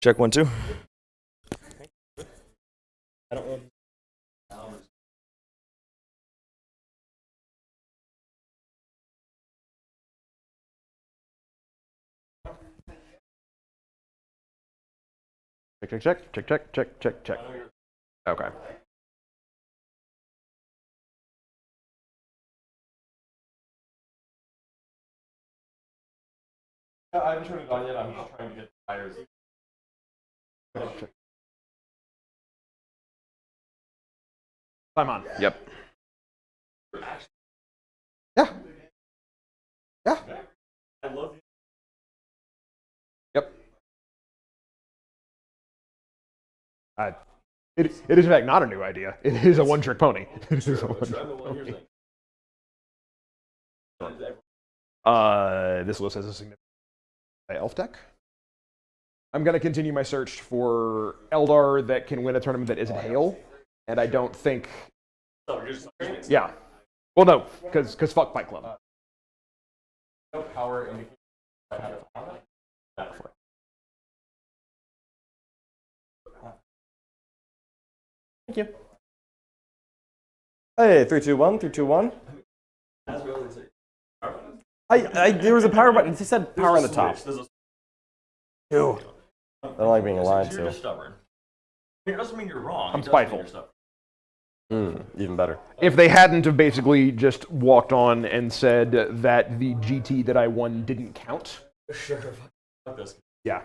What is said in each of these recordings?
Check 1 2. I don't know. Check. Okay. I haven't turned it on yet. I'm just trying to get the tires. I'm on. Yep. Yeah. Yeah. I love Yep. It is in fact not a new idea. It is a one-trick pony. It is a one-trick pony. This list has a significant elf deck. I'm going to continue my search for Eldar that can win a tournament that isn't Hail, and I don't think... Yeah. Well, no, because fuck Fight Club. No power indicator. Thank you. Hey, 3 2 1, 3 2 1. There was a power button. It said power on the top. Ew. I don't like being lied to. You're just stubborn. It doesn't mean you're wrong. I'm spiteful. Even better. If they hadn't have basically just walked on and said that the GT that I won didn't count, Sure. Fuck this. yeah,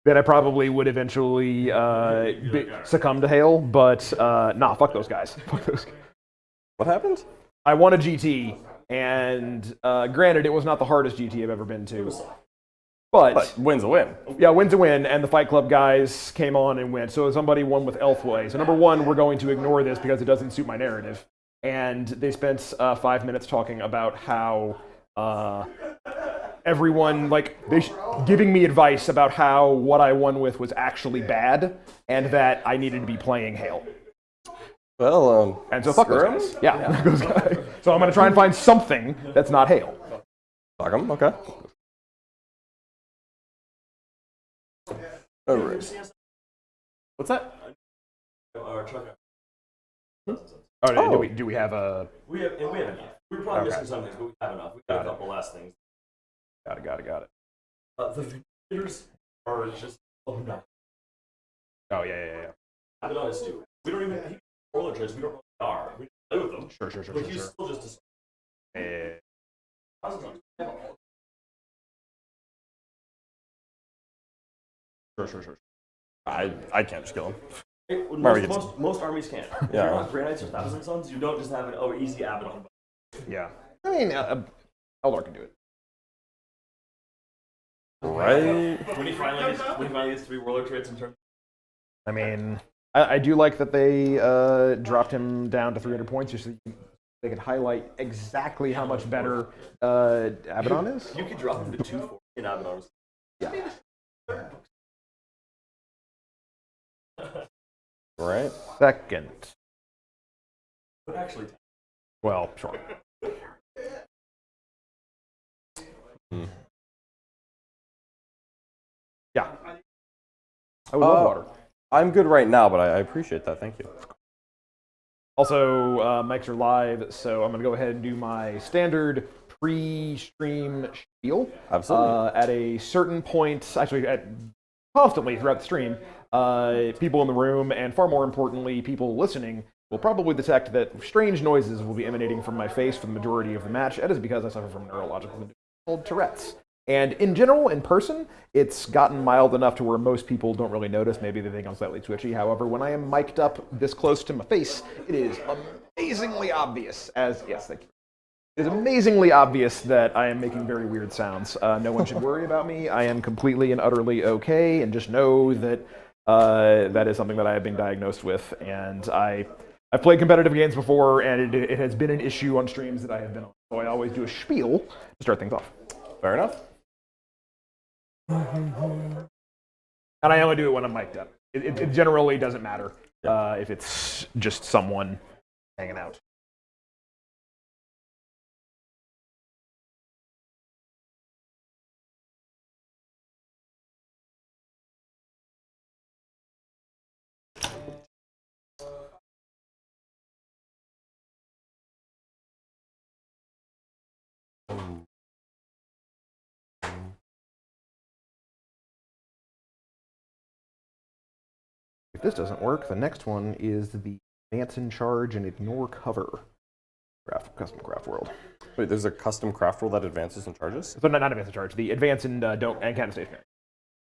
then I probably would eventually succumb to Hail, but nah, fuck those guys. Fuck those guys. What happened? I won a GT, and granted, it was not the hardest GT I've ever been to. But win's a win. Yeah, win's a win, and the Fight Club guys came on and went. So somebody won with Elfway. So number one, we're going to ignore this because it doesn't suit my narrative. And they spent 5 minutes talking about how everyone, like, giving me advice about how what I won with was actually bad, and that I needed to be playing Hail. Well, and so fuck those guys. Yeah, those guys. So I'm going to try and find something that's not Hail. Fuck them, okay. All right. What's that? Oh, do we have a? We have enough. We were probably missing some things, but we have enough. We got a couple last things. Got it. The vendors are just no. Oh yeah. I've been honest too. We don't even roller trades. We don't know what they are. We play with them. Sure. But he's still just Sure. I can't just kill him. Most armies can't. If you're not Grey Knights or Thousand Sons, you don't just have an easy Abaddon. Yeah. I mean, Eldar can do it. Right. When he finally gets 3 warlord traits in turn. I mean, I do like that they dropped him down to 300 points just so they could highlight exactly how much better Abaddon is. You could drop him to 240 in Abaddon. Yeah. Right. Second. But actually, well, sure. Yeah. I would love water. I'm good right now, but I appreciate that. Thank you. Also, mics are live, so I'm going to go ahead and do my standard pre-stream spiel. Absolutely. At a certain point, actually, constantly throughout the stream, people in the room, and far more importantly, people listening, will probably detect that strange noises will be emanating from my face for the majority of the match. That is because I suffer from neurological condition called Tourette's. And in general, in person, it's gotten mild enough to where most people don't really notice. Maybe they think I'm slightly twitchy. However, when I am mic'd up this close to my face, it is amazingly obvious Yes, thank you. It is amazingly obvious that I am making very weird sounds. No one should worry about me. I am completely and utterly okay, and just know that that is something that I have been diagnosed with. And I've played competitive games before, and it has been an issue on streams that I have been on. So I always do a spiel to start things off. Fair enough. And I only do it when I'm mic'd up. It generally doesn't matter if it's just someone hanging out. this doesn't work, the next one is the advance in charge and ignore cover. Custom craft world. Wait, there's a custom craft rule that advances and charges? So not advance in charge. The advance and don't and can't stationary.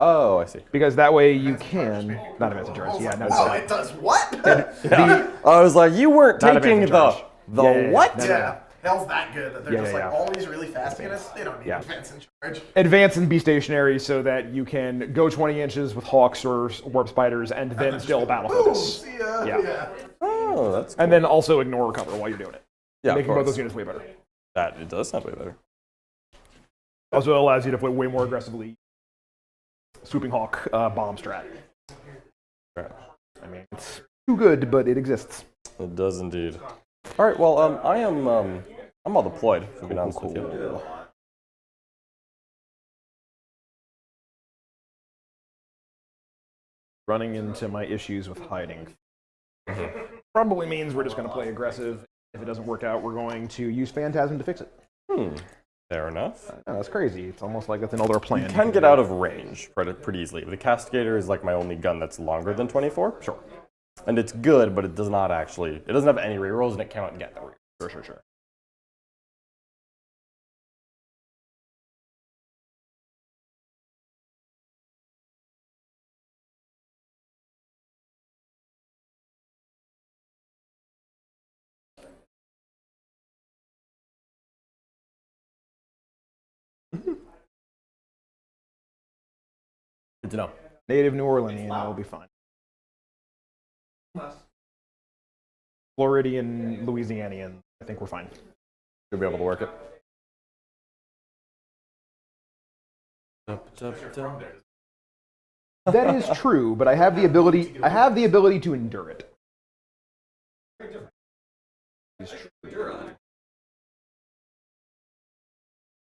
Oh, I see. Because that way you can not advance in charge. Yeah, no. Oh, it does what? I was like, you weren't Not taking advance in the charge. Yeah, what? no, no. Yeah, hell's that good that they're Yeah, just yeah, like yeah. all these really fast units. They don't need Yeah. advance in charge. Advance and be stationary so that you can go 20 inches with hawks or warp spiders and then still battle Boom, focus. see ya. Yeah. Yeah. Oh, that's cool. And then also ignore cover while you're doing it. yeah, Making of both course. those units way better. That it does sound way better. Also allows you to play way more aggressively. Swooping Hawk bomb strat. Right. I mean, it's too good, but it exists. It does indeed. All right. Well, I'm all deployed. To be honest with you. Running into my issues with hiding. Probably means we're just going to play aggressive. If it doesn't work out, we're going to use Phantasm to fix it. Fair enough. No, that's crazy. It's almost like it's an Eldar plan. You can get out of range pretty easily. The Castigator is like my only gun that's longer than 24. Sure. And it's good, but it does not actually. It doesn't have any rerolls, and it cannot get the rerolls. Sure. Good to know. Native New Orleanian, that'll be fine. Floridian, Louisianian, I think we're fine. Should be able to work it. That is true, but I have the ability. I have the ability to endure it.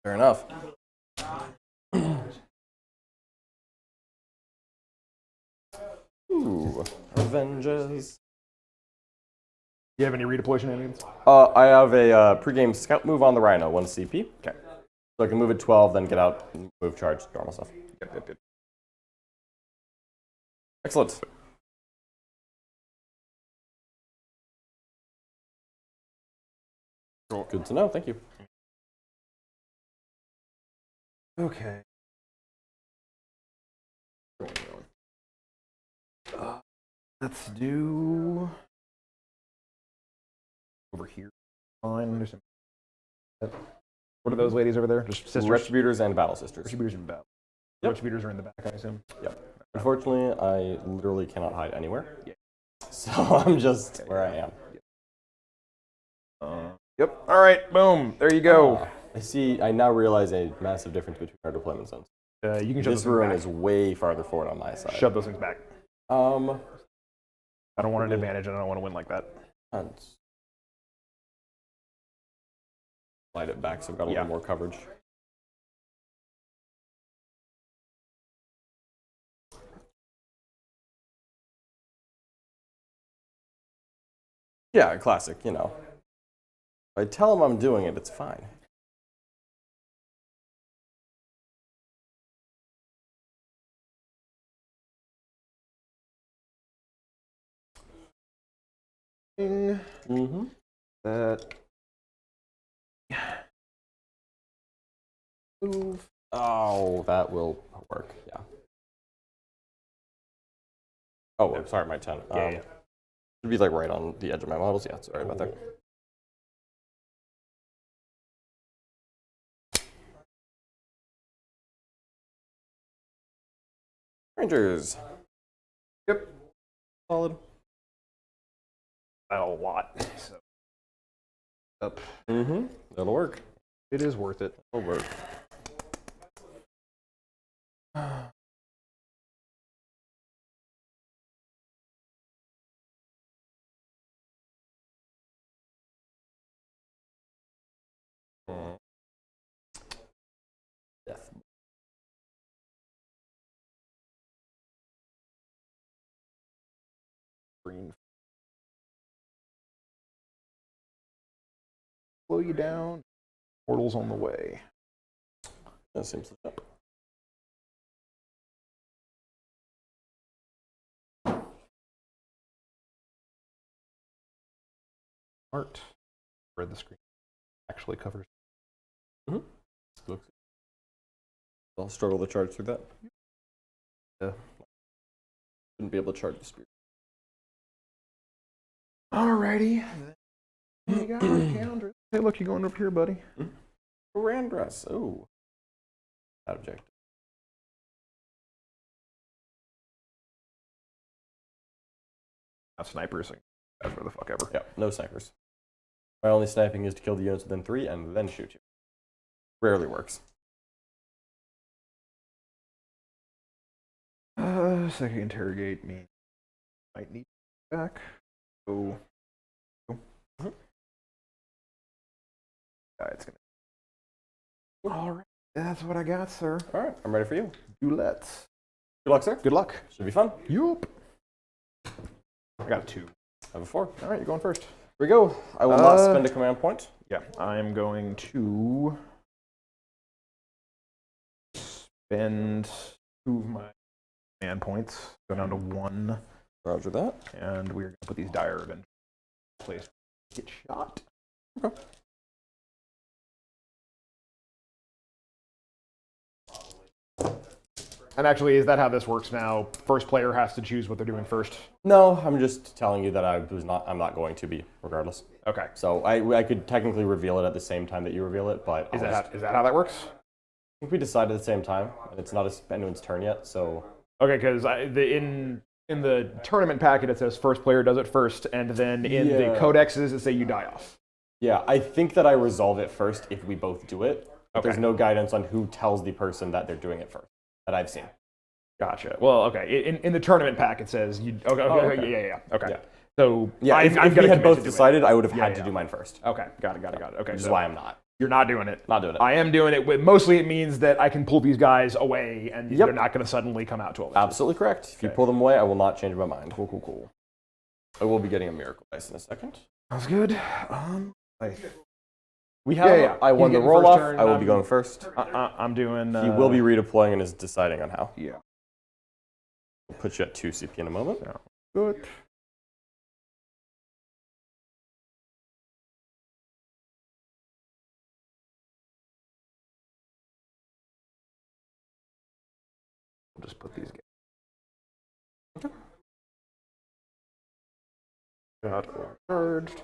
Fair enough. Ooh, Avengers. Do you have any redeploy shenanigans? I have a pregame scout move on the Rhino, 1 CP. Okay. So I can move at 12, then get out, and move charge, normal stuff. Good. Excellent. Good to know, thank you. Okay. Let's do over here. Fine. There's some. What are those ladies over there? Just sisters. Retributors and Battle Sisters. Retributors in battle. Yep. Retributors are in the back, I assume. Yep. Unfortunately, I literally cannot hide anywhere. Yeah. So I'm just where I am. Yep. All right. Boom. There you go. I now realize a massive difference between our deployment zones. You can shove This those room things is way farther forward on my side. back. Shove those things back. I don't want an Cool. advantage, and I don't want to win like that. And slide it back so I've got a little more coverage. Yeah, classic, you know. If I tell them I'm doing it, it's fine. Mm-hmm. That move. Oh, that will work, yeah. Oh, I'm sorry, my 10. Yeah. Should be like right on the edge of my models. Yeah, sorry about that. Rangers. Yep. Solid. A lot. So. Up. Mm-hmm. That'll work. It is worth it. It'll work. Death. Green. Slow you down. Portal's on the way. That seems legit. Smart. Read the screen. Actually covers. I'll struggle to charge through that. Yeah. Shouldn't be able to charge the spear. Alrighty. You got our calendar. Hey, look, you going over here, buddy? Grand dress. Oh. That objective. Not snipers. That's where the fuck ever. Yeah, no snipers. My only sniping is to kill the units within 3 and then shoot you. Rarely works. Second interrogate me. Might need back. Oh. It's gonna. All right. That's what I got, sir. All right, I'm ready for you. Let's. Good luck, sir. Good luck. Should be fun. Yup. I got a 2. I have a 4. All right, you're going first. Here we go. I will not spend a command point. Yeah, I'm going to spend 2 of my command points. Go down to 1. Roger that. And we're going to put these dire events in place. Get shot. Okay. And actually, is that how this works now? First player has to choose what they're doing first? No, I'm just telling you that I'm not going to be, regardless. Okay. So I could technically reveal it at the same time that you reveal it, but Is that how that works? I think we decided at the same time, and it's not anyone's turn yet, so... Okay, because in the tournament packet it says first player does it first, and then in the codexes it say you die off. Yeah, I think that I resolve it first if we both do it, but Okay. there's no guidance on who tells the person that they're doing it first, that I've seen. Gotcha. Well, okay. In the tournament pack it says you. Okay. Okay. Yeah. Okay. Yeah. So Yeah, if we had both decided, I would have had to do mine first. Okay. Got it. Okay. Which is why I'm not. You're not doing it. Not doing it. I am doing it. Mostly it means that I can pull these guys away, and they're not going to suddenly come out 12 inches. Absolutely correct. If you pull them away, I will not change my mind. Cool. I will be getting a miracle dice in a second. Sounds good. We have. I won the roll off. I will be going first. I'm doing. He will be redeploying and is deciding on how. Yeah. We'll put you at 2 CP in a moment. Yeah. Good. We'll just put these guys. Okay. Got charged.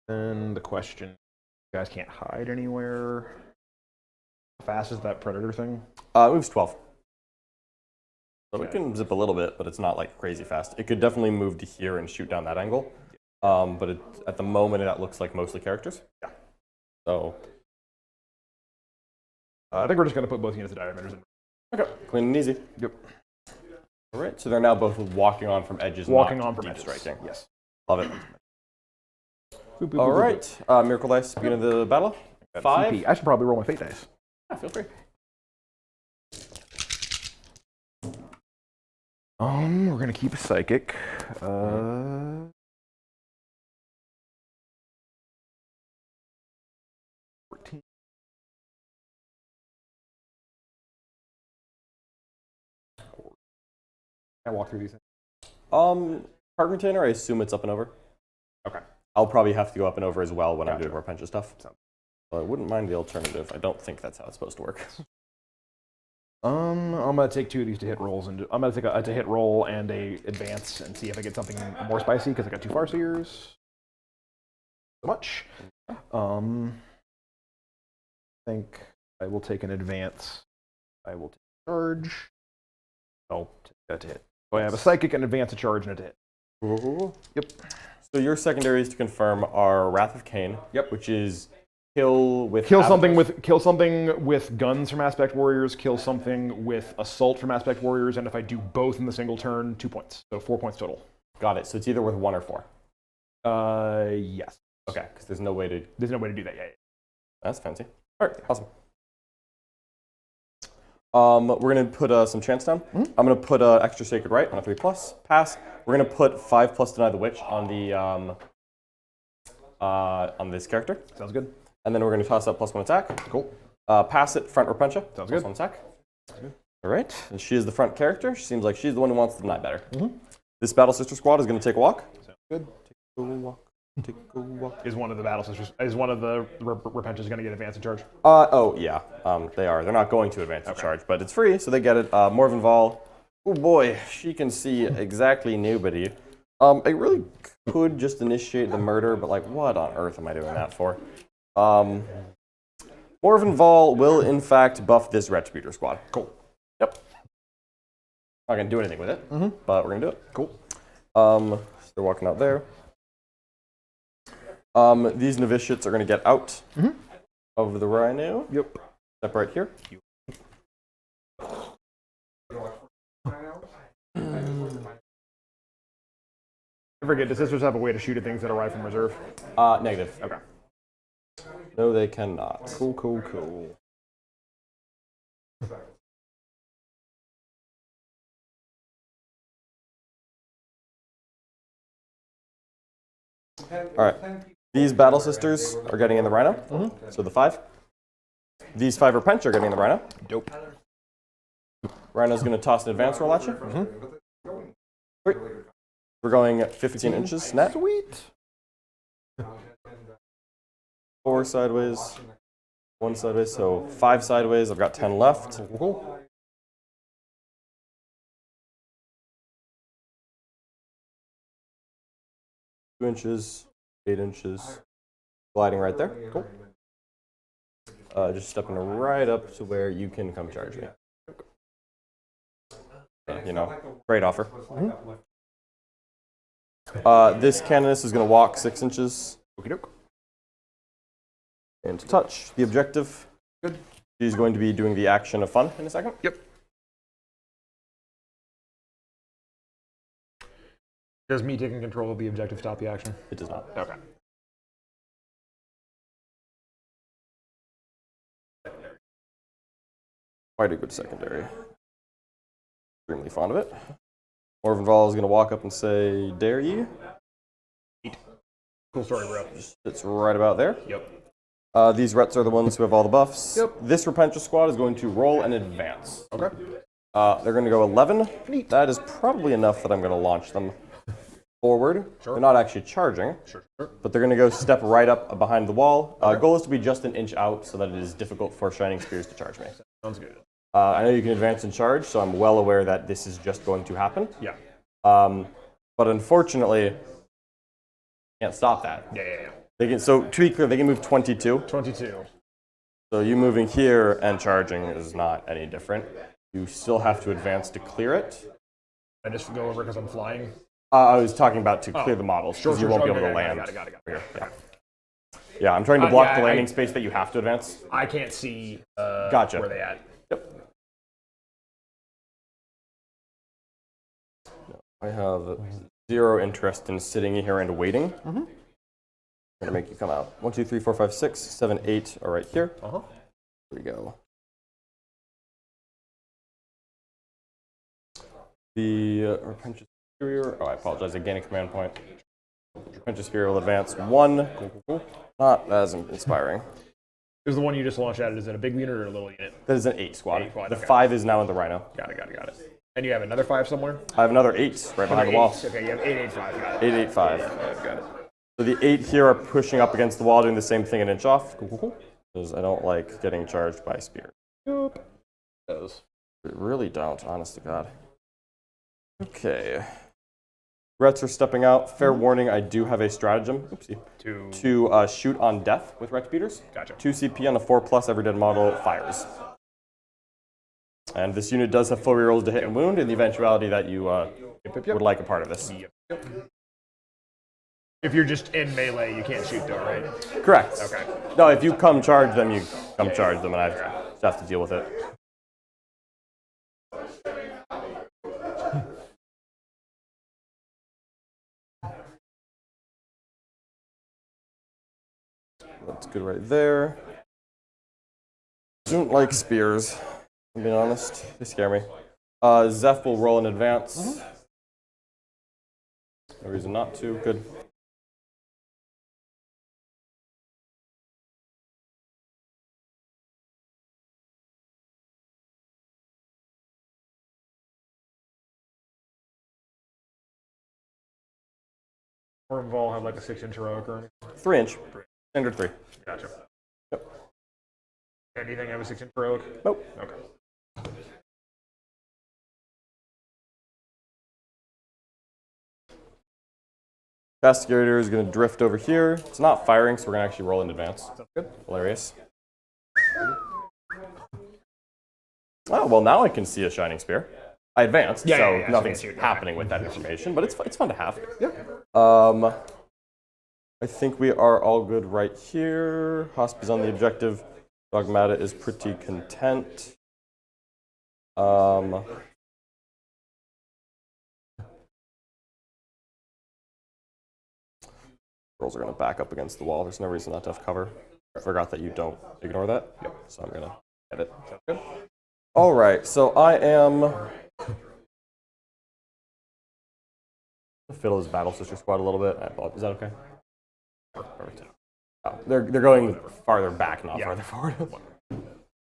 Then the question: you guys can't hide anywhere. How fast is that predator thing? It moves 12. So it can zip a little bit, but it's not like crazy fast. It could definitely move to here and shoot down that angle. But at the moment, that looks like mostly characters. Yeah. So. I think we're just going to put both units of diameters in. Okay. Clean and easy. Yep. All right. So they're now both walking on from edges. Walking not on from deep edges. striking. Yes. Love it. Boop, boop, All boop, right. Miracle dice. Beginning of the battle. 5. CP. I should probably roll my fate dice. Yeah, feel free. We're gonna keep a psychic. 14. Can I walk through these things? Card container, I assume it's up and over. Okay. I'll probably have to go up and over as well when I'm doing more punch and stuff. So I wouldn't mind the alternative. I don't think that's how it's supposed to work. I'm gonna take 2 of these to hit rolls, and I'm gonna take a to hit roll and a advance and see if I get something more spicy because I got 2 Farseers. So much. I think I will take an advance. I will take a charge. I'll take that to hit. So I have a psychic, an advance, a charge, and a to hit. Ooh. Yep. So your secondaries to confirm are Wrath of Cain. Yep. Which is kill something with guns from Aspect Warriors, kill something with assault from Aspect Warriors, and if I do both in the single turn, 2 points. So 4 points total. Got it. So it's either worth 1 or 4. Yes. Okay, because there's no way to do that. Yeah. That's fancy. All right, awesome. We're going to put some chance down. Mm-hmm. I'm going to put extra Sacred Right on a 3+. Pass. We're going to put 5+ Deny the Witch on the on this character. Sounds good. And then we're going to toss up +1 attack. Cool. Pass it, front Repentia. Sounds good. +1 attack. Sounds good. All right. And she is the front character. She seems like she's the one who wants to deny better. Mm-hmm. This Battle Sister squad is going to take a walk. Sounds good. Take a walk. Take a walk. Is one of the battle sisters? Is one of the repenters going to get advance in charge? Oh yeah, they are. They're not going to advance in charge, but it's free, so they get it. Morvenval. Oh boy, she can see exactly nobody. I really could just initiate the murder, but like, what on earth am I doing that for? Morvenval will in fact buff this Retributor squad. Cool. Yep. Not gonna do anything with it, but we're gonna do it. Cool. So they're walking out there. These novitiates are gonna get out of the rhino. Yep. Step right here. I forget, do sisters have a way to shoot at things that arrive from reserve? Negative. Okay. No, they cannot. Cool, cool, cool. All right. These battle sisters are getting in the rhino. So the 5. These 5 repents are getting in the rhino. Dope. Rhino's going to toss an advance roll at you. Great. We're going 15 inches net. Sweet. 4 sideways. 1 sideways. So 5 sideways. I've got 10 left. Cool. Two inches. 8 inches. Gliding right there. Cool. Just stepping right up to where you can come charge me. You know, great offer. This canoness is going to walk 6 inches. Okie doke. And to touch the objective. Good. She's going to be doing the action of fun in a second. Yep. Does me taking control of the objective stop the action? It does not. Okay. Quite a good secondary. Extremely fond of it. Morvenval is going to walk up and say, "Dare ye?" Cool story, bro. It's right about there. Yep. These Rets are the ones who have all the buffs. Yep. This Repentia squad is going to roll and advance. Okay. They're going to go 11. Neat. That is probably enough that I'm going to launch them forward. Sure. They're not actually charging, Sure. but they're going to go step right up behind the wall. Goal is to be just an inch out so that it is difficult for Shining Spears to charge me. Sounds good. I know you can advance and charge, so I'm well aware that this is just going to happen. Yeah. But unfortunately, can't stop that. Yeah. They can, so to be clear, they can move 22. 22. So you moving here and charging is not any different. You still have to advance to clear it. I just go over because I'm flying. I was talking about to clear the models, because you won't be able to land. Got it. Here. Yeah, I'm trying to block yeah, the landing space that you have to advance. I can't see Gotcha. where they at. Yep. I have 0 interest in sitting here and waiting. I'm going to make you come out. 1, 2, 3, 4, 5, 6, 7, 8 are right here. Here we go. The Repentia Superior. Oh, I apologize. I gained a command point. Repentia Superior will advance 1. Cool. Not as inspiring. Is the one you just launched at, is it a big unit or a little unit? That is an 8 squad. 8 squad, The okay. 5 is now in the Rhino. Got it. And you have another 5 somewhere? I have another 8 right behind the wall. Okay, you have 885. Got it. 8, 8, 5. Got it. So the 8 here are pushing up against the wall, doing the same thing an inch off. Cool. Because I don't like getting charged by spear. Yep. Those. I really don't, honest to God. Okay. Rets are stepping out. Fair warning, I do have a stratagem. Oopsie. To shoot on death with Retributors. Gotcha. 2 CP on a 4+ every dead model fires. And this unit does have full rerolls to hit and wound in the eventuality that you would like a part of this. Yep. If you're just in melee, you can't shoot though, right? Correct. Okay. No, if you come charge them, you come charge them, and I just have to deal with it. That's good right there. Don't like spears, I'm being honest. They scare me. Zeph will roll in advance. No reason not to. Good. Vol have like a 6-inch heroic or anything? 3-inch. Standard 3. Gotcha. Yep. Anything have a 6-inch heroic? Nope. Okay. Investigator is going to drift over here. It's not firing, so we're going to actually roll in advance. Sounds good. Hilarious. Oh, well, now I can see a shining spear. I advanced, so nothing's happening with that information, but it's fun to have. Yeah. I think we are all good right here. Hosp is on the objective. Dogmata is pretty content. Girls are going to back up against the wall. There's no reason not to have cover. I forgot that you don't ignore that. Yep. So I'm going to get it. Sounds good. All right, so I am... Fiddle his Battle Sister Squad a little bit. Is that okay? Perfect. Oh, they're going farther back, not farther forward.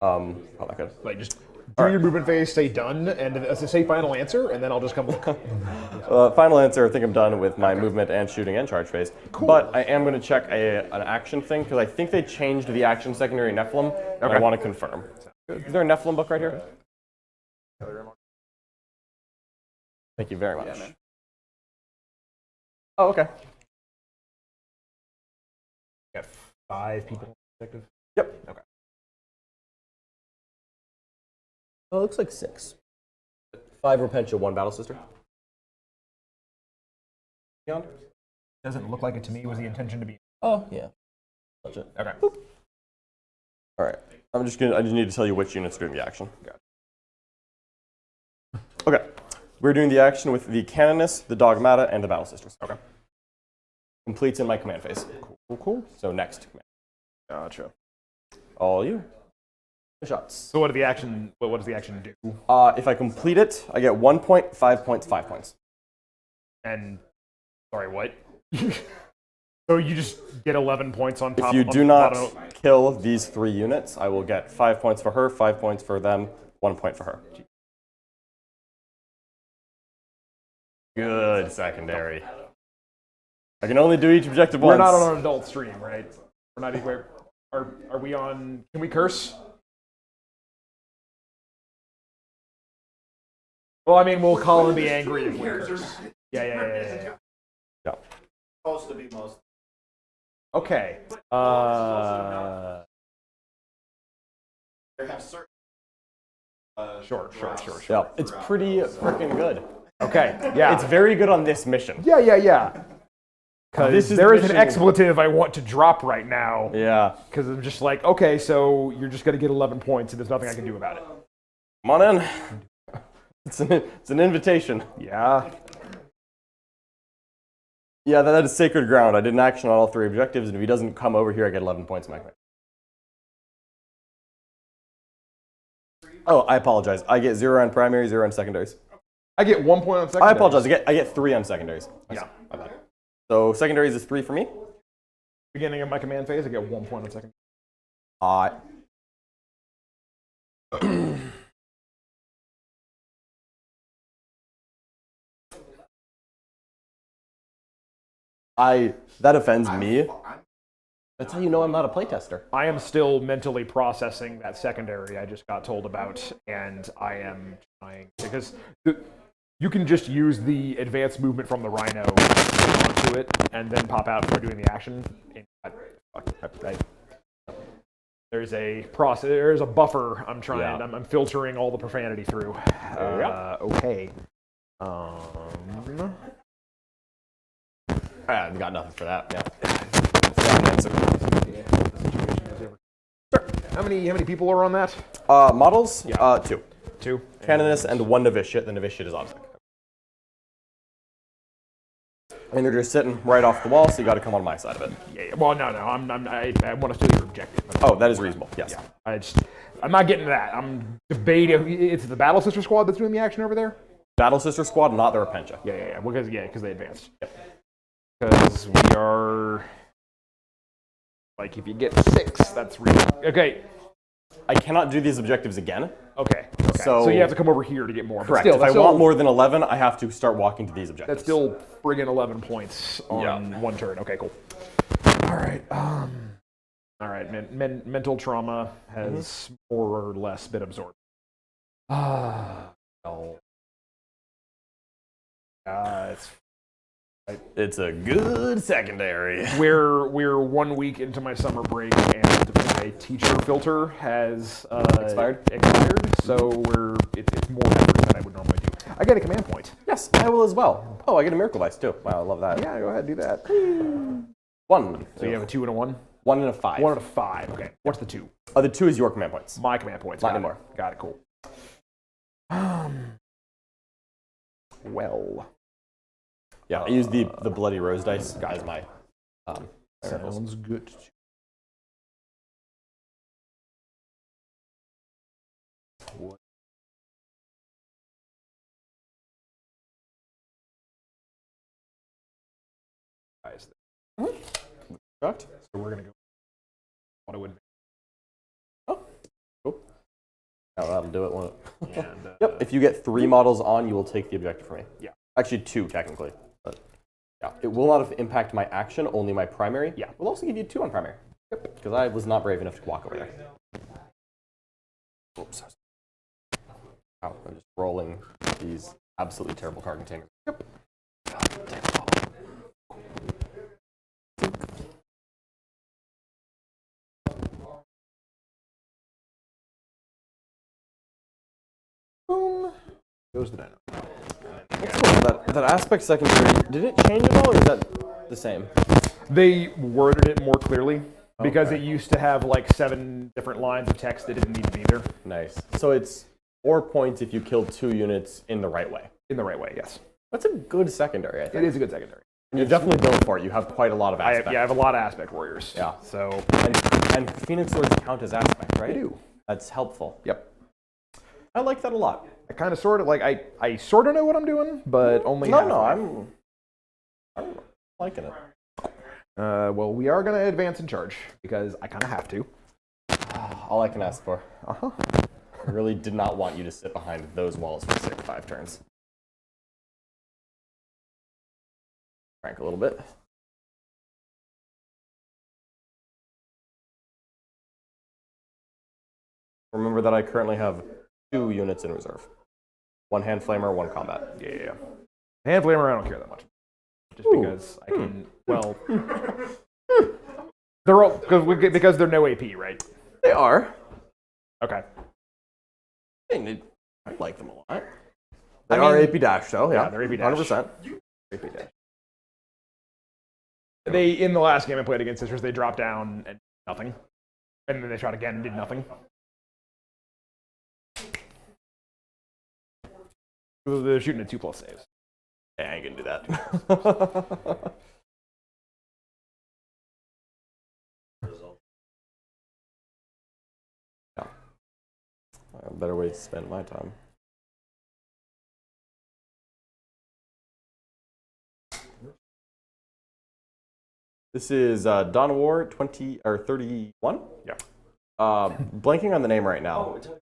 Oh, that good. Like just do your movement phase, say done, and say final answer, and then I'll just come look. Final answer, I think I'm done with my movement and shooting and charge phase. Cool. But I am going to check an action thing, because I think they changed the action secondary Nephilim, and I want to confirm. Is there a Nephilim book right here? Thank you very much. Yeah, Oh, okay. Got 5 people effective. Yep. Okay. Oh, it looks like 6. 5 Repentia, 1 Battle Sister. Beyond? Doesn't look like it to me. Was the intention to be? Oh, yeah. That's it. Okay. Boop. All right. I just need to tell you which units are doing the action. Okay. We're doing the action with the Canoness, the Dogmata, and the Battle Sisters. Okay. Completes in my command phase. Cool. So next command. Gotcha. All you. Shots. So what does the action do? If I complete it, I get 1 point, 5 points, 5 points. And sorry, what? So you just get 11 points on top. If you do not kill these 3 units, I will get 5 points for her, 5 points for them, 1 point for her. Good secondary. I can only do each objective once. We're not on an adult stream, right? We're not anywhere. Are we on? Can we curse? Well, I mean, we'll call and be angry if we curse. Yeah. Supposed to be most. Okay. They have certain. Sure. Yeah, it's pretty freaking good. Okay. Yeah. It's very good on this mission. Yeah. Because there is an mission. expletive I want to drop right now. Yeah. Because I'm just like, okay, so you're just going to get 11 points, and there's nothing I can do about it. Come on in. It's an invitation. Yeah. Yeah, that is sacred ground. I did an action on all 3 objectives, and if he doesn't come over here, I get 11 points in my command. Oh, I apologize. I get 0 on primary, 0 on secondaries. I get 1 point on secondary. I apologize. I get 3 on secondaries. Yeah. My bad. So secondaries is 3 for me. Beginning of my command phase, I get 1 point on secondary. That offends me. That's how you know I'm not a playtester. I am still mentally processing that secondary I just got told about, and I am trying because you can just use the advanced movement from the Rhino onto it, and then pop out before doing the action. There's a process. There's a buffer. I'm trying. Yeah. I'm filtering all the profanity through. Okay. I got nothing for that. Yeah. Sure. How many people are on that? Models? Yeah. 2. 2. Canoness and 1 novitiate. The novitiate is obstacle. And they're just sitting right off the wall, so you got to come on my side of it. Yeah. Well, no. I want to steal your objective. Oh, that is reasonable. Yes. Yeah. I'm not getting that. I'm debating. It's the Battle Sister Squad that's doing the action over there. Battle Sister Squad, not the Repentia. Yeah. Because they advanced. Because we are like, if you get 6, that's really okay. I cannot do these objectives again. Okay. So you have to come over here to get more. Correct. But still, If I want more than 11, I have to start walking to these objectives. That's still friggin' 11 points on one turn. Okay, cool. All right. All right. Mental trauma has more or less been absorbed. Well. It's a good secondary. We're 1 week into my summer break, and my teacher filter has expired. So it's more effort than I would normally do. I get a command point. Yes, I will as well. Oh, I get a miracle dice too. Wow, I love that. Yeah, go ahead, do that. 1. So you have a 2 and a 1. 1 and a 5. 1 and a 5. Okay. What's the 2? The 2 is your command points. My command points. Not anymore. Got it. Cool. Well. Yeah, I use the bloody rose dice as my. Sounds good. What? Correct. So we're gonna go. Auto advance. Oh, cool. Now that'll do it, won't it? And, Yep. If you get 3 models on, you will take the objective from me. Yeah. Actually, 2 technically. But yeah, it will not impact my action, only my primary. Yeah. We'll also give you 2 on primary. Yep. Because I was not brave enough to walk over there. Oops. Wow, I'm just rolling these absolutely terrible card containers. Yep. boom. Goes the dino. That aspect secondary, did it change at all, or is that the same? They worded it more clearly because Okay. it used to have like 7 different lines of text that didn't need to be there. Nice. So it's 4 points if you kill 2 units in the right way. In the right way, yes. That's a good secondary, I think. It is a good secondary. And you're definitely built for it. You have quite a lot of I aspect. have a lot of aspect warriors. Yeah. So And Phoenix Swords count as aspect, right? I do. That's helpful. Yep. I like that a lot. I kind of sort of like I sort of know what I'm doing, but only No, halfway. I'm liking it. Well, we are going to advance in charge because I kind of have to. All I can ask for. Uh-huh. I really did not want you to sit behind those walls for 5 turns. Crank a little bit. Remember that I currently have 2 units in reserve. 1 hand flamer, 1 combat. Yeah. Hand flamer, I don't care that much. Just because I can, well... they're all, because they're no AP, right? They are. Okay. I like them a lot. They are AP dash, though. Yeah, they're AP dash. 100%. AP dash. They, in the last game I played against Sisters, they dropped down and nothing. And then they shot again and did nothing. They're shooting at 2+ saves. Yeah, I ain't gonna do that. Yeah. A better way to spend my time. This is Dawn of War 20 or 31. Yeah. Blanking on the name right now. Oh, it's a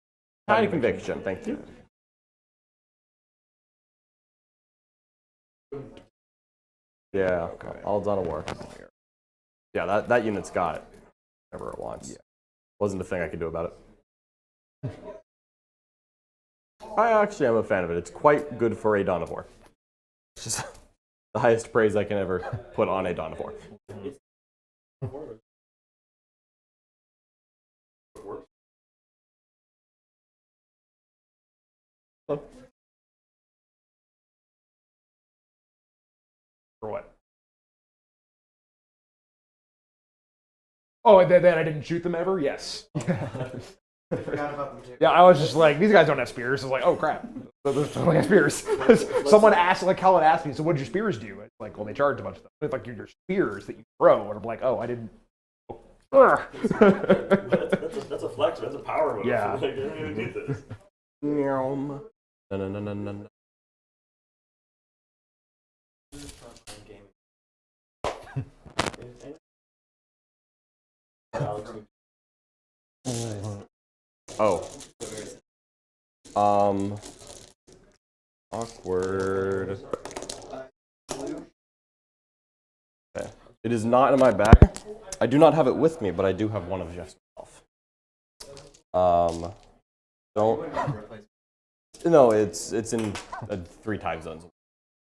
Tiny Conviction. Thank you. Yeah. Okay. All Dawn of War. Yeah, that unit's got it. Whatever it wants. Yeah. Wasn't a thing I could do about it. I actually am a fan of it. It's quite good for a Dawn of War. It's just the highest praise I can ever put on a Dawn of War. For what? Oh, and then I didn't shoot them ever? Yes. I forgot about them too. Yeah, I was just like, these guys don't have spears. I was like, oh crap, those totally have spears. Someone asked, like Colin asked me, so what did your spears do? It's like, well, they charge a bunch of them. It's like your spears that you throw, and I'm like, oh, I didn't. that's a flex. That's a power move. Yeah. Like, I don't even need this. No, no, no, no, no. Alex, Oh. Awkward. Okay. It is not in my bag. I do not have it with me, but I do have one of just myself. Don't. No, it's in 3 time zones.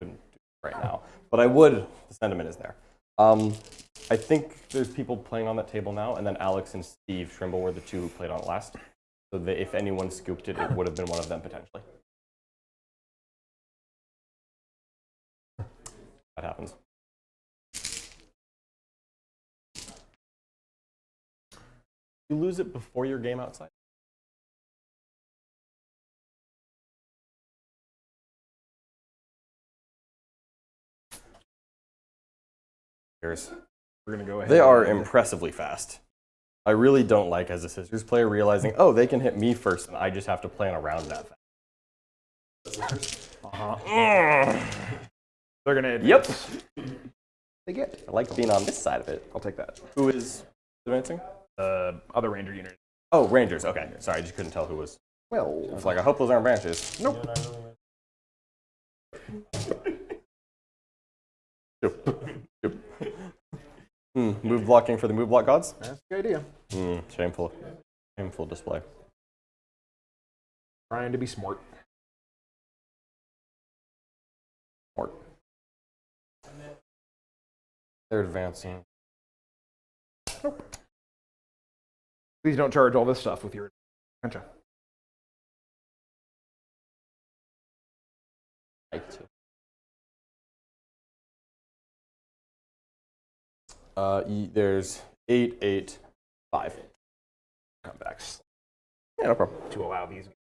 Couldn't do it right now, but I would. The sentiment is there. I think there's people playing on that table now, and then Alex and Steve Trimble were the 2 who played on it last. So if anyone scooped it, it would have been one of them potentially. That happens. You lose it before your game outside? Here's. We're gonna go ahead. They are impressively fast. I really don't like as a Scissors player realizing, oh, they can hit me first, and I just have to plan around that fast. They're gonna. Yep. They get. I like being on this side of it. I'll take that. Who is advancing? Other ranger unit. Oh, Rangers. Okay. Sorry, I just couldn't tell who was. Well, It's like, I hope those aren't branches. nope. Move blocking for the move block gods? That's the idea. Shameful. Shameful display. Trying to be smart. Smart. They're advancing. Nope. Please don't charge all this stuff with your attention. There's 8, 8, 5. Comebacks Yeah, no problem. to allow these to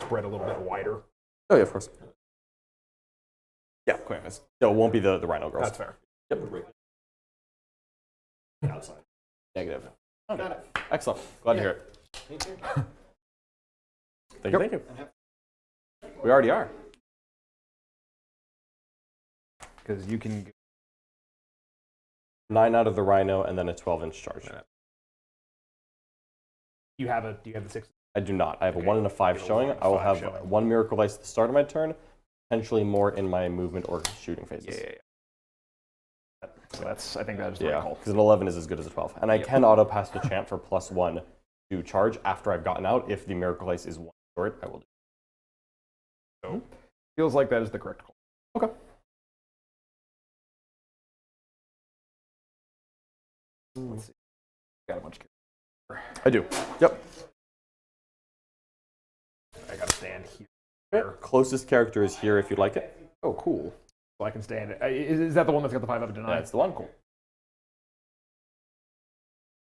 spread a little bit wider. Oh, yeah, of course. Yeah, quite nice. No, it won't be the Rhino girls. That's fair. Yep. Outside. Negative. Okay. Excellent. Glad to hear it. Thank you, thank you. We already are. Because you can. 9 out of the Rhino, and then a 12-inch charge. Do you have the 6? I do not. I have a 1 and a 5 showing. I will have 1 Miracle Ice at the start of my turn, potentially more in my movement or shooting phases. Yeah. So I think that is the right call. Because an 11 is as good as a 12. And I can auto-pass the champ for +1 to charge after I've gotten out. If the Miracle Ice is 1 short, I will do it. So, feels like that is the correct call. Okay. Let's see. Got a bunch of. I do. Yep. I gotta stand here. Closest character is here if you'd like it. Oh, cool. So I can stand. Is that the one that's got the 5 up to 9? That's the one. Cool.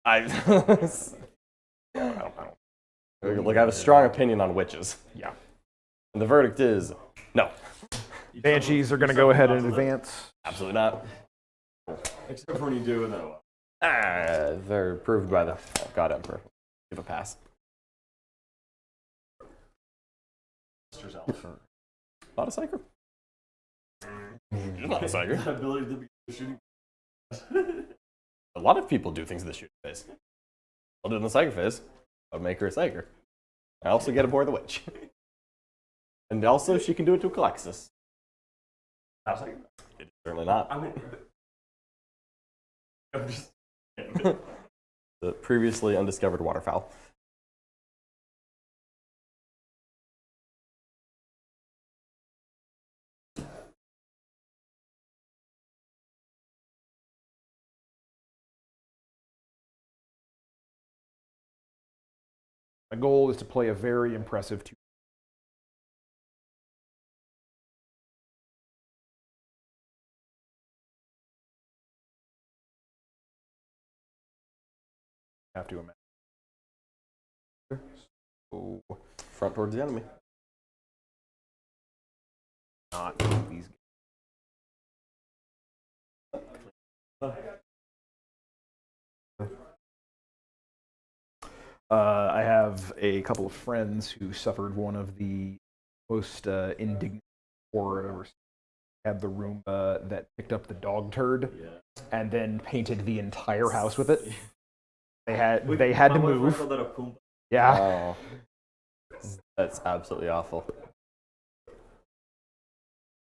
I don't. Look, I have a strong opinion on witches. Yeah. And the verdict is no. Banshees are gonna go ahead and advance. Absolutely not. Except for when you do, and then what? They're approved by the God Emperor. Give a pass. Not a psyker. Not a psyker. Ability to be shooting. A lot of people do things in the shooting phase. I'll do it in the psyker phase. I'll make her a psyker. I also get aboard the witch. And also, she can do it to Calexis. Not psychic. It's certainly not. I mean, I'm just. The previously undiscovered waterfowl. My goal is to play a very impressive 2. Have to imagine. So, Front towards the enemy. not these. I have a couple of friends who suffered one of the most indignant horror. Had the Roomba that picked up the dog turd and then painted the entire house with it. They had to move. Yeah. Oh. That's absolutely awful.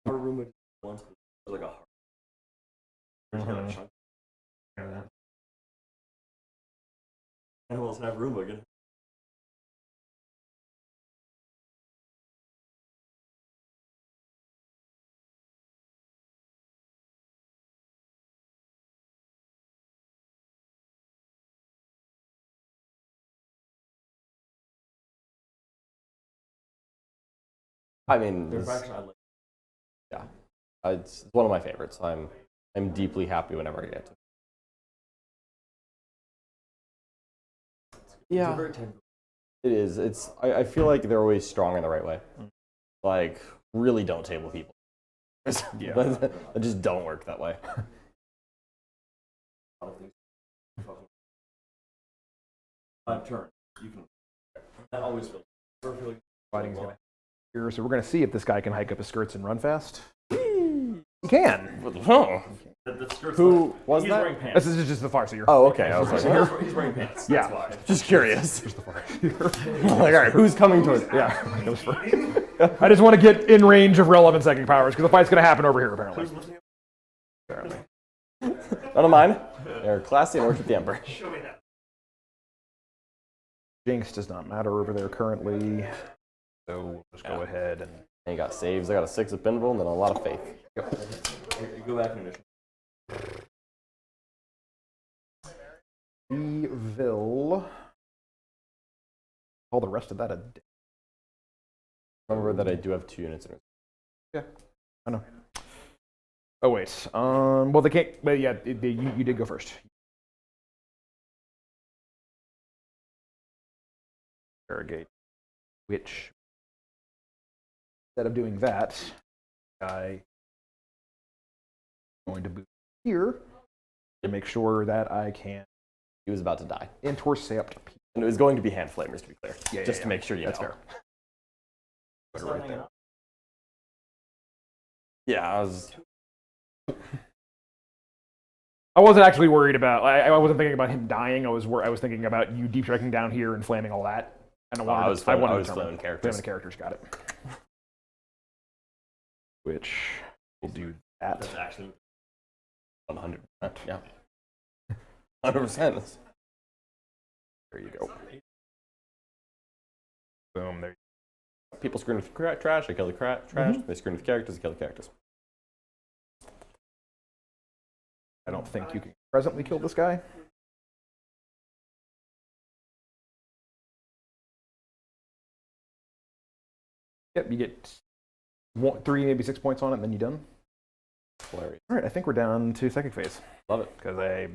Our room once was like a heart. Who else have room again? I mean, There's actually I like. yeah, it's one of my favorites. I'm deeply happy whenever I get to. It's Yeah, a very tender. it is. I feel like they're always strong in the right way. Like, really don't table people. Yeah. That just don't work that way. Turn. You can. That always feels. Perfectly. Fighting's gonna here, so we're gonna see if this guy can hike up his skirts and run fast. He can. Oh, The skirt's who like, was he's that? wearing pants. This is just the farseer. Oh, okay. I was like, He's wearing pants. Yeah. That's why. just curious. Just the farseer. Like, all right, who's coming towards? Yeah, it was first. I just want to get in range of relevant psychic powers because the fight's gonna happen over here apparently. Who's lifting up? None of mine. They're classy and worship the Emperor. Show me that. Jinx does not matter over there currently, so we'll just go ahead and. And you got saves. I got a 6 of Pinville and then a lot of faith. You go back in initiative. Evil. All the rest of that. Remember that I do have 2 units in it. Yeah, I know. Oh wait. Well, they can't. But yeah, you did go first. Interrogate. Which, instead of doing that, I'm going to boot here to make sure that I can He was about to die. intercept. And it was going to be hand flamers, to be clear. Yeah, Just to make sure you That's know. fair. It's Put it not right hanging there. up. Yeah, I was. I wasn't actually worried about. I wasn't thinking about him dying. I was thinking about you deep striking down here and flaming all that. And I wanted. I was flaming to flaming Flaming characters. the characters. Got it. Which will do that. That's actually 100%. Yeah. 100%. There you go. Boom. There. People screen with trash, I kill the trash. They screen with characters, I kill the characters. I don't think you can presently kill this guy. Yep, you get 3, maybe 6 points on it, and then you're done. Hilarious. All right, I think we're down to second phase Love it. because they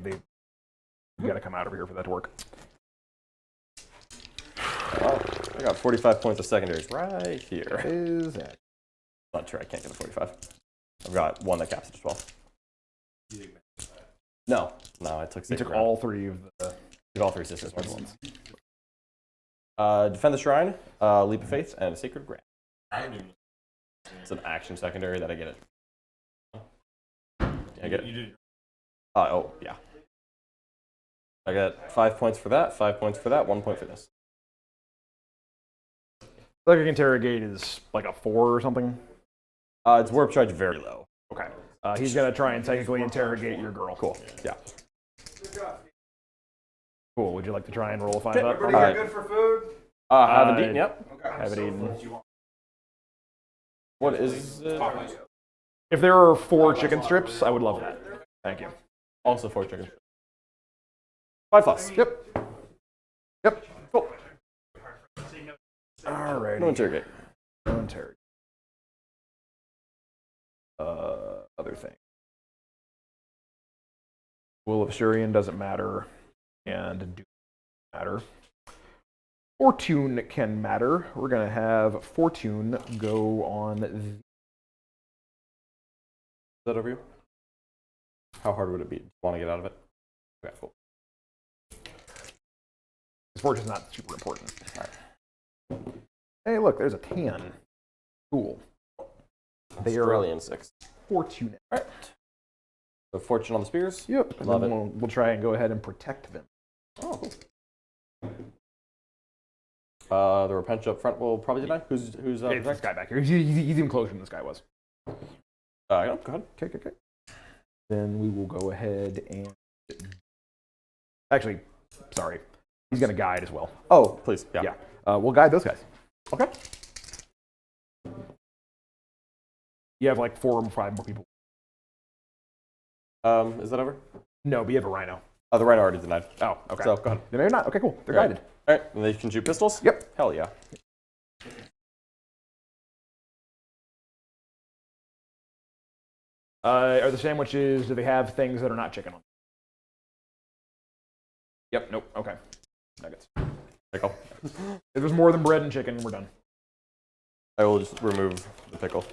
got to come out over here for that to work. Oh, I got 45 points of secondaries right here. Is that? Not sure I can't get a 45. I've got one that caps it as well. No, I took You sacred took ground. all 3 of the Did all 3 sisters ones. Defend the shrine, leap of faith, and a sacred grant. It's an action secondary that I get it. I get it. You did. Oh, yeah. I got 5 points for that, 5 points for that, 1 point for this. Psychic Interrogate is like a 4 or something. It's warp charge very low. Okay. He's gonna try and psychically interrogate your girl. Cool. Yeah. Cool. Would you like to try and roll a 5 up? Everybody Alright. good for food? Haven't eaten yet. Okay. Haven't eaten. What is If there are 4 chicken strips, I would love that. Thank you. also 4 chicken? 5 plus. Yep. Cool. Alrighty. No interrogate. No interrogate. Other thing. Will of Surian doesn't matter, and do matter. Fortune can matter. We're gonna have Fortune go on. Is that over you? How hard would it be? Do you want to get out of it? Okay, cool. Fortune's not super important. Hey, look, there's a tan. Cool. They are Australian 6. fortunate. All right. So fortune on the spears. Yep. And Love then it. we'll try and go ahead and protect them. Oh, cool. The Repentia up front will probably deny. Who's It's this protect? guy back here. He's even closer than this guy was. Yeah, go ahead. Okay. Then we will go ahead and... Actually, sorry. He's going to guide as well. Oh, please. Yeah. Yeah. We'll guide those guys. Okay. You have like 4 or 5 more people. Is that over? No, but you have a rhino. Oh, the Rhino already denied. Oh, okay. So go ahead. Then maybe not. Okay, cool. They're Yeah. guided. All right. And they can shoot pistols? Yep. Hell yeah. Are the sandwiches, do they have things that are not chicken on them? Yep, nope, okay. Nuggets. Pickle. If there's more than bread and chicken, we're done. I will just remove the pickle.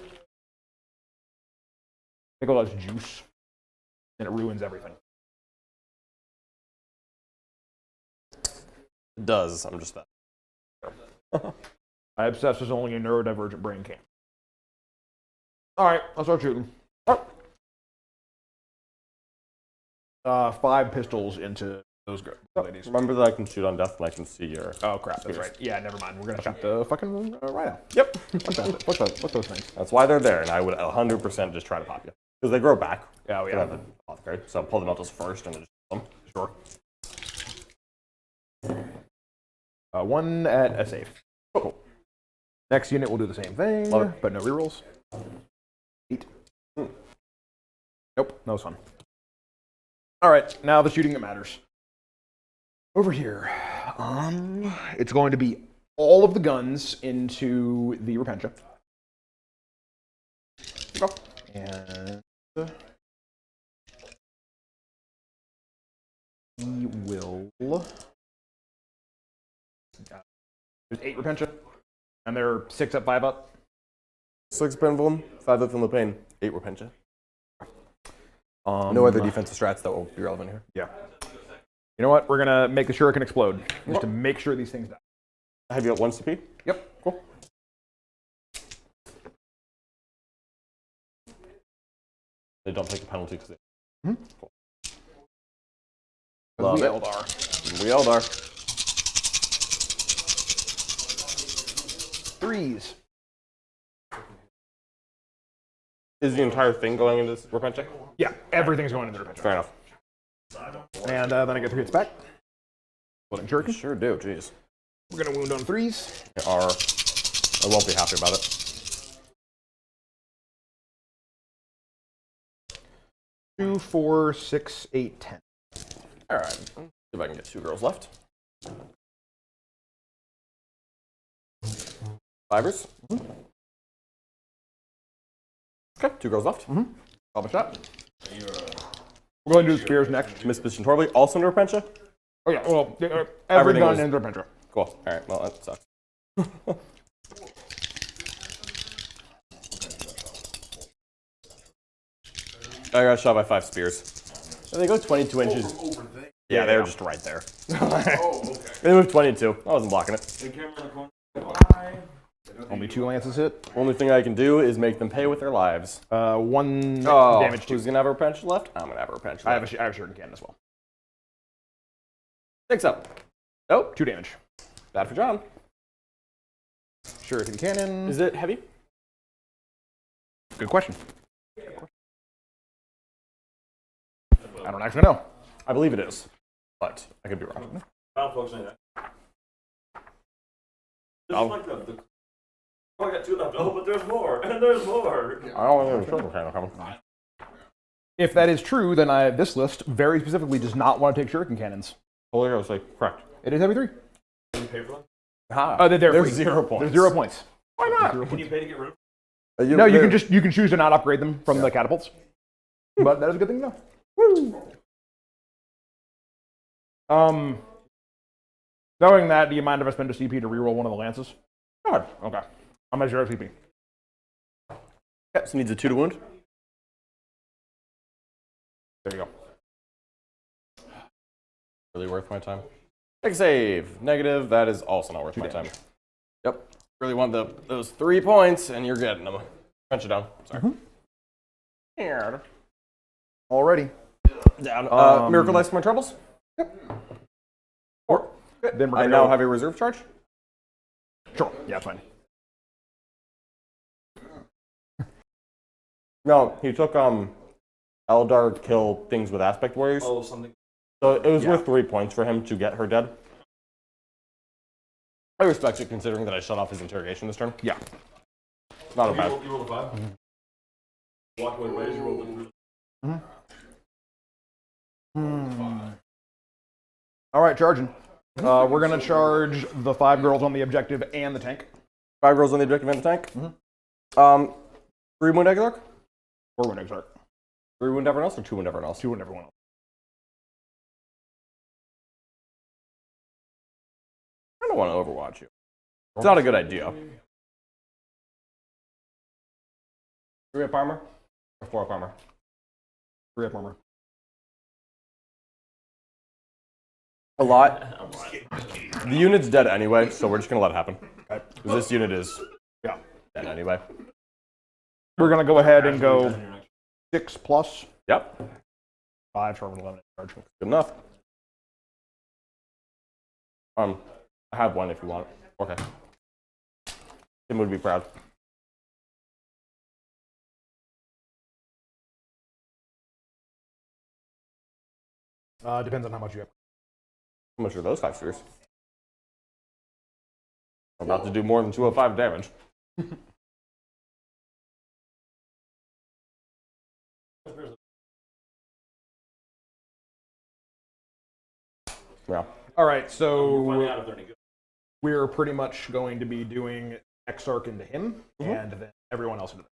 Pickle has juice, and it ruins everything. It does. I'm just that. I obsess as only a neurodivergent brain can. All right, let's start shooting. 5 pistols into those ladies. Remember that I can shoot on death and I can see your... Oh crap, that's right. Yeah, never mind. We're gonna shot the fucking rhino. Yep. What's those things? That's why they're there, and I would 100% just try to pop you. Because they grow back. Oh They yeah. have an apothecary, so pull the metals first and then just kill them. Sure. 1 at a safe. Cool. Next unit will do the same thing, Love it. but no rerolls. 8. Nope, that was fun. All right, now the shooting that matters. Over here, it's going to be all of the guns into the Repentia. Go. And we will. There's 8 Repentia, and they're 6 up, 5 up. 6 Penvulum, 5 up from the pain, 8 Repentia. No other defensive strats that will be relevant here. Yeah. You know what? We're gonna make the shuriken explode just to make sure these things die. I have you at 1 CP? Yep. Cool. They don't take a penalty because they... Cool. Love We it. Eldar. We Eldar. 3s. Is the entire thing going into this Repentia? Yeah, everything's going into the Repentia. Fair enough. And then I get 3 hits back. Floating shuriken. Sure do, jeez. We're gonna wound on 3s. They are... I won't be happy about it. 2, 4, 6, 8, 10. Alright. See if I can get 2 girls left. 5ers. Okay, 2 girls left. Pop a shot. We're going to do the spears next. Miss Bitch and Torby, also into Repentia? Oh yeah, well, every Everything gun was- ends Repentia. Cool. Alright, well, that sucks. I got shot by 5 spears. And they go 22 inches. Yeah, they were just right there. They moved 22. I wasn't blocking it. Only 2 lances hit. Only thing I can do is make them pay with their lives. 1 Oh, damage. 2. who's gonna have a Repentia left? I'm gonna have a Repentia left. I have a shuriken cannon as well. 6 up. Nope. 2 damage. Bad for John. Shuriken cannon. Is it heavy? Good question. I don't actually know. I believe it is, but I could be wrong. Malfunctioning. Just like the oh, I got 2 left. Oh, but there's more, and there's more. I don't think there's a shuriken coming. If that is true, then this list very specifically does not want to take shuriken cannons. Holy I was like, correct. It is heavy 3. Can you pay for them? They're There's free. 0 points. There's 0 points. Why not? Can you pay to get rid of No, you can choose to not upgrade them from the catapults. But that is a good thing to know. Woo! Knowing that, do you mind if I spend a CP to reroll one of the lances? God. Okay. I'll measure a CP. Yep, so needs a 2 to wound. There you go. Really worth my time. Make a save. Negative. That is also not worth my time. damage. Yep. Really want those 3 points, and you're getting them. Punch it down. Sorry. Here. Already. Down. Miracle Dice for my troubles? Yep. 4. Then we're I gonna now go have a reserve charge. Yeah, fine. No, he took Eldar kill things with aspect warriors. Oh, something. So it was worth 3 points for him to get her dead. I respect it considering that I shut off his interrogation this turn. Yeah. Not a bad. You rolled a 5? Walk away ways, you rolled a All right, charging. We're going to charge the 5 girls on the objective and the tank. 5 girls on the objective and the tank. 3 wound Exarch? 4 wound Exarch. 3 wound everyone else or 2 wound everyone else? 2 wound everyone else. I don't want to overwatch you. It's not a good idea. 3 up armor or 4 up armor? 3 up armor. A lot. The unit's dead anyway, so we're just going to let it happen. Okay. This unit is dead anyway. We're going to go ahead and go 6 plus. Yep. 5 for 11 charge. Good enough. I have one if you want it. Okay. Tim would be proud. Depends on how much you have. How much are those 5 spheres? I'm about to do more than 205 damage. Yeah. All right, so Finding out if they're any good. we're pretty much going to be doing Exarch into him, and then everyone else into them.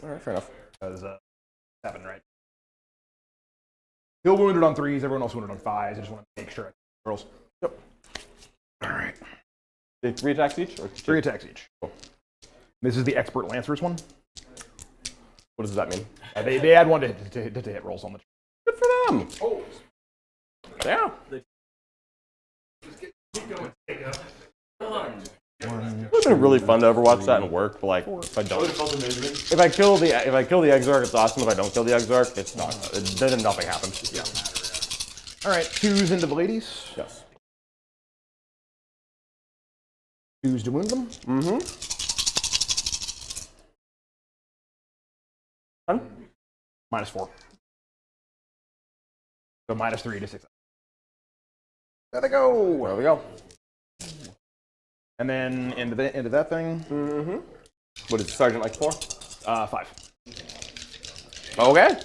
All right, fair enough. Because 7, right? He'll wounded on 3s, everyone else wounded on 5s. I just want to make sure. Girls. Yep. All right. 3 attacks each? Or 3 attacks each. Cool. This is the Expert Lancers one. What does that mean? They add 1 to hit rolls on the. Good for them. Oh. Yeah. Done. It would have been really fun to overwatch that and work, but like if I don't, if I kill the Exarch, it's awesome. If I don't kill the Exarch, it's not. Then nothing happens. Yeah. All right, 2s into the ladies. Yes. 2s to wound them. Mm-hmm. -4. So -3 to 6. There they go. There we go. And then into that thing. Mm-hmm. What is the sergeant like for? 5. Okay.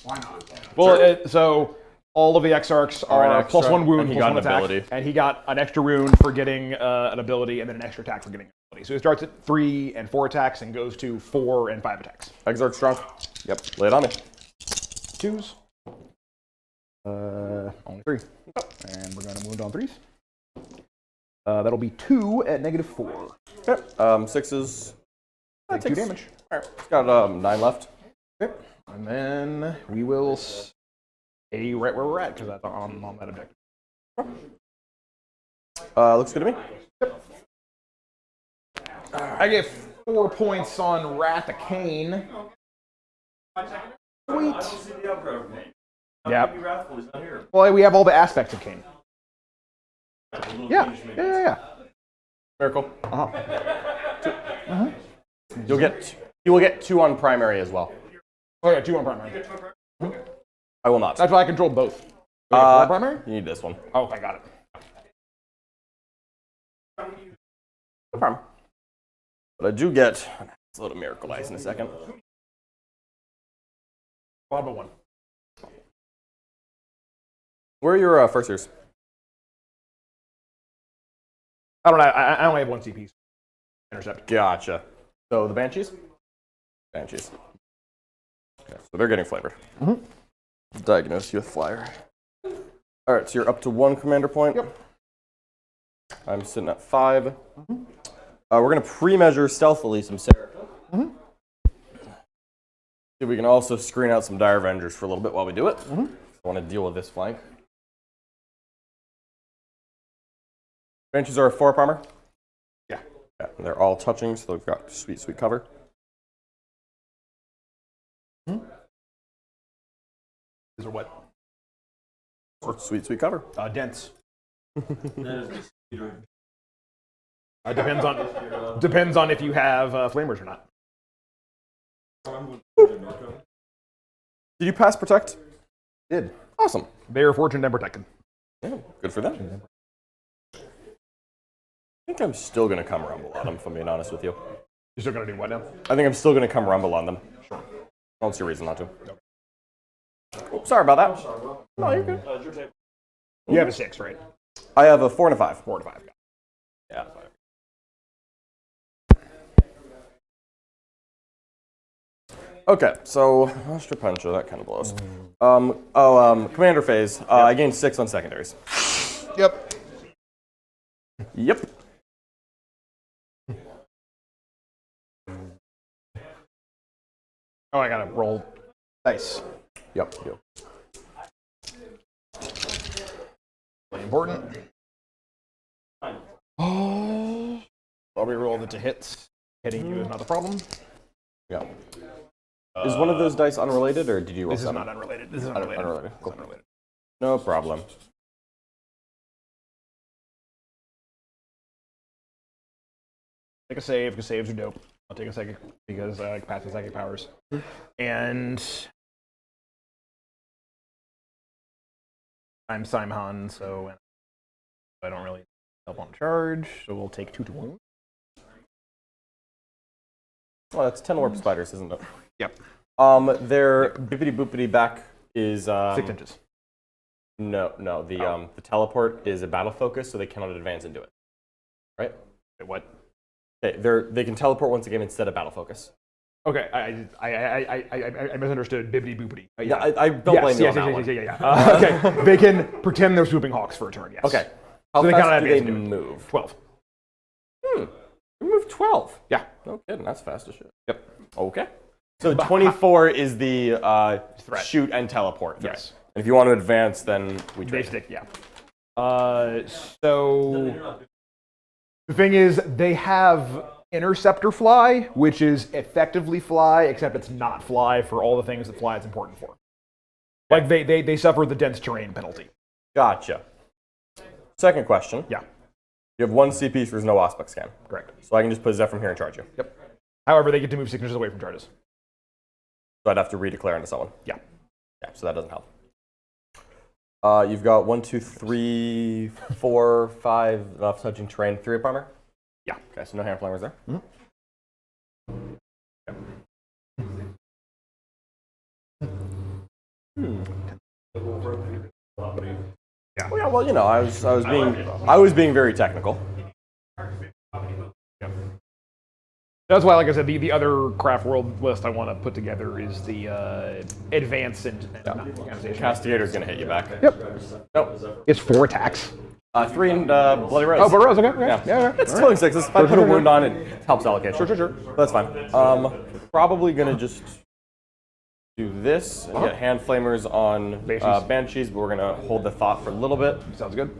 Why not? Well, so all of the Exarchs are extra, +1 wound, and he +1 got an attack, ability. and he got an extra rune for getting an ability, and then an extra attack for getting an ability. So he starts at 3 and 4 attacks, and goes to 4 and 5 attacks. Exarch strong. Yep. Lay it on me. 2s. Only 3. And we're going to wound on 3s. That'll be 2 at -4. Okay. 6s. Take 2 damage. All right. It's got 9 left. Okay. And then we will stay right where we're at, because that's on that objective. Looks good to me. I get 4 points on Wrath of Cain. Sweet. Yeah. Well, we have all the aspects of Cain. Yeah. Miracle. Uh-huh. You will get 2 on primary as well. Oh, yeah, 2 on primary. I will not. That's why I controlled both. Wait, 4 primary? You need this one. Oh, I got it. No problem. But I do get a little miracle ice in a second. Bottom of 1. Where are your first years? I don't know. I only have 1 CP. Intercept. Gotcha. So the Banshees? Banshees. Okay, so they're getting flavored. Diagnose you with flyer. All right, so you're up to 1 commander point. Yep. I'm sitting at 5. We're going to pre-measure stealthily some Sarah. See if we can also screen out some Dire Avengers for a little bit while we do it. I want to deal with this flank. Banshees are a 4 armor. Yeah. And they're all touching, so they've got sweet, sweet cover. These are what? Sweet, sweet cover. Dense. Depends on if you have flamers or not. Did you pass protect? Did. Awesome. They are fortunate and protected. Yeah, good for them. I think I'm still going to come rumble on them, if I'm being honest with you. You're still going to do what now? I think I'm still going to come rumble on them. Sure. I don't see a reason not to. Oh, sorry about that. No, you're good. Your table. You have a 6, right? I have a 4 and a 5. 4 to 5. Yeah. Okay, so Astra that kind of blows. Commander phase. I gained 6 on secondaries. Yep. Yep. Oh, I gotta roll dice. Yep. Really important. Oh. I'll re-roll it to hits. Hitting you is not the problem. Yeah. Is one of those dice unrelated, or did you roll This is 7? not unrelated. This is unrelated. Unrelated. Cool. Unrelated. No problem. Take a save, because saves are dope. I'll take a second because capacity psychic powers. And I'm Simon, so I don't really help on charge, so we'll take 2 to wound. Well, that's 10 warp spiders, isn't it? Yep. Their bippity boopity back is 6 inches. No, the teleport is a battle focus, so they cannot advance into it. Right? Wait, what? Okay, they can teleport once again instead of battle focus. Okay, I misunderstood. Bibbidi boopity. Yeah, I don't blame you on that one. Okay, they can pretend they're swooping hawks for a turn. Yes. Okay. How So they fast kinda do they advance into it. move? 12. They move 12. Yeah. No kidding, that's fast as shit. Yep. Okay. So 24 is the Threat. shoot and teleport. Threat. Yes. And if you want to advance, then we They trade. stick. Yeah. So the thing is, they have interceptor fly, which is effectively fly, except it's not fly for all the things that fly is important for. Like they suffer the dense terrain penalty. Gotcha. Second question. Yeah. You have 1 CP for no Auspex scan. Correct. So I can just put Zeph from here and charge you. Yep. However, they get to move 6 inches away from charges. So I'd have to redeclare into someone. Yeah. Yeah, so that doesn't help. You've got 1, 2, 3, 4, 5 enough touching terrain, 3 up armor? Yeah. Okay, so no hand flammers there. Mhm. Yeah. Well, yeah, well, you know, I was being very technical. That's why, like I said, the other craft world list I want to put together is the advance and Castigator's gonna hit you back. Yep. Nope. It's 4 attacks. 3 and Bloody Rose. Oh, but Rose, okay. Yeah. It's killing 6. If I put a wound on it, helps allocate. Sure. That's fine. Probably gonna just do this and get hand flamers on Banshees, but we're gonna hold the thought for a little bit. Sounds good.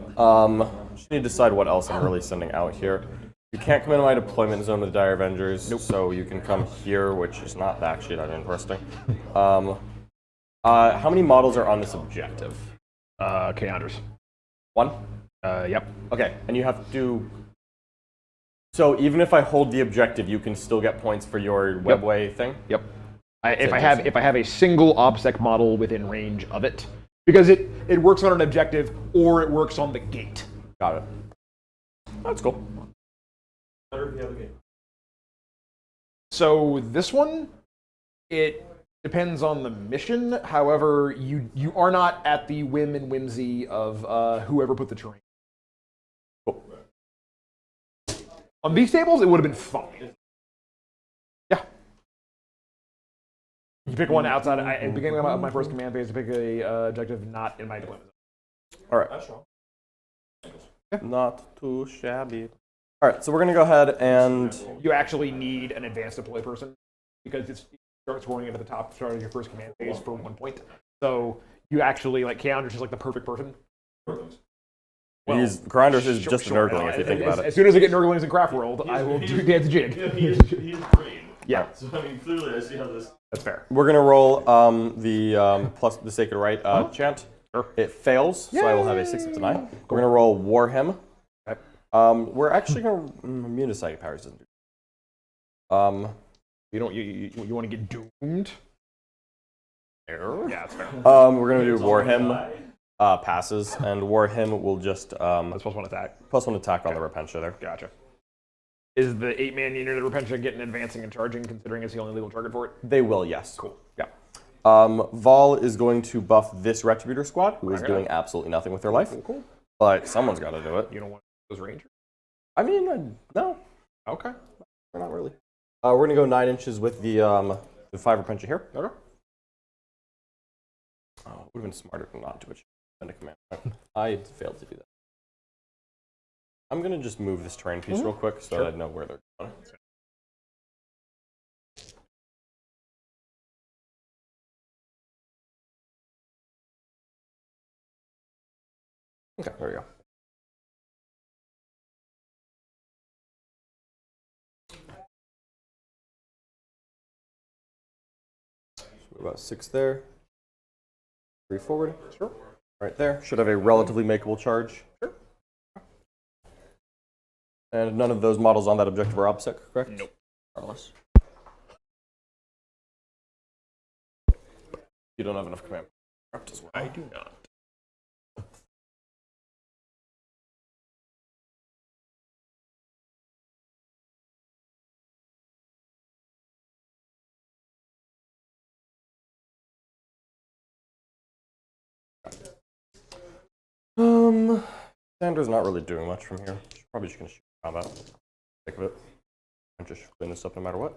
Just need to decide what else I'm really sending out here. You can't come into my deployment zone with Dire Avengers, so you can come here, which is not actually that interesting. How many models are on this objective? Kayanders. 1? Yep. Okay, and you have to. So even if I hold the objective, you can still get points for your webway thing. Yep. If I have a single OBSEC model within range of it, because it works on an objective or it works on the gate. Got it. That's cool. So this one, it depends on the mission. However, you are not at the whim and whimsy of whoever put the terrain. Cool. On these tables, it would have been fine. Yeah. You pick one outside. At the beginning of my first command phase, to pick a objective not in my deployment zone. All right. Not too shabby. All right, so we're gonna go ahead and You actually need an advanced deploy person because it starts rolling at the top, starting your first command phase for 1 point. So you actually Keandre's just like the perfect person. Grinders is just a nerdling if you think about it. As soon as I get nerdlings in Craft World, I will do dance jig. He's green. Yeah, So I mean, clearly I see how this. that's fair. We're gonna roll the plus the Sacred Right chant. Sure. It fails, so I will have a 6 up to 9. We're gonna roll War Hymn. Okay. We're actually going to immune to psychic powers. Doesn't do. You want to get doomed? Fair. Yeah, that's fair. We're going to do Warhim passes, and Warhim will just That's +1 attack. +1 attack on the Repentia there. Gotcha. Is the 8-man unit of Repentia getting advancing and charging, considering it's the only legal target for it? They will, yes. Cool. Yeah. Vol is going to buff this Retributor squad, who is doing absolutely nothing with their life. Cool. But someone's got to do it. You don't want those rangers? I mean, no. Okay. We're not really. We're going to go 9 inches with the 5 Repentia here. Okay. Oh, it would have been smarter to not do it. Send a command. I failed to do that. I'm going to just move this terrain piece real quick so that I know where they're going. Okay, there we go. So about 6 there. 3 forward. Sure. Right there. Should have a relatively makeable charge. Sure. And none of those models on that objective are OBSEC, correct? Nope. Carlos. You don't have enough command. As well. I do not. Sandra's not really doing much from here. She's probably just going to shoot combat. Think of it. And just clean this up no matter what.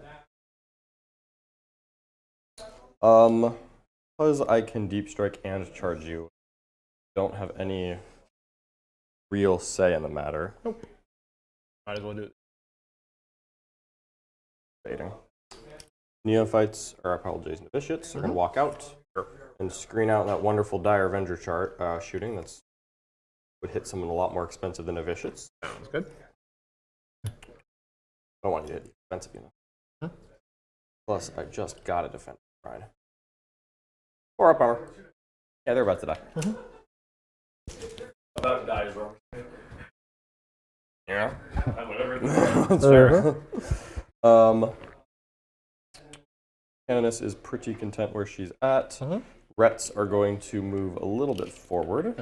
Because I can deep strike and charge you, don't have any real say in the matter. Nope. Might as well do it. Fading. Neophytes, or apologies, novitiates, are going to walk out and screen out that wonderful Dire Avenger chart shooting that's would hit someone a lot more expensive than novitiates. Sounds good. I don't want you to hit expensive, you know. Plus, I just got a defense shrine. 4 up armor. Yeah, they're about to die. About to die as well. Yeah. Whatever. That's fair. Canoness is pretty content where she's at. Rets are going to move a little bit forward.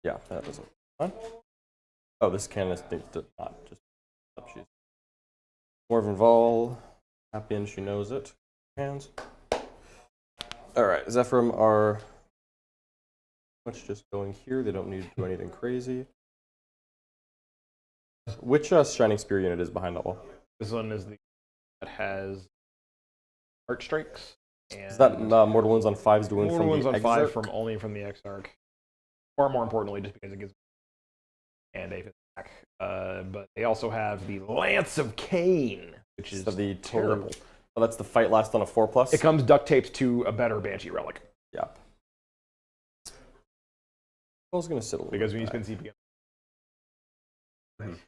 Yeah, that doesn't. Fine. Oh, this Canoness needs to not just up. She's Morven Vol. Happy and she knows it. Hands. All right, Zephyrim are much just going here. They don't need to do anything crazy. Which Shining Spear unit is behind that wall? This one is the that has Arch Strikes. And Is that Mortal Wounds on 5's doing Mortal from Wounds the on 5 Exarch? only from the Exarch. Far more importantly, just because it gives and a attack. But they also have the Lance of Cain, which is the terrible. Oh, that's the fight last on a 4+. It comes duct taped to a better Banshee relic. Yeah. I was gonna sit a little. Because bit when you back. spend CP.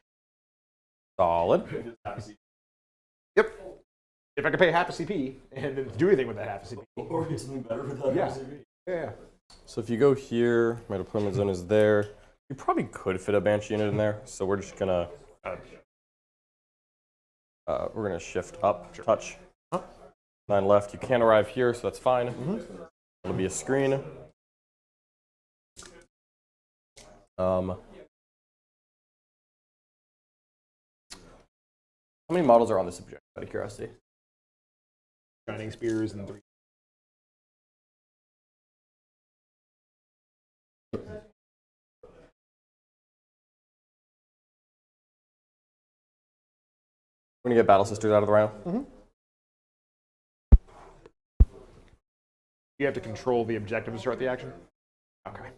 Solid. Yep. If I could pay half a CP and then do anything with that half a CP. Or get something better with that. Yeah. Yeah. So if you go here, my deployment zone is there. You probably could fit a Banshee unit in there. So we're just gonna shift up, touch. 9 left. You can't arrive here, so that's fine. It'll be a screen. How many models are on this object, out of curiosity? Shining Spears and 3. We're gonna get Battle Sisters out of the round. You have to control the objective to start the action? Okay.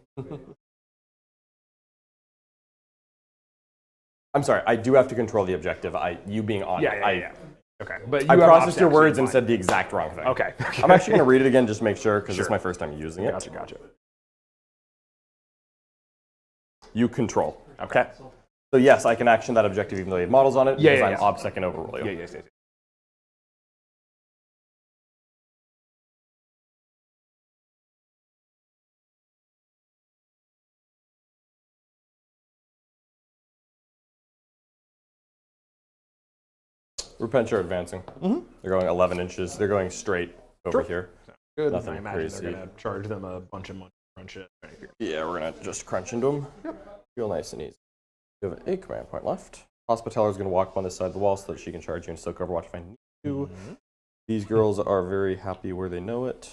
I'm sorry, I do have to control the objective. You being on it. Yeah. Okay. But I you have processed your obstacle, words so and fine. said the exact wrong thing. Okay. I'm actually gonna read it again just to make sure, because this is Sure. my first time using it. Gotcha. You control. Okay. So yes, I can action that objective even though you have models on it, Yeah, because yeah, I'm OBSEC and overrule you. Yeah, yes. Repentia are advancing. They're going 11 inches. They're going straight over here. Good. Nothing I imagine crazy. they're going to charge them a bunch of money. Yeah, we're going to just crunch into them. Yep. Feel nice and easy. You have a command point left. Hospitaller is going to walk up on this side of the wall so that she can charge you and soak Overwatch if I need to. These girls are very happy where they know it.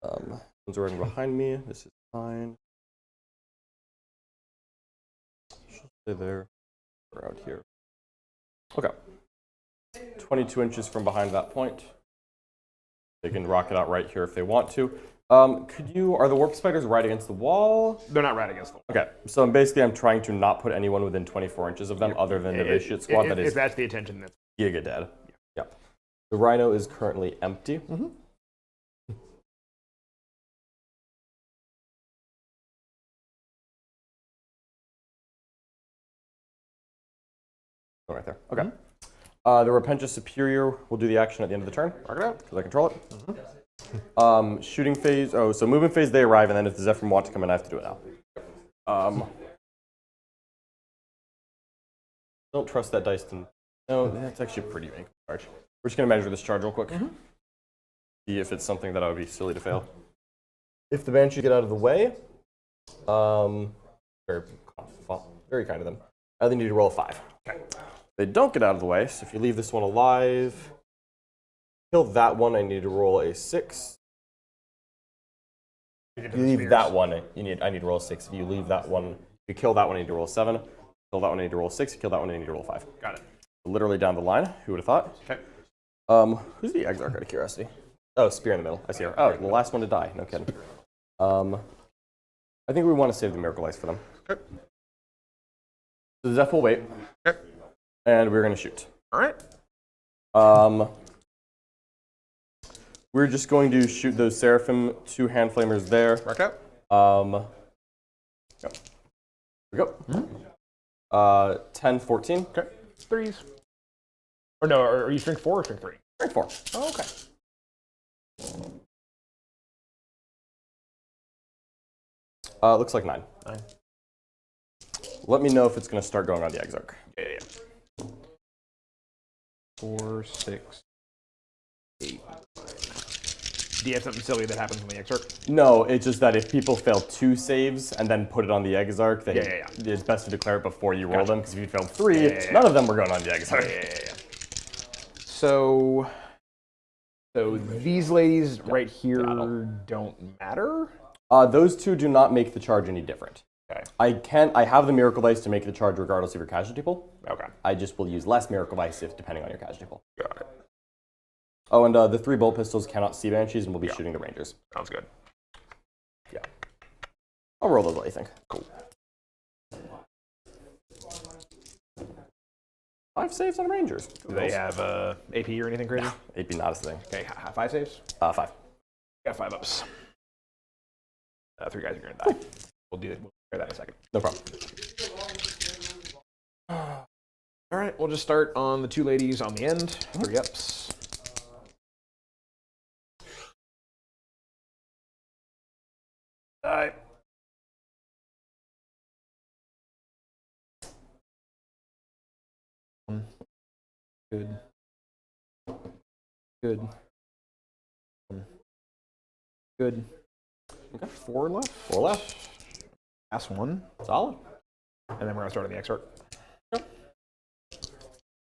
One's running behind me. This is fine. She'll stay there. We're out here. Okay. 22 inches from behind that point. They can rock it out right here if they want to. Are the warp spiders right against the wall? They're not right against the wall. Okay, so basically I'm trying to not put anyone within 24 inches of them other than the Vitiate squad that is if that's the attention, that's giga dead. Yep. The Rhino is currently empty. Right there. Okay. The Repentia Superior will do the action at the end of the turn. Mark it out, because I control it. Shooting phase. Oh, so movement phase, they arrive, and then if the Zephyr want to come in, I have to do it now. Don't trust that dice to... No, that's actually a pretty big charge. We're just going to measure this charge real quick. See if it's something that I would be silly to fail. If the Banshees get out of the way, very kind of them. I think you need to roll a 5. Okay. They don't get out of the way, so if you leave this one alive, kill that one, I need to roll a 6. If you leave that one, I need to roll a 6. If you leave that one, if you kill that one, I need to roll a 7. Kill that one, I need to roll a 6. Kill that one, I need to roll a 5. got it. Literally down the line. Who would have thought? Okay. Who's the Exarch out of curiosity? Oh, Spear in the middle. I see her. Oh, the last one to die. No kidding. I think we want to save the Miracle Ice for them. Okay. So Zeph will wait. Okay. And we're going to shoot. All right. We're just going to shoot those Seraphim 2 hand flamers there. Mark out. Here we go. 10, 14. Okay. 3s. Or no, are you string 4 or string 3? String 4. Oh, okay. Looks like 9. 9. Let me know if it's going to start going on the Exarch. Yeah. 4, 6, 8. Do you have something silly that happens on the Exarch? No, it's just that if people fail 2 saves and then put it on the Exarch, then it's best to declare it before you roll them, because if you failed 3, none of them were going on the Exarch. So these ladies right here don't matter? Those 2 do not make the charge any different. Okay. I have the Miracle Dice to make the charge regardless of your casualty pool. Okay. I just will use less Miracle Dice depending on your casualty pool. Got it. Oh, and the 3 bolt pistols cannot see Banshees, and we'll be shooting the Rangers. Sounds good. Yeah. I'll roll those, what you think. Cool. 5 saves on Rangers. Do they have AP or anything crazy? AP not a thing. Okay, 5 saves? 5. Got 5 ups. 3 guys are going to die. We'll do that in a second. No problem. All right, we'll just start on the 2 ladies on the end. 3 ups. Die. Good. Good. Good. Okay. 4 left. 4 left. Last 1. Solid. And then we're going to start on the Exarch. Yep.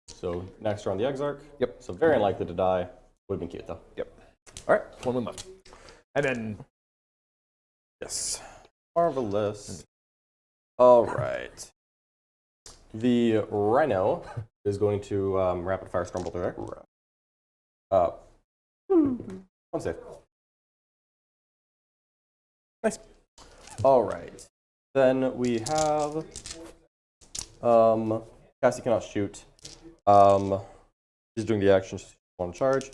So next we're on the Exarch. Yep. So very unlikely to die. Would have been cute though. Yep. All right. 1 win left. And then... Yes. Marvelous. All right. The Rhino is going to rapid fire Scrumble through there. 1 save. Nice. All right. Then we have Cassie cannot shoot. She's doing the action. She want to charge.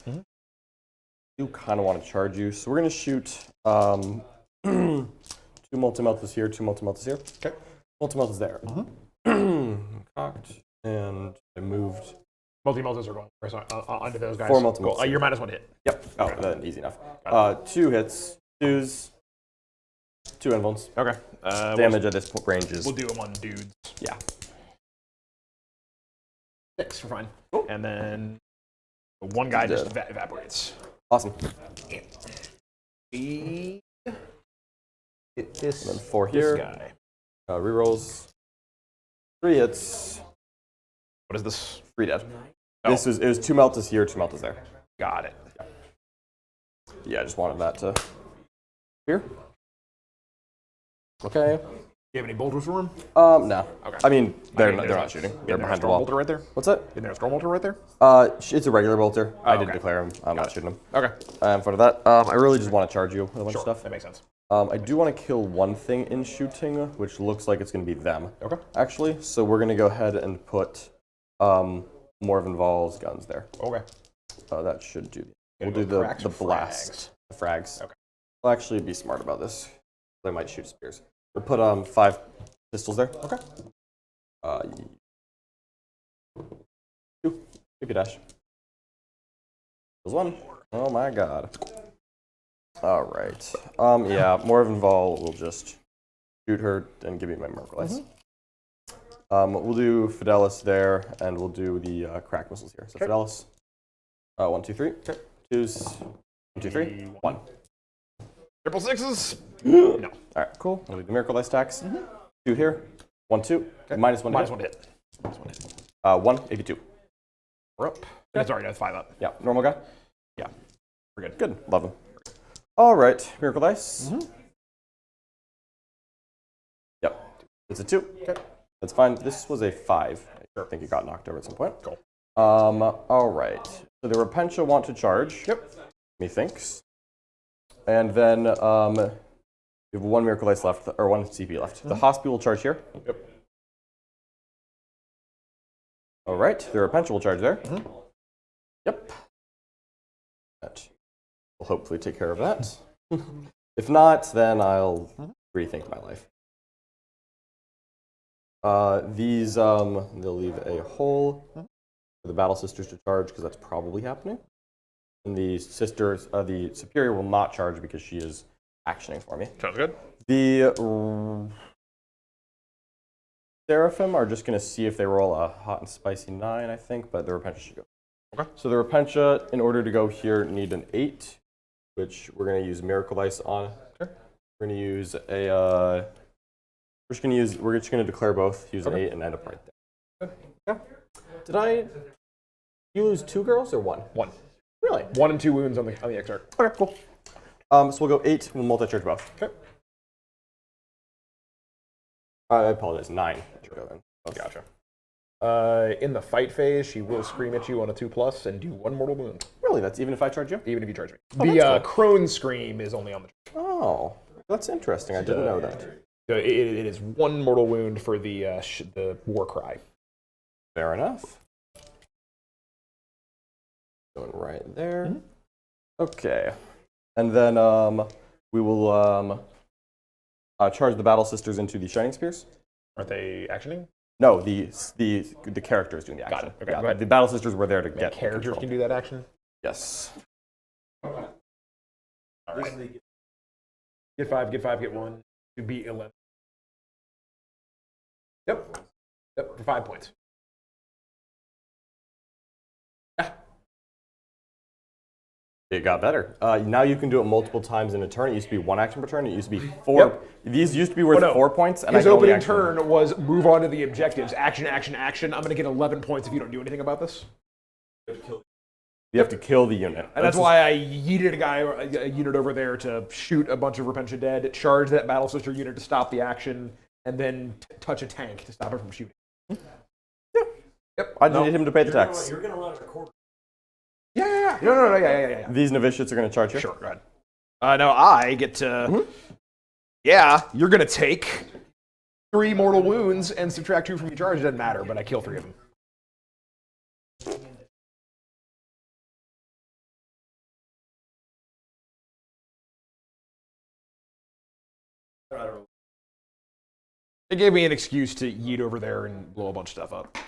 You kind of want to charge you, so we're going to shoot 2 multi-meltas here, 2 multi-meltas here. Okay. Multi-melt is there. Cocked, and I moved. Multi-multis are going onto those guys. 4 multi-multis. Cool. You're minus 1 hit. Yep. Oh, then easy enough. 2 hits, 2s, 2 invulns. Okay. Damage at this range is. We'll do them on dudes. Yeah. 6 for fine. Cool. And then one guy just evaporates. Awesome. Hit this. And then 4 This here. guy. Rerolls. 3 hits. What is this? 3 dead. Oh. It was 2 meltas here, 2 meltas there. Got it. Yeah, I just wanted that to. Here. Okay. Do you have any bolters for him? No. Okay. I mean, they're there's not shooting. They're behind the storm wall. bolter right there? What's that? Isn't there a storm bolter right there? It's a regular bolter. I didn't okay. declare him. I'm not shooting him. Okay. In front of that, I really just want to charge you with a bunch of stuff. That makes sense. I do want to kill one thing in shooting, which looks like it's going to be them. Okay. Actually, so we're going to go ahead and put Morven Val's guns there. Okay. That should do. We'll Gotta do go the cracks or blast, the frags. Okay. We'll actually be smart about this. They might shoot spears. We'll put 5 pistols there. Okay. 2. Take a dash. There's 1. Oh my god. All right. Yeah, Morven Val will just shoot her and give me my Miracle Ice. We'll do Fidelis there, and we'll do the crack missiles here. So Fidelis. 1, 2, 3. Okay. 2s. 1, 2, 3. 1. Triple sixes? No. No. All right, cool. We'll do the Miracle Ice attacks. 2 here. 1, 2. Okay. Minus 1 Minus hit. 1 hit. Minus 1 hit. 1, AP2. We're up. That's already, that's 5 up. Yeah, normal guy. Yeah. We're good. Good. Love him. All right, Miracle Dice. Yep. It's a 2. Okay. That's fine. This was a 5. I think it got knocked over at some point. Cool. All right. So the Repentia want to charge. Yep. Methinks. And then we have 1 Miracle Dice left, or 1 CP left. The Hospital will charge here. Yep. All right. The Repentia will charge there. Yep. That will hopefully take care of that. If not, then I'll rethink my life. These, they'll leave a hole for the Battle Sisters to charge, because that's probably happening. And the sisters, the Superior will not charge because she is actioning for me. Sounds good. The Seraphim are just going to see if they roll a hot and spicy 9, I think, but the Repentia should go. Okay. So the Repentia, in order to go here, need an 8, which we're going to use Miracle Dice on. Sure. We're going to use a, we're just going to declare both, use an 8, and end up right there. Yeah. Did you lose 2 girls or 1? 1. Really? 1 and 2 wounds on the XR. Okay, cool. So we'll go 8, we'll multi-charge both. Okay. I apologize, 9. Gotcha. In the fight phase, she will scream at you on a 2+ and do 1 mortal wound. Really? That's even if I charge you? Even if you charge me. Oh, The that's crone scream is only on the. Oh, that's interesting. I didn't know that. So it is 1 mortal wound for the war cry. Fair enough. Going right there. Okay. And then we will charge the Battle Sisters into the Shining Spears. Aren't they actioning? No, the character is doing the action. Got it. Okay, Yeah, go ahead. the Battle Sisters were there to get Characters control. can do that action? Yes. All right. Get 5, get 1. To be 11. Yep. Yep, for 5 points. It got better. Now you can do it multiple times in a turn. It used to be 1 action per turn. It used to be 4. Yep. These used to be worth 4 points. And his I can only opening action turn was move on to the objectives. Action, action, action. I'm going to get 11 points if you don't do anything about this. You have to kill the unit. And that's why I yeeted a unit over there to shoot a bunch of Repentia dead, charge that Battle Sister unit to stop the action, and then touch a tank to stop it from shooting. Yeah. Yep. I just need him to pay the tax. You're going to run a quarter. Yeah. No. Yeah. These novitiates are going to charge you. Sure, go ahead. Now I get to... Yeah, you're going to take 3 mortal wounds and subtract 2 from your charge. It doesn't matter, but I kill 3 of them. It gave me an excuse to yeet over there and blow a bunch of stuff up.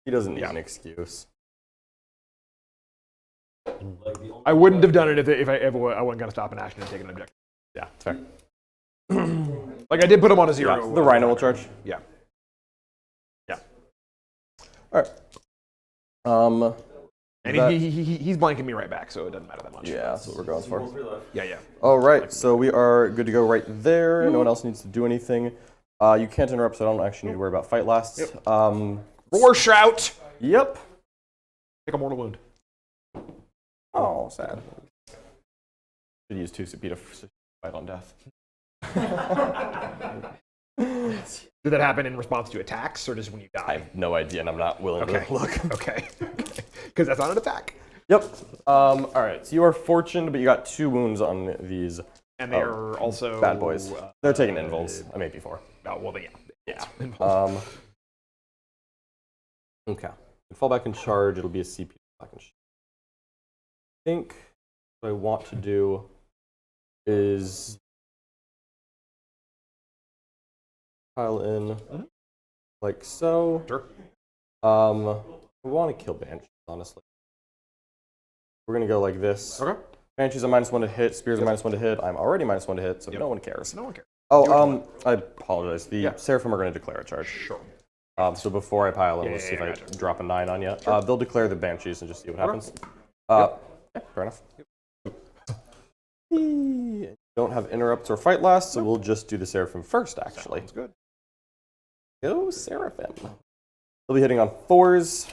He doesn't need an excuse. I wouldn't have done it if I wasn't going to stop an action and take an objective. Yeah, fair. Like, I did put him on a 0. Yeah, the Rhino will charge. Yeah. Yeah. All right. And he's blanking me right back, so it doesn't matter that much. Yeah, that's what we're going for. Yeah. All right, so we are good to go right there. No one else needs to do anything. You can't interrupt, so I don't actually need to worry about fight lasts. Yep. Roar shout! Yep. Take a mortal wound. Oh, sad. Should use 2 CP to fight on death. Did that happen in response to attacks, or just when you die? I have no idea, and I'm not willing to look. Okay. Because that's not an attack. Yep. All right, so you are fortunate, but you got 2 wounds on these. And they are also... bad boys. They're taking invulns. I made before. Oh, well, yeah. Okay. Fall back and charge. It'll be a CP back and charge. I think what I want to do is pile in like so. Sure. We want to kill Banshees, honestly. We're going to go like this. Okay. Banshees are -1 to hit. Spears are -1 to hit. I'm already -1 to hit, so no one cares. No one cares. Oh, I apologize. The Seraphim are going to declare a charge. Sure. So before I pile in, let's see if I drop a 9 on you. They'll declare the Banshees and just see what happens. Yeah, fair enough. Don't have interrupts or fight lasts, so we'll just do the Seraphim first, actually. Sounds good. Go Seraphim. They'll be hitting on 4s.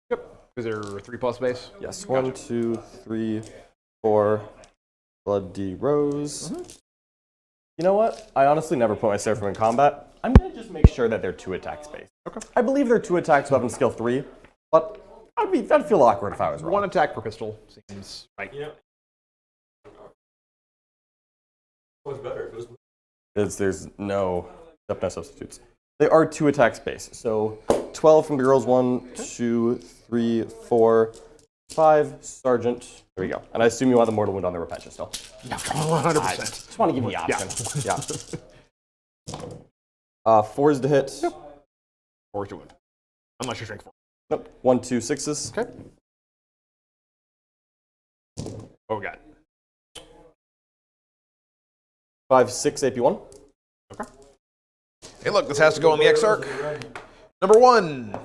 Yep. Is there 3+ base? Yes, 1, 2, 3, 4. Bloody Rose. You know what? I honestly never put my Seraphim in combat. I'm going to just make sure that they're 2 attack space. Okay. I believe they're 2 attacks, weapon skill 3, but I'd feel awkward if I was wrong. 1 attack per pistol seems right. Yeah. What's better? There's no substitutes. They are 2 attack space. So 12 from the girls, 1, 2, 3, 4, 5, Sergeant. There we go. And I assume you want the mortal wound on the Repentia still. Yeah, 100%. I just want to give you the option. Yeah. 4s to hit. Yep. 4 to wound. Unless you're strength 4. Nope. 1, 2, 6s. Okay. Oh, got it. 5, 6, AP1. Okay. Hey, look, this has to go on the Exarch. Number 1.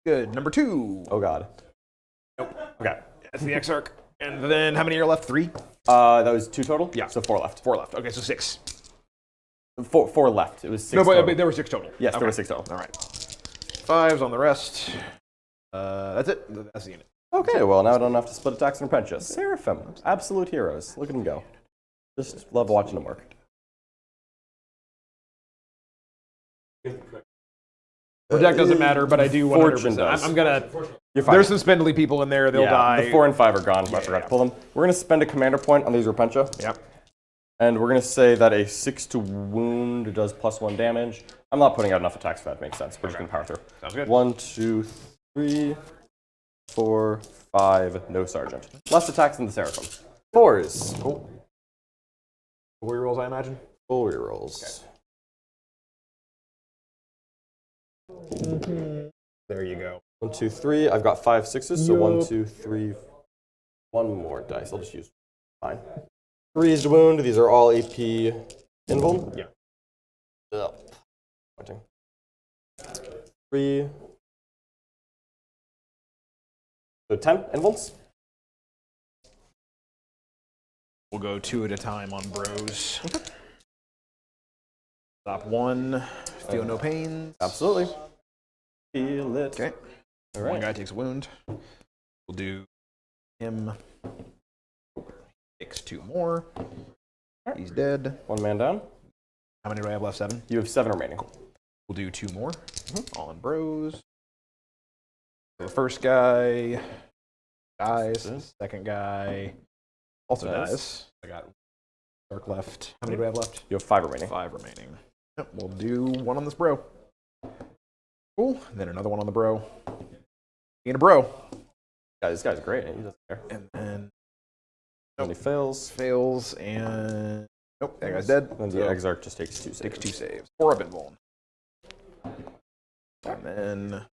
Good. Number 2. Oh, God. Nope. Okay. That's the Exarch. And then how many are left? 3? That was 2 total? Yeah. So 4 left. 4 left. Okay, so 6. 4 left. It was 6 No, total. but there were 6 total. Yes, okay. there were 6 total. All right. 5s on the rest. That's it. That's the unit. Okay, well, now I don't have to split attacks and Repentia. Seraphim. Absolute heroes. Look at them go. Just love watching them work. Protect doesn't matter, but I do 100%. Fortune does. I'm gonna. You're fine. There's some spindly people in there. They'll die. The 4 and 5 are gone. I forgot to pull them. We're going to spend a commander point on these Repentia. Yep. And we're going to say that a 6 to wound does +1 damage. I'm not putting out enough attacks for that to make sense. We're just going to power through. Sounds good. 1, 2, 3, 4, 5. No Sergeant. Less attacks than the Seraphim. 4s. Cool. 4 rerolls, I imagine. Full rerolls. Okay. There you go. 1, 2, 3. I've got 5 6s, so 1, 2, 3. 1 more dice. I'll just use fine. 3s to wound. These are all AP invuln. Yeah. Pointing. 3. So 10 invulns. We'll go 2 at a time on bros. Okay. Stop 1. Feel no pain. Absolutely. Feel it. Okay. All right. 1 guy takes a wound. We'll do him. Takes 2 more. He's dead. 1 man down. How many do I have left? 7? You have 7 remaining. We'll do 2 more. All in bros. So the first guy dies. The second guy also dies. I got Dark left. How many do I have left? You have 5 remaining. 5 remaining. Yep, we'll do 1 on this bro. Cool. And then another 1 on the bro. Being a bro. Yeah, this guy's great. He doesn't care. And then And he fails. fails and Nope, that guy's dead. And the Exarch just takes 2 saves. Takes 2 saves. 4 up in Vuln. And then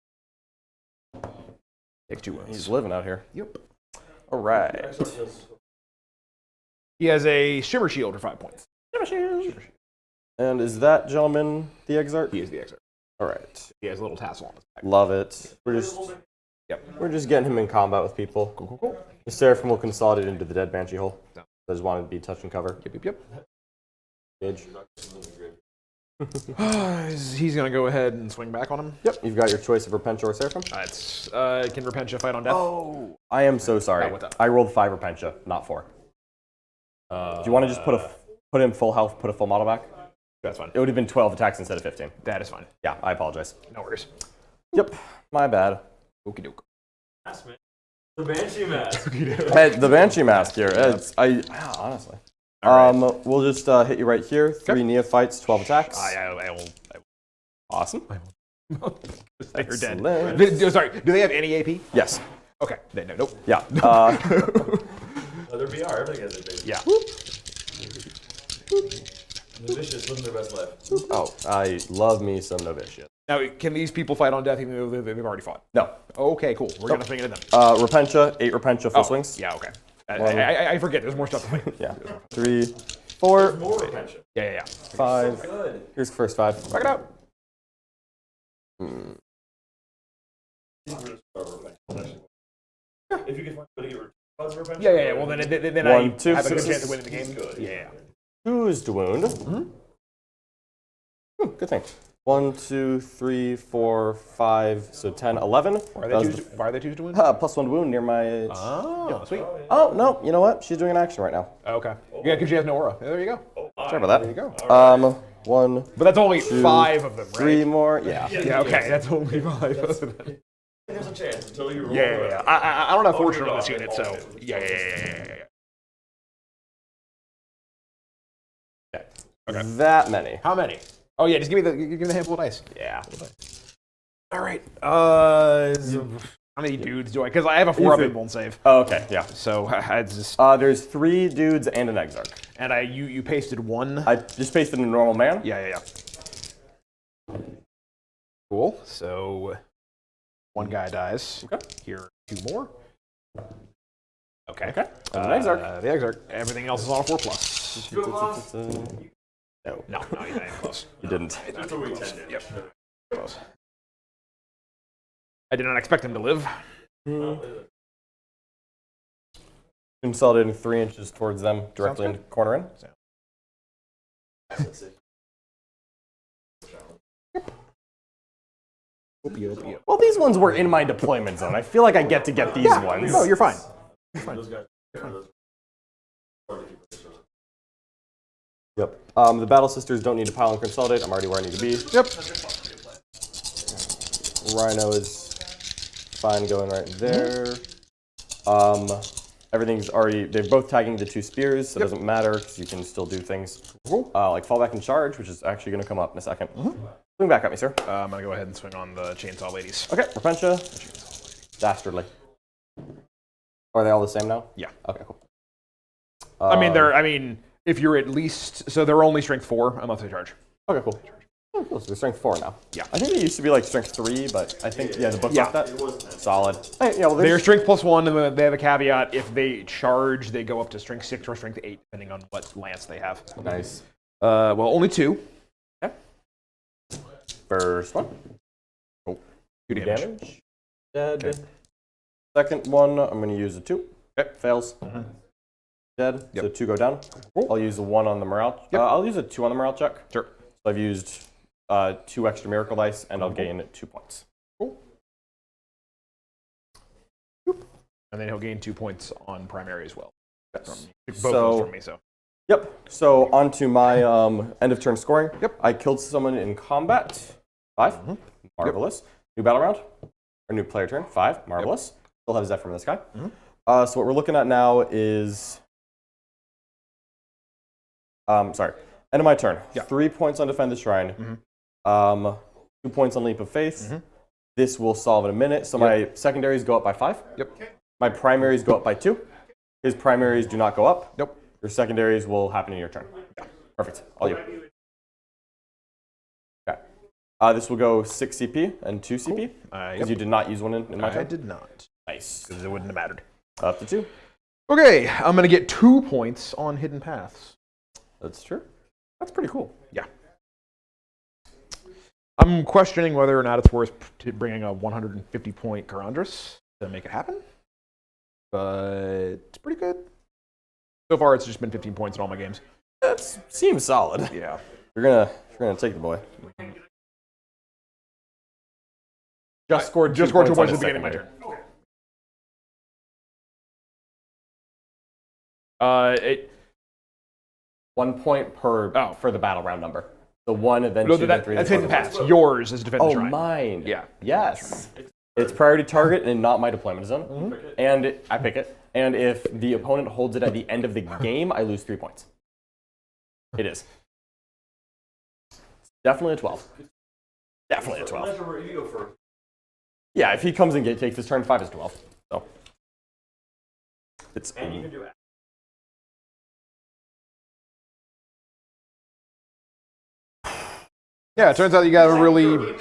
takes 2 wounds. He's living out here. Yep. All right. He has a Shimmer Shield for 5 points. And is that gentleman the Exarch? He is the Exarch. All right. He has a little tassel on his back. Love it. We're just getting him in combat with people. Cool. The Seraphim will consolidate into the dead Banshee hole. No. I just wanted to be touch and cover. Yep. Gauge. He's going to go ahead and swing back on him. Yep. You've got your choice of Repentia or Seraphim. It's can Repentia fight on death? Oh, I am so sorry. what's up? I rolled 5 Repentia, not 4. Do you want to just put him full health, put a full model back? That's fine. It would have been 12 attacks instead of 15. That is fine. Yeah, I apologize. No worries. Yep, my bad. Okie doke. The Banshee mask. Hey, the Banshee mask here. Honestly. We'll just hit you right here. 3 neophytes, 12 attacks. I will. Awesome. You're dead. Excellent. Sorry, do they have any AP? Yes. Okay. Nope. Yeah. They're BR. Everybody has their base. Yeah. The vicious living their best life. Oh, I love me some Novitiate. Now, can these people fight on death even though they've already fought? No. Okay, cool. We're going to swing into them. Repentia, 8 Repentia full swings. Yeah, okay. I forget. There's more stuff to fight. Yeah. 3, 4, More retention. Yeah. 5. Good. Here's the first 5. Check it out. If you can find a way to get retention. Yeah. Well, then I 1, 2, have a good 6, chance of winning the game. Good. Yeah. 2 is to wound. Good thing. 1, 2, 3, 4, 5, so 10, 11. Why are they choose to win? +1 wound near my... Oh, sweet. Oh, no, you know what? She's doing an action right now. Okay. Yeah, because she has no aura. There you go. Sorry about that. There you go. 1, But that's only 2, 5 of them, right? 3 more. Yeah. Yeah, okay. That's only 5 of them. There's a chance until you roll. Yeah. I don't have fortune on this unit, so yeah. Okay. That many. How many? Oh yeah, just give me the handful of dice. Yeah. All right. How many dudes do I? Because I have a 4 up invuln save. Oh, okay, yeah. So it's just There's 3 dudes and an Exarch. and you pasted 1. I just pasted a normal man. Yeah. Cool. So 1 guy dies. Okay. Here, 2 more. Okay. And an Exarch. The Exarch. Everything else is on a 4+. No, No, you're not even close. you didn't. That's what we tend to. Yep. Close. I did not expect him to live. Consolidating 3 inches towards them, directly into corner in. Well, these ones were in my deployment zone. I feel like I get to get these ones. No, you're fine. Those guys. Yep. The Battle Sisters don't need to pile and consolidate. I'm already where I need to be. Yep. Rhino is fine going right there. Everything's already... They're both tagging the 2 spears, so it doesn't matter because you can still do things. Like fall back and charge, which is actually going to come up in a second. Swing back at me, sir. I'm going to go ahead and swing on the chainsaw ladies. Okay, Repentia. Dastardly. Are they all the same now? Yeah. Okay, cool. I mean, if you're at least... So they're only strength 4 unless they charge. Okay, cool. Oh, cool. So they're strength 4 now. Yeah. I think they used to be like strength 3, but I think, the book left that. Solid. Hey, They're there's... strength +1, and then they have a caveat. If they charge, they go up to strength 6 or strength 8, depending on what lance they have. Nice. Well, only 2. Okay. First one. Oh. 2 damage. Dead. Okay. Second one, I'm going to use a 2. Okay. Fails. Dead. Yep. So 2 go down. Cool. I'll use a 1 on the morale. Yep. I'll use a 2 on the morale check. Sure. So I've used 2 extra miracle dice, and I'll gain 2 points. Cool. And then he'll gain 2 points on primary as well. Yes. Both those from me, so. Yep. So on to my end of turn scoring. Yep. I killed someone in combat. 5. Marvelous. New battle round. Or new player turn. 5. Marvelous. Still have Zephyr from this guy. So what we're looking at now is... sorry. End of my turn. Yeah. 3 points on Defend the Shrine. 2 points on Leap of Faith. This will solve in a minute. So my secondaries go up by 5. Yep. My primaries go up by 2. His primaries do not go up. Nope. Your secondaries will happen in your turn. Yeah. Perfect. All you. Okay. This will go 6 CP and 2 CP. Because you did not use one in my turn? I did not. Nice. Because it wouldn't have mattered. Up to 2. Okay, I'm going to get 2 points on Hidden Paths. That's true. That's pretty cool. Yeah. I'm questioning whether or not it's worth bringing a 150-point Karandras to make it happen. But it's pretty good. So far, it's just been 15 points in all my games. That seems solid. Yeah. You're gonna take the boy. Just scored 2 points on at the his beginning of my turn. Okay. 1 point per for the battle round number. The 1 and then 2 and 3. That's Hidden Paths. Yours is Defend the Shrine. Mine. Yeah. Yes. It's priority target and not my deployment zone. And I pick it. And if the opponent holds it at the end of the game, I lose 3 points. It is. Definitely a 12. Definitely a 12. Yeah, if he comes and takes his turn, 5 is 12. So it's. And you can do it. Yeah, it turns out you got a really.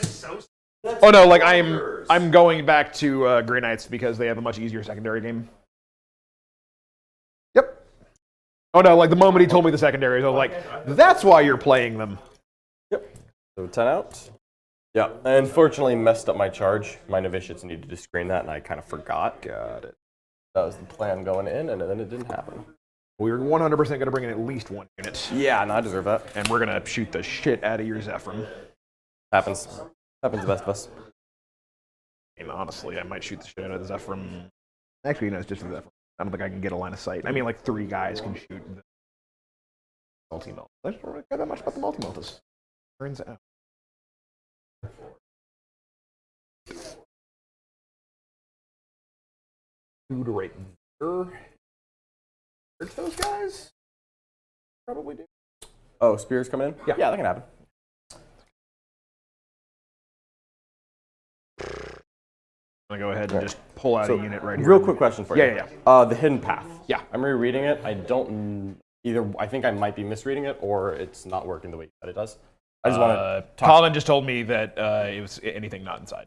Oh no, like I'm going back to Grey Knights because they have a much easier secondary game. Yep. Oh no, like the moment he told me the secondaries, I was like, that's why you're playing them. Yep. So 10 out. Yeah. I unfortunately messed up my charge. My novitiates needed to screen that, and I kind of forgot. Got it. That was the plan going in, and then it didn't happen. We were 100% going to bring in at least 1 unit. Yeah, no, I deserve that. And we're going to shoot the shit out of your Zephyr. Happens. Happens to the best of us. I mean, honestly, I might shoot the shit out of the Zephyr. Actually, no, it's just the Zephyr. I don't think I can get a line of sight. I mean, like 3 guys can shoot the multi-melt. I don't really care that much about the multi-meltas. Turns out. Food right there. Hurt those guys? Probably do. Oh, spears coming in? Yeah. Yeah, that can happen. I'm going to go ahead and just pull out a unit right here. Real quick question for you. Yeah. The Hidden Path. Yeah. I'm rereading it. I don't either. I think I might be misreading it, or it's not working the way that it does. I just want to talk. Colin just told me that it was anything not inside.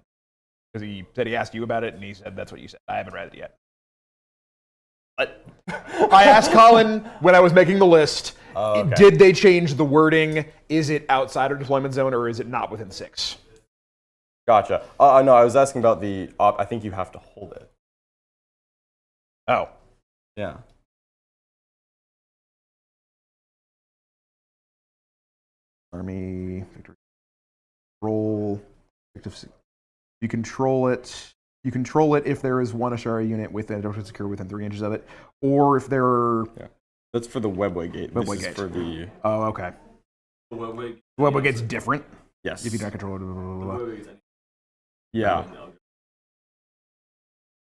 Because he said he asked you about it, and he said that's what you said. I haven't read it yet. What? I asked Colin when I was making the list, Okay. Did they change the wording? Is it outside our deployment zone, or is it not within 6? Gotcha. No, I was asking about the. I think you have to hold it. Oh. Yeah. Army, victory, roll. You control it. You control it if there is 1 Ashara unit within a secure within 3 inches of it, or if there are. Yeah. That's for the webway gate. Webway this gate. is for the. Oh, okay. The webway. Webway gate's different Yes. if you don't control it. Blah, blah, blah, blah. Yeah.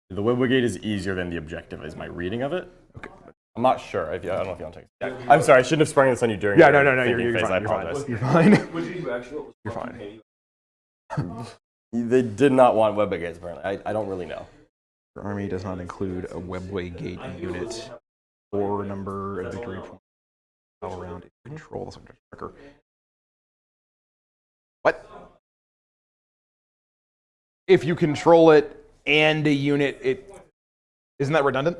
The webway gate is easier than the objective. Is my reading of it? Okay. I'm not sure. I don't know if you want to take it. Yeah. I'm sorry. I shouldn't have sprung this on you during. Yeah, your no. thinking You're phase. fine. I You're fine. apologize. You're fine. What did you do actually? What was You're fucking fine. Penny? They did not want webway gates apparently. I don't really know. Your army does not include a webway gate unit or number of victory points all around it. Control the subject tracker. What? If you control it and a unit, isn't that redundant?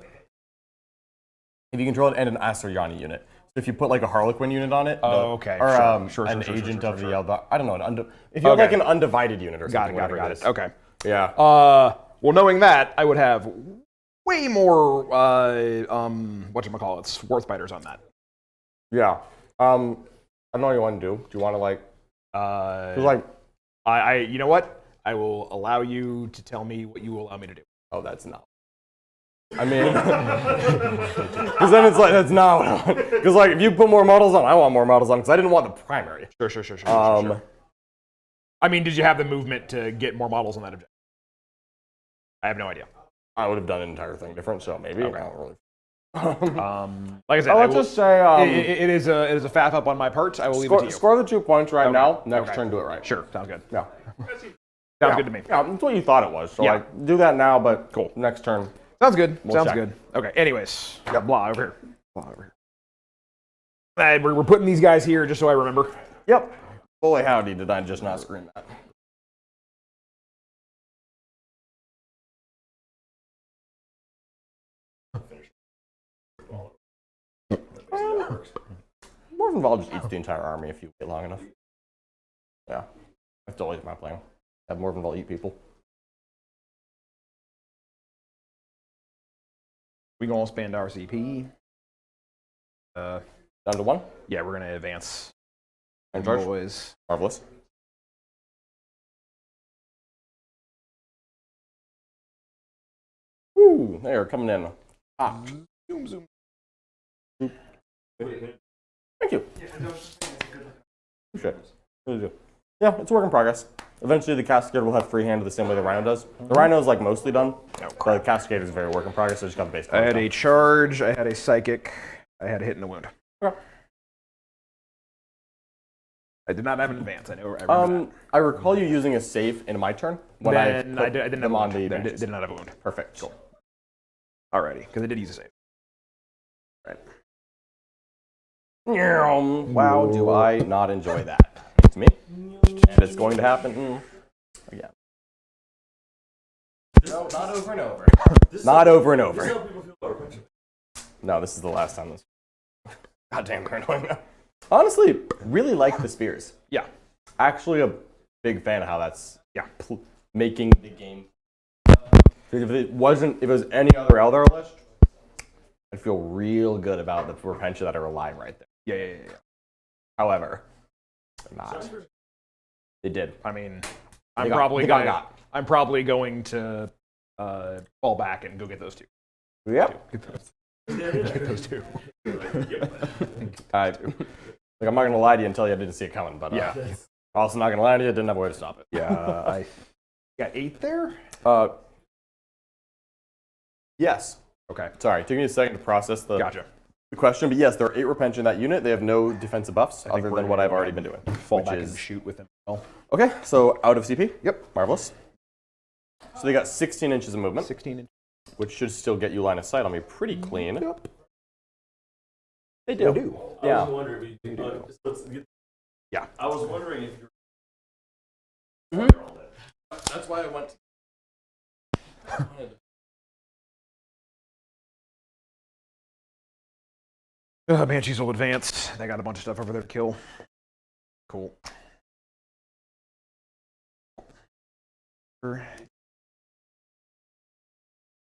If you control it and an Asaryani unit. So if you put like a Harlequin unit on it, okay. or Sure, an sure, agent sure, of sure. the Eldar, I don't know. If you have like an undivided unit or something, Got whatever it. is. Okay. Yeah. Well, knowing that, I would have way more whatchamacallits, Swarthbiters on that. Yeah. I don't know what you want to do. Do you want to like? 'Cause, like, you know what? I will allow you to tell me what you will allow me to do. oh, that's not. I mean, because then it's like that's not what I want. Because like if you put more models on, I want more models on because I didn't want the primary. Sure. I mean, did you have the movement to get more models on that objective? I have no idea. I would have done an entire thing different, so maybe. Okay. I don't really. Like I said, Let's just say it is a faff up on my part. I will leave it to you. score the 2 points right Okay. now. Next Okay. turn, do it right. Sure, sounds good. Yeah. Sounds good to me. Yeah, that's what you thought it was. So Yeah. like, do that now, but Cool. next turn. Sounds good. We'll Sounds check. good. Okay. Anyways, blah over here. Blah over here. We're putting these guys here just so I remember. Yep. Boy, howdy, did I just not scream that. Morphin Vol just eats the entire army if you wait long enough. Yeah, that's always my plan. Have Morphin Vol eat people. We gonna spend our CP. Down to 1? Yeah, we're gonna advance. And charge? Boys. Marvelous. Woo, they are coming in hot. Zoom, zoom. Thank you. Appreciate it. Really do. Yeah, it's a work in progress. Eventually, the Cascade will have free hand the same way the Rhino does. The Rhino is like mostly done, but the Cascade is very work in progress. So just got the base. I had a charge. I had a psychic. I had a hit and a wound. Okay. I did not have an advance. I know. I recall you using a save in my turn when Then I didn't have them a on wound. the I benches. did not have a wound. Perfect. Cool. Alrighty, because I did use a save. Right. Wow, do I not enjoy that? It's me, and it's going to happen again. No, not over and over. Not over and over. No, this is the last time this. God damn, they're annoying now. Honestly, really like the spears. Yeah. Actually, a big fan of how that's making the game. If it was any other Eldar list, I'd feel real good about the Repentia that are alive right there. Yeah. However, they're not. They did. I mean, They I'm got- probably they got going. got. I'm probably going to fall back and go get those two. Yep. Get those two. I'm not gonna lie to you and tell you I didn't see it coming, but Yeah. also not gonna lie to you, I didn't have a way to stop it. Yeah. I got 8 there. Yes. Okay. Sorry, it took me a second to process the Gotcha. question, but yes, there are 8 Repentia in that unit. They have no defensive buffs think other we're than what gonna I've already been doing. Fall which back is and shoot with them. Well, okay. So out of CP. Yep. Marvelous. So they got 16 inches of movement, 16 inches. which should still get you line of sight on me pretty clean. Yep. They do. They do. I Yeah. was wondering. Yeah. I was wondering if you're. That's why I went. Banshees will advance. They got a bunch of stuff over there to kill. Cool.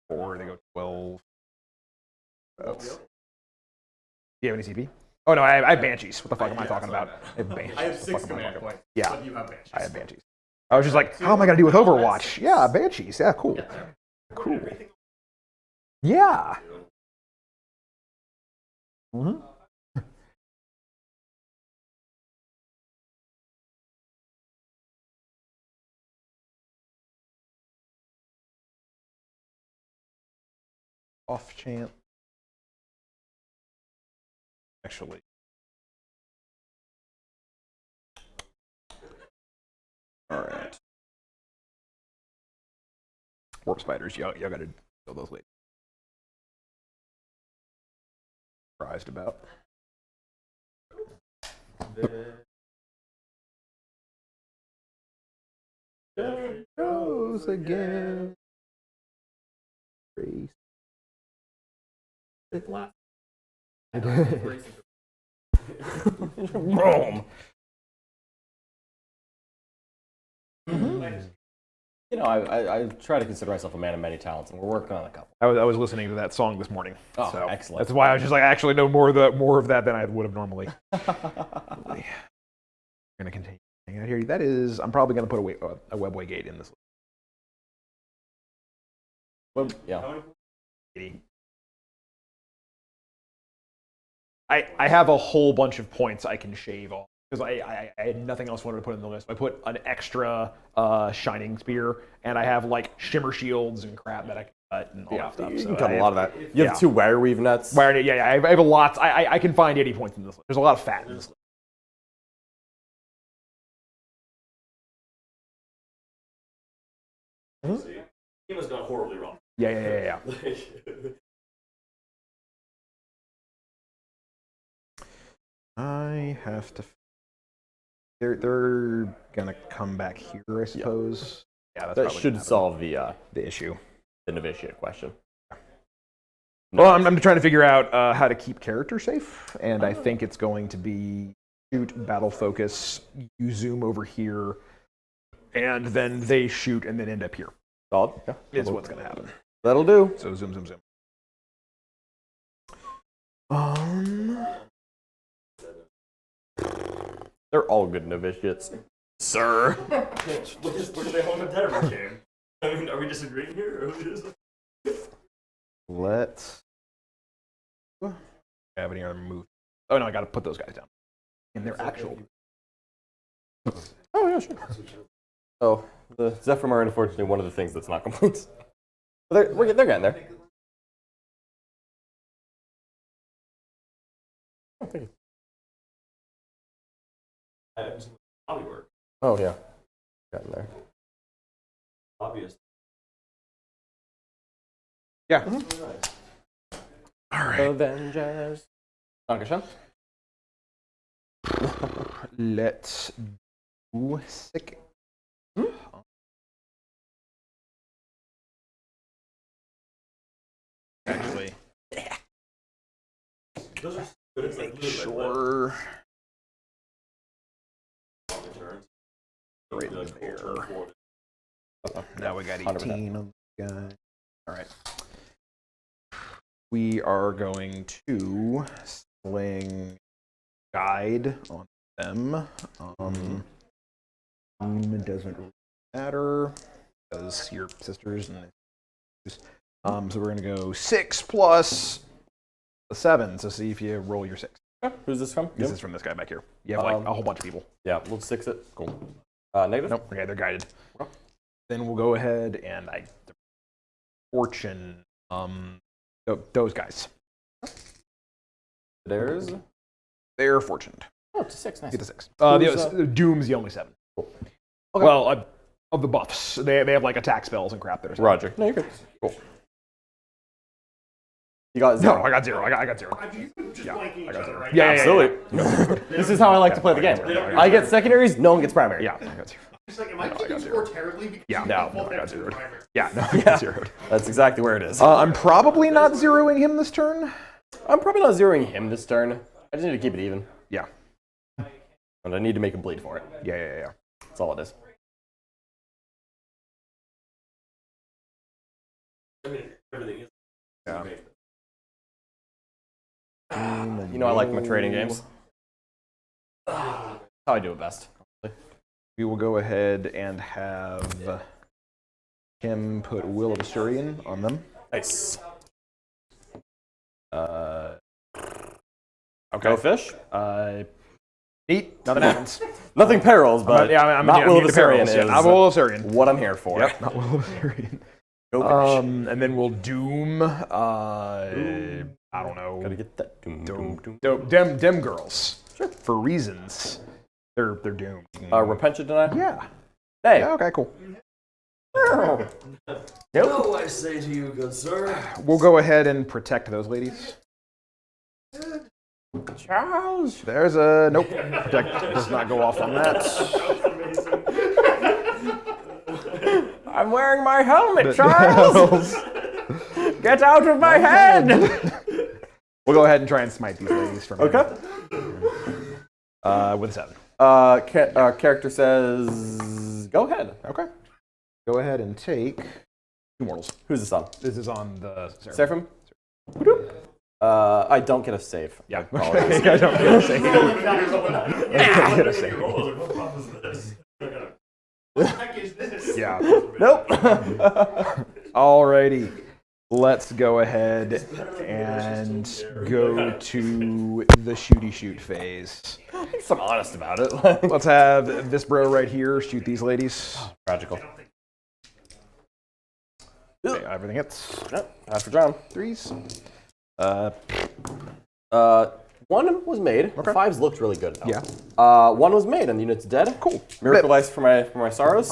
Four, they go 12. Do you have any CP? Oh no, I have Banshees. What the fuck am I talking about? I have Banshees. I have What the 6 fuck am I command talking about? points. Yeah. But you have Banshees. I have Banshees. I was just like, how am I gonna do with Overwatch? Yeah, Banshees. Yeah, cool. Cool. Yeah. Mm-hmm. Off chance. Actually. All right. Warp spiders, y'all gotta kill those ladies. Surprised about. There goes again. Grace. Boom. You know, I try to consider myself a man of many talents, and we're working on a couple. I was listening to that song this morning. Oh, so excellent. That's why I was just like, I actually know more of that than I would have normally. We're gonna continue hanging out here. That is, I'm probably gonna put a webway gate in this. Well, yeah. I have a whole bunch of points I can shave off because I had nothing else I wanted to put in the list. I put an extra shining spear, and I have like shimmer shields and crap that I can cut and all that stuff. You So can cut I a lot of that. You have 2 wireweave nets. I have a lot. I can find 80 points in this list. There's a lot of fat in this list. See, the game has gone horribly wrong. Yeah. I have to. They're gonna come back here, I suppose. Yeah, that's That probably should gonna happen. solve the issue. novitiate question. Well, I'm trying to figure out how to keep character safe, and I think it's going to be shoot, battle focus, you zoom over here, and then they shoot and then end up here. Solid. Yeah. Is what's going to happen. That'll do. So zoom, zoom, zoom. They're all good novitiates, sir. What is they hold a Tether game? I mean, are we disagreeing here? Or Let's. Have any other move? Oh no, I got to put those guys down. In their actual. Oh yeah, sure. Oh, the Zephyr are unfortunately one of the things that's not complete. But they're getting there. Oh, thank you. I haven't seen hobby work. Oh yeah, getting there. Obvious. Yeah. Nice. All right. Avengers. Dankeschön. Let's do sick. Actually, Those are good. It's like sure. Right there. Uh-oh. Now we got 100%. 18 on the guy. All right. We are going to sling guide on them. It doesn't really matter because you're sisters and so we're gonna go 6 plus a 7. So see if you roll your 6. Who's this from? This is from this guy back here. You have like a whole bunch of people. Yeah, we'll 6 it. Cool. Negative? Nope. Okay, they're guided. Okay. Then we'll go ahead and fortune those guys. Theirs? They're fortuned. Oh, it's a 6. Nice. Get the 6. Who's, The Doom's the only 7. Cool. Okay. Well, of the buffs, they have like attack spells and crap that are 7. Roger. No, you're good. Cool. You got 0. No, I got 0. I got 0. Just blanking each other right Yeah, Absolutely. This is how I like to play the game. I get secondaries, no one gets primary. Yeah, I got 0. It's like, am I keeping score terribly? Because Yeah, you no, both I have got two 0. primary. Yeah, no, I got 0. That's exactly where it is. I'm probably not zeroing him this turn. I'm probably not zeroing him this turn. I just need to keep it even. Yeah. And I need to make him bleed for it. Yeah. That's all it is. I mean, everything is. Yeah. You know I like my trading games. How I do it best. We will go ahead and have him put Will of Asturian on them. Nice. Okay. Go fish. Neat. Nothing happens. Nothing perils, but I'm not Will of immune to Assyrian perils, yeah. is Not Will of Assyrian. what I'm here for. Yep, not Will of Assyrian. Go fish. And then we'll doom. I don't know. Gotta get that. Doom. Dem girls. Sure. For reasons. They're doomed. Repentia deny? Yeah. Hey. Yeah. Okay. Cool. No. No, I say to you, good sir. We'll go ahead and protect those ladies. Charles. There's a nope. Protect does not go off on that. I'm wearing my helmet, Charles. Get out of my head. We'll go ahead and try and smite these ladies from Okay. With a 7. Character says, go ahead. Okay. Go ahead and take 2 mortals. Who's this on? This is on the Seraphim? I don't get a save. Yeah. Apologies. I don't get a save. Yeah. Get a save. What the heck is this? Yeah. Nope. Alrighty. Let's go ahead and go to the shooty shoot phase. I'm honest about it. Let's have this bro right here shoot these ladies. Tragical. Okay, everything hits. Yep. After John. 3s. 1 was made. Okay. 5s looked really good. Though. Yeah. 1 was made, and the unit's dead. Cool. Miracle Ice for my sorrows.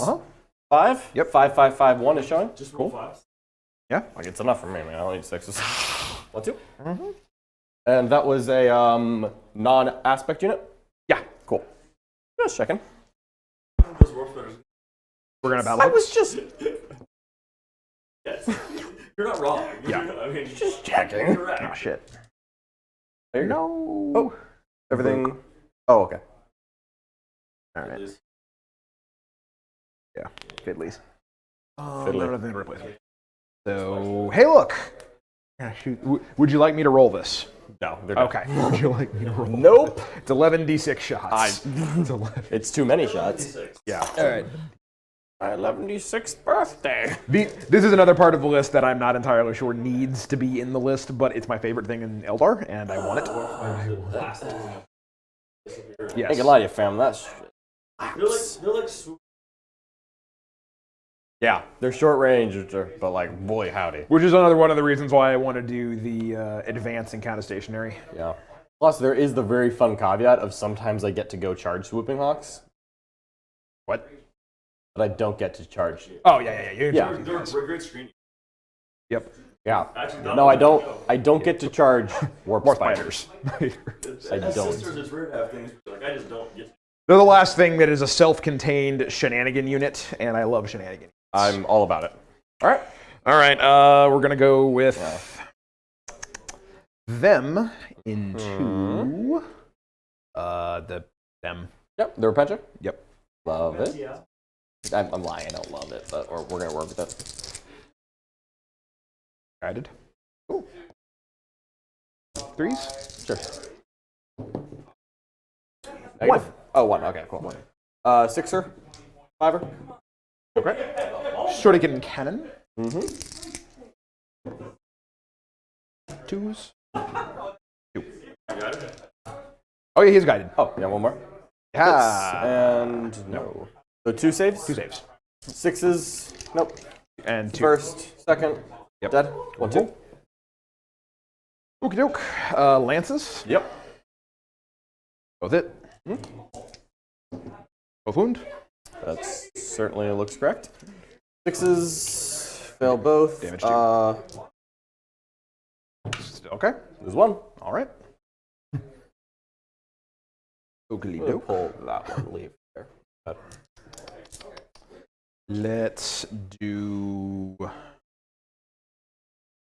5. Yep. 5, 5, 5, 1 is showing. Just roll 5s. Yeah. Like it's enough for me, man. I don't need 6s. 1, 2. And that was a non-aspect unit? Yeah. Cool. Just checking. Those warfighters. We're gonna battle. I was just Yes. You're not wrong. Yeah. I mean, just checking. correct. Oh shit. There you go. No. Oh, everything. Oh, okay. All right. Is- Yeah. Fiddlies. Fiddly. Nothing to replace with. So hey, look. Yeah, shoot. Would you like me to roll this? No, they're done. Okay. Would you like me to roll? Nope. It's 11d6 shots. It's 11. It's too many shots. Yeah. All right. My 76th birthday. This is another part of the list that I'm not entirely sure needs to be in the list, but it's my favorite thing in Eldar, and I want it. Yes. I ain't gonna lie to you, fam. That's. They're like Yeah, they're short range, but like, boy, howdy. Which is another one of the reasons why I want to do the advance and counter stationary. Yeah. Plus, there is the very fun caveat of sometimes I get to go charge swooping hawks. What? But I don't get to charge. Oh yeah. Yeah. they're great screen. Yep. Yeah. Actually, No, I don't. I don't get to charge warp spiders. Spiders. I As don't. sisters, it's rare to have things like I just don't get. They're the last thing that is a self-contained shenanigan unit, and I love shenanigans. I'm all about it. All right. All right, we're gonna go with them into them. Yep. The Repentia. Yep. Love it. Yeah. I'm lying. I don't love it, but we're gonna work with it. Guided. Cool. 3s. Sure. One. Negative? Oh, 1. Okay, cool. 6er. 5er. Okay. Shuriken cannon. Mm-hmm. 2s. 2. Oh yeah, he's guided. Oh, yeah, one more. Yeah. And no. So 2 saves. 2 saves. 6s. Nope. And 2. First, second. Yep. Dead. 1, 2. Okie doke. Lances. Yep. Both hit. Both wound. That certainly looks correct. 6s. Fail both. Damage Okay. There's 1. All right. Okie We'll doke. pull that one. Leave there. Let's do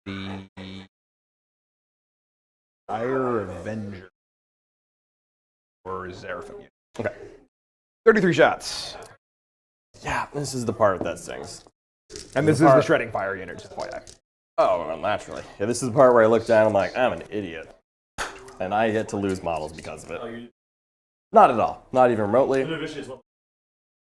the Dire Avenger or Zeraphim. Okay. 33 shots. Yeah, this is the part that stings. And this is the shredding fire unit, just FYI. Oh, well, naturally. Yeah, this is the part where I look down, I'm like, I'm an idiot. And I get to lose models because of it. Not at all. Not even remotely.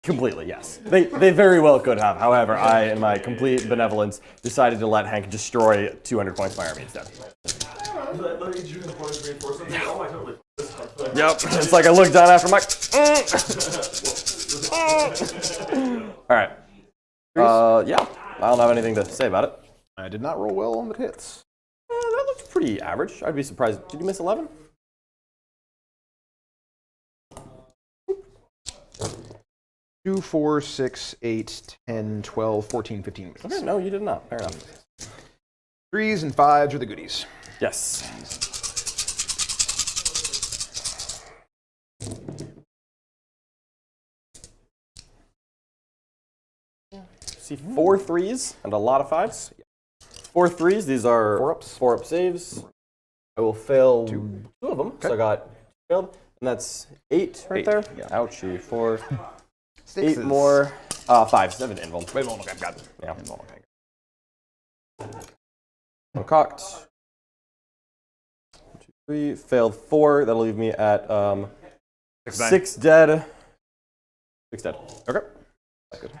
Completely, yes. They very well could have. However, I, in my complete benevolence, decided to let Hank destroy 200 points of my army instead. Yep. It's like I look down after, I'm like, All right. Yeah. I don't have anything to say about it. I did not roll well on the hits. That looks pretty average. I'd be surprised. Did you miss 11? 2, 4, 6, 8, 10, 12, 14, 15 misses. Okay, no, you did not. Fair enough. 3s and 5s are the goodies. Yes. See, 4 3s and a lot of 5s. 4 3s, these are 4 up saves. I will fail 2 of them, so I got failed. And that's 8 right there. Yeah. Ouchie. 4, 6s. 8 more. 5s. 7 invuln. Wait, okay, got it. Yeah. Invuln, okay. One cocked. 1, 2, 3. Failed 4. That'll leave me at 6 dead. 6 dead. Okay. That's good.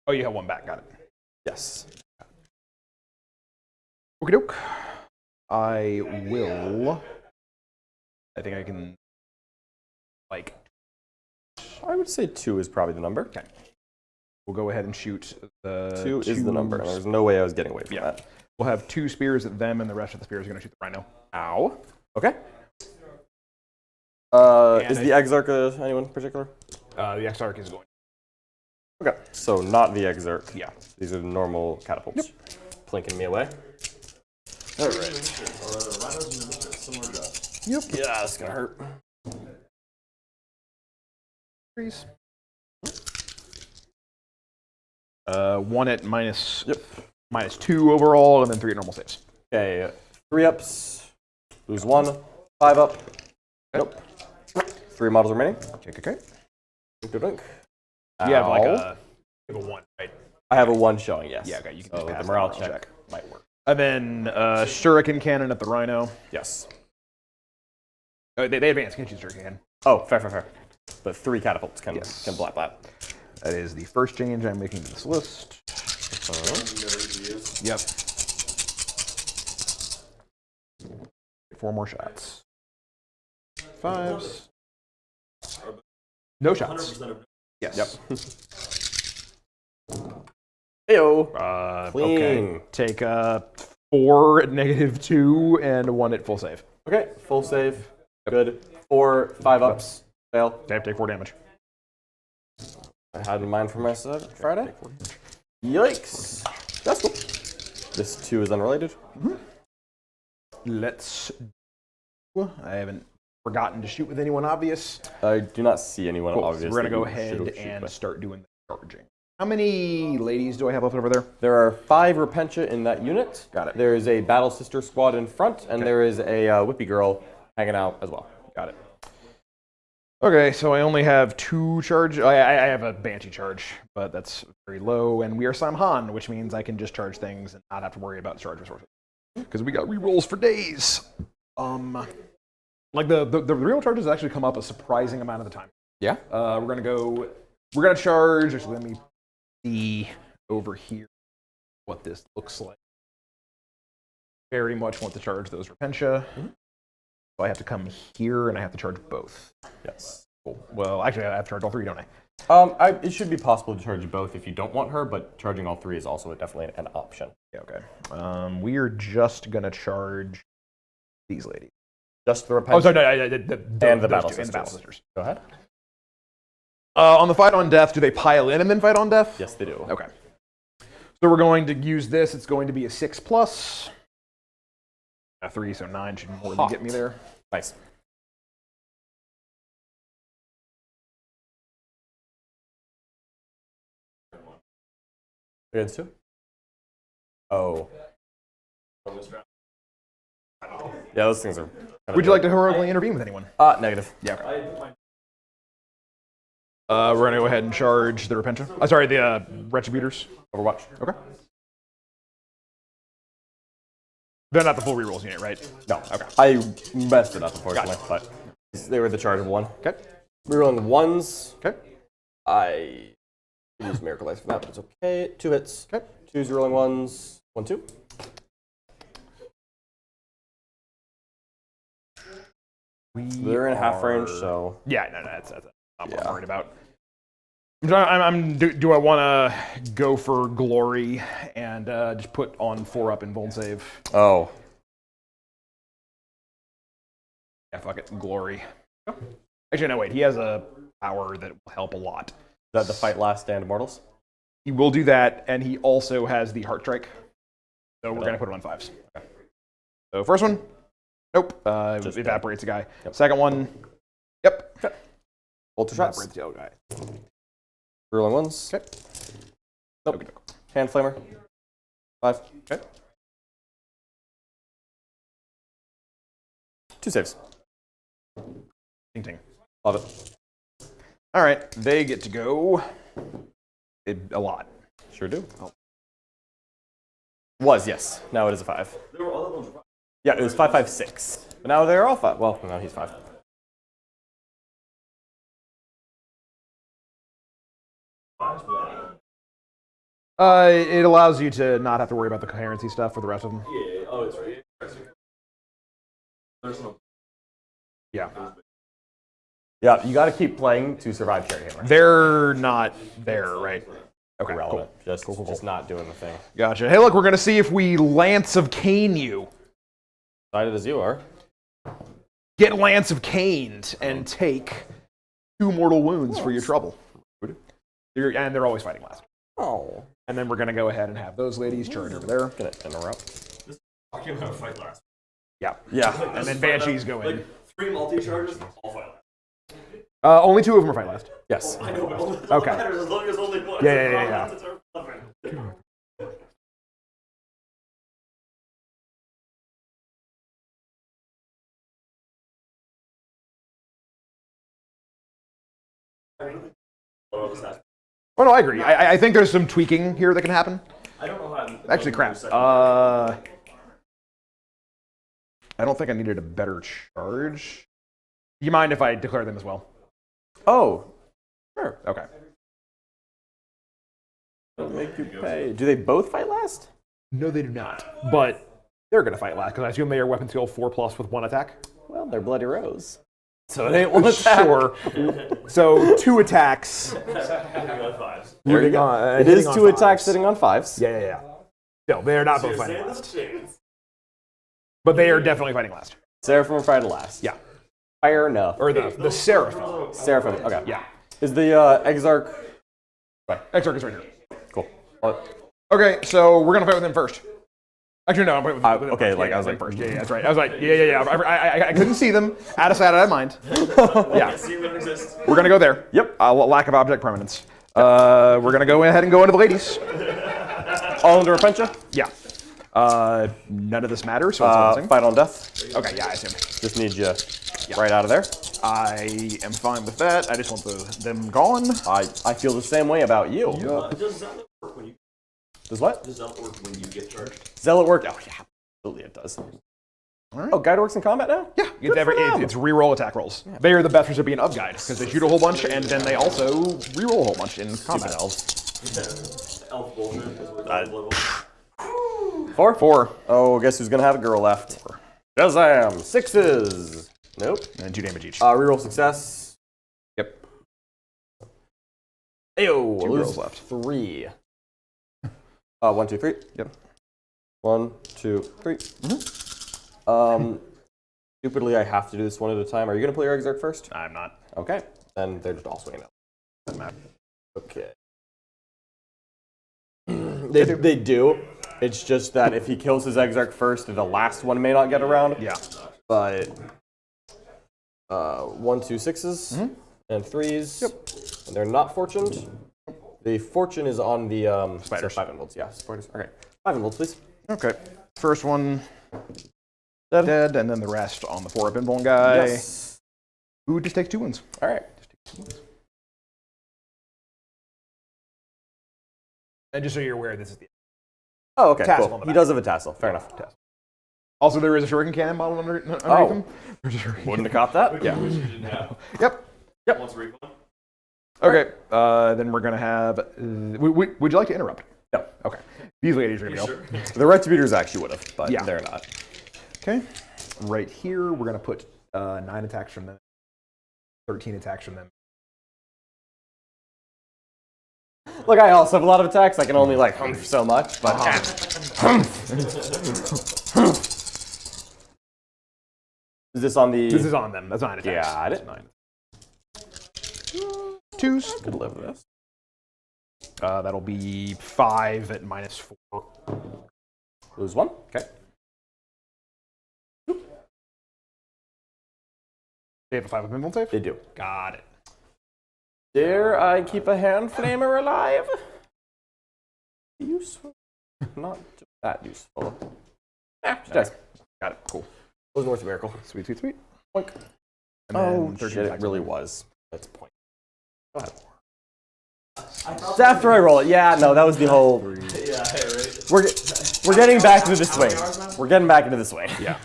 Oh, you have 1 back. Got it. Yes. Okie doke. I will. I think I can. Like. I would say 2 is probably the number. Okay. We'll go ahead and shoot the. 2 is the number. And there's no way I was getting away from that. We'll have 2 spears at them, and the rest of the spears are going to shoot the rhino. Ow. Okay. Is the Exarch anyone in particular? The Exarch is going. Okay. So not the Exarch. Yeah. These are the normal catapults. Yep. Plinking me away. All right. Or rhinos and misfits, similar to that. Yep. Yeah, it's gonna hurt. Freeze. 1 at minus. Yep. -2 overall, and then 3 at normal saves. Okay, 3 ups. Lose 1. 5 up. Nope. 3 models remaining. Okay. Dunk. You have like Ow. a 1, right? I have a 1 showing, yes. Yeah, okay. You can So just pass the morale the check might work. And then shuriken cannon at the rhino. Yes. They advance. Can't use shuriken cannon. Oh, fair. But 3 catapults can blat blat. That is the first change I'm making to this list. Yep. 4 more shots. 5s. No shots. 100% of Yes. Yep. Heyo. Okay. Take 4 at -2 and 1 at full save. Okay, full save. Good. 4, 5 ups. Fail. Okay, take 4 damage. I had in mind for myself Friday. Yikes. That's cool. This 2 is unrelated. Let's. I haven't forgotten to shoot with anyone obvious. I do not see anyone Cool. obviously. So we're gonna go who ahead should and with. start doing the charging. How many ladies do I have left over there? There are 5 Repentia in that unit. Got it. There is a Battle Sister squad in front, and there is a Whippy Girl hanging out as well. Got it. Okay, so I only have 2 charge. I have a Banshee charge, but that's very low, and we are Samhan, which means I can just charge things and not have to worry about charge resources. Because we got rerolls for days. Like the real charges actually come up a surprising amount of the time. Yeah. We're gonna charge. Actually, let me see over here what this looks like. Very much want to charge those Repentia. So I have to come here and I have to charge both. Yes. Cool. Well, actually, I have to charge all 3, don't I? It should be possible to charge both if you don't want her, but charging all 3 is also definitely an option. Yeah, okay. We are just gonna charge these ladies. Just the Repentia. Oh, sorry, no, and the those Battle two, Sisters. and the Battle Sisters. Go ahead. On the fight on death, do they pile in and then fight on death? Yes, they do. Okay. So we're going to use this. It's going to be a 6+. A 3, so 9 should more than get me there. Nice. Against 2? Oh. Yeah, those things are. Would you like to heroically intervene with anyone? Negative. Yeah. Okay. We're going to go ahead and charge the Repentia. Sorry, the Retributors. Overwatch. Okay. They're not the full rerolls unit, right? No. Okay. I messed it up, unfortunately, but they were the charge of 1. Okay. Rerolling 1s. Okay. I use Miracle Life for that, but it's okay. 2 hits. Okay. 2s rolling 1s. 1, 2. They're in half range, so. Yeah, no, that's not what I'm worried about. Do I want to go for glory and just put on 4 up in Volt Save? Oh. Yeah, fuck it, glory. Actually, no, wait. He has a power that will help a lot. Is that the fight last stand Immortals? He will do that, and he also has the Heart Strike. So we're going to put it on 5s. Okay. So first one, nope. Just evaporates a guy. Yep. Second one, yep. Ultra shots. Evaporates the other guy. Rerolling 1s. Okay. Nope. Okay. Hand Flamer. 5. Okay. 2 saves. Ting ting. Love it. All right, they get to go a lot. Sure do. Oh. Was, yes. Now it is a 5. There were other ones. Yeah, it was 5, 5, 6. But now they're all 5. Well, now he's 5. It allows you to not have to worry about the coherency stuff for the rest of them. Yeah. Oh, it's right. There's no. Yeah. Yeah, you got to keep playing to survive Cherry Hammer. They're not there, right? Okay, Irrelevant. cool. Just, just not doing the thing. Gotcha. Hey, look, we're going to see if we Lance of Cain you. Excited as you are. Get Lance of Caned and take 2 mortal wounds for your trouble. And they're always fighting last. Oh. And then we're going to go ahead and have those ladies charge over there. Gonna interrupt. Talking about fight last. Yeah. Yeah. And then Banshees go in. Like 3 multi-charges, all fight last. Only 2 of them are fight last. Yes. I know, but only, Okay. matters as long as only one. Yeah. Oh no, I agree. I think there's some tweaking here that can happen. I don't know how I'm Actually, crap. I don't think I needed a better charge. Do you mind if I declare them as well? Oh, sure. Okay. Don't make you pay. Do they both fight last? No, they do not. But they're going to fight last because I assume they are weapon skill 4+ with 1 attack. Well, they're Bloody Rose. So it ain't one attack. Sure. So 2 attacks. There you go. It is 2 attacks sitting on 5s. Yeah. No, they are not both fighting last. But they are definitely fighting last. Seraphim are fighting last. Yeah. Fair enough. Or the Seraphim. Seraphim. Okay. Yeah. Is the Exarch? Exarch is right here. Cool. Okay, so we're going to fight with him first. Actually, no, I'm fighting with him Okay, first. like I was like like first. Yeah, that's right. I was like, yeah. I couldn't see them. Out of sight, out of mind. Yeah. We're going to go there. Yep. Lack of object permanence. We're going to go ahead and go into the ladies. All under Repentia? Yeah. None of this matters, so it's bouncing. Fight on death. Okay, yeah, I assume. Just need you right out of there. I am fine with that. I just want them gone. I feel the same way about you. Does Zealot work when you? Does what? Does Zealot work when you get charged? Zealot work? Oh yeah, absolutely it does. All right. Oh, guide works in combat now? Yeah, it's reroll attack rolls. Yeah. They are the best recipient of guide because they shoot a whole bunch and then they also reroll a whole bunch in combat. Elves. Elf bullshit is what level. 4? Oh, guess who's gonna have a girl left? Shazam! 6s. Nope. And 2 damage each. Reroll success. Yep. Ayo, 2 lose girls left. 3. 1, 2, 3. Yep. 1, 2, 3. Stupidly, I have to do this one at a time. Are you gonna play your Exarch first? I'm not. Okay. Then they're just all swinging out. Doesn't matter. Okay. They do. It's just that if he kills his Exarch first, the last one may not get around. Yeah. But 1, 2, 6s and 3s. Yep. And they're not fortuned. The fortune is on the Spiders. 5 involts. Yeah, spiders. Okay. 5 involts, please. Okay. First one dead, and then the rest on the 4-up invuln guy. Yes. Who just takes 2 wounds. All right. And just so you're aware, this is the Oh, okay. Tassel Cool. on the He back. does have a tassel. Fair enough. tassel. Also, there is a shuriken cannon model underneath him. There's a shuriken. Wouldn't have caught that. Yeah. Yep. Yep. Once refund. Okay. Then we're gonna have. Would you like to interrupt? No. Okay. These ladies are gonna go. Sure. The Retributors actually would have, but Yeah. they're not. Okay. Right here, we're gonna put 9 attacks from them, 13 attacks from them. Look, I also have a lot of attacks. I can only like humph so much, but Is this on the? This is on them. That's 9 attacks. Got it. 9. 2s. Could live with this. That'll be 5 at -4. Lose 1. Okay. They have a 5-up invuln save? They do. Got it. Dare I keep a hand flamer alive? Useful. Not that useful. Yeah, she does. Got it. Cool. Wasn't worth a miracle. Sweet, sweet, sweet. Boink. And Oh, then 13 shit, it attacks really on them. was. That's the point. Go ahead. It's after I roll it. Yeah, no, that was the whole. Yeah, hey, right. We're getting back into the swing. We're getting back into the swing. Yeah.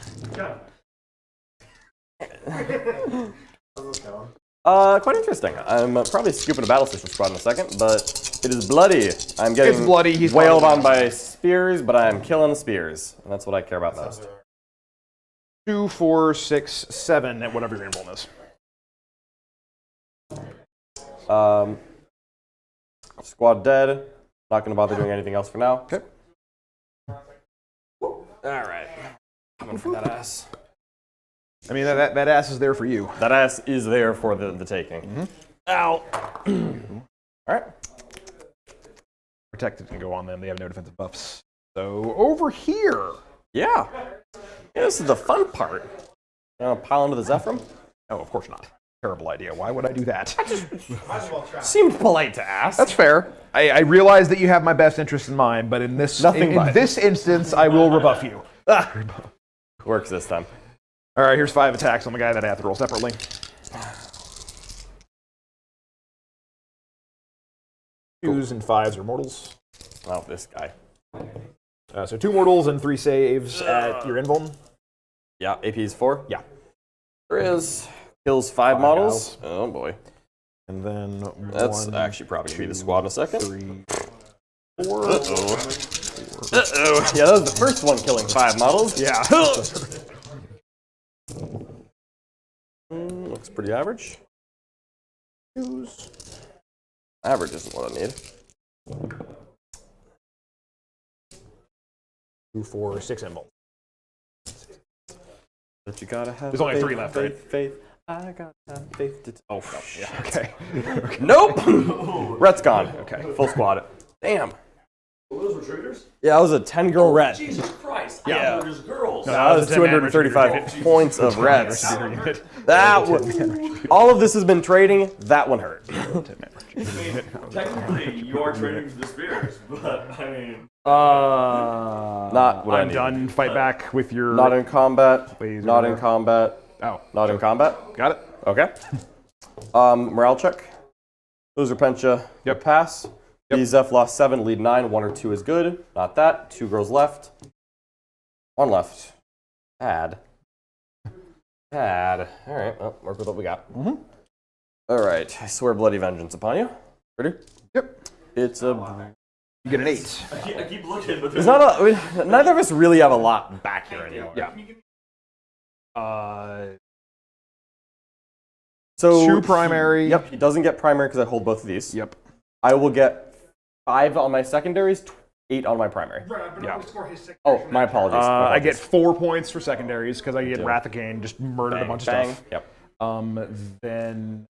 Quite interesting. I'm probably scooping a battle system squad in a second, but it is bloody. I'm getting It's bloody. He's wailed probably- on by spears, but I'm killing the spears, and that's what I care about most. 2, 4, 6, 7 at whatever your invuln is. Squad dead. Not going to bother doing anything else for now. Okay. All right. Coming for that ass. I mean, that ass is there for you. That ass is there for the taking. Ow. All right. Protected can go on them. They have no defensive buffs. So over here. Yeah. This is the fun part. You want to pile into the Zephyr? Oh, of course not. Terrible idea. Why would I do that? Seemed polite to ask. That's fair. I realize that you have my best interest in mind, but in this in this instance, I will rebuff you. Works this time. All right, here's 5 attacks on the guy that I have to roll separately. Twos and 5s are mortals. Oh, this guy. So 2 mortals and 3 saves at your invuln. Yeah, AP is 4. Yeah. There is. Kills 5 models. Oh boy. And then That's 1, actually probably going to be the squad in a second. 3, 4. Uh-oh. Uh-oh. Yeah, that was the first one killing 5 models. Yeah. Looks pretty average. Twos. Average isn't what I need. 2, 4, 6 invuln. But you gotta have There's only faith, 3 left, faith, right? Faith. I gotta have faith to... Oh, Yeah, okay. Nope! Rhett's gone. Okay. Full squad. Damn. Those were traders? Yeah, that was a 10-girl red. Jesus Christ. Yeah. I thought it was girls. No, that was 235 points of reds. That one. All of this has been trading. That one hurt. Technically, you are trading for the spears, but I mean... Not what I I'm need. done. Fight back with your... Not in combat. Laser. Not in combat. Oh. Not in combat. Got it. Okay. Morale check. Loser Pencha. Yep. Pass. The Zeph lost 7, lead 9. 1 or 2 is good. Not that. 2 girls left. 1 left. Bad. Bad. All right. Well, work with what we got. Mm-hmm. All right. I swear bloody vengeance upon you. Ready? Yep. It's a... You get an 8. I keep looking, but There's not a... I mean, neither of us really have a lot back here anymore. Yeah. So 2 primary. Yep. He doesn't get primary because I hold both of these. Yep. I will get 5 on my secondaries, 8 on my primary. Yeah. Oh, my apologies. I get 4 points for secondaries because I get Rathacane, just murdered a bunch of stuff. Yep. Then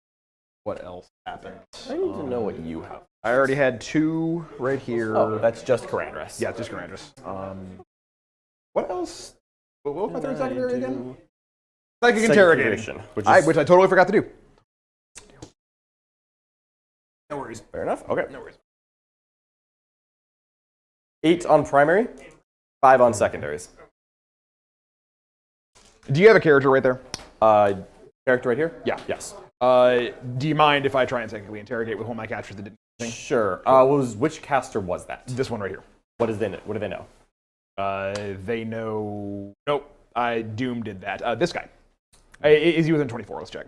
what else happened? I need to know what you have. I already had 2 right here. Oh, that's just Karandras. Yeah, just Karandras. What else? What was my 3rd secondary again? Psychic interrogation, which I totally forgot to do. No worries. Fair enough. Okay. No worries. 8 on primary, 5 on secondaries. Do you have a character right there? Character right here? Yeah. Yes. Do you mind if I try and psychically interrogate with one of my captures that didn't do anything? Sure. Which caster was that? This one right here. What do they know? They know... Nope. Doom did that. This guy. Is he within 24? Let's check.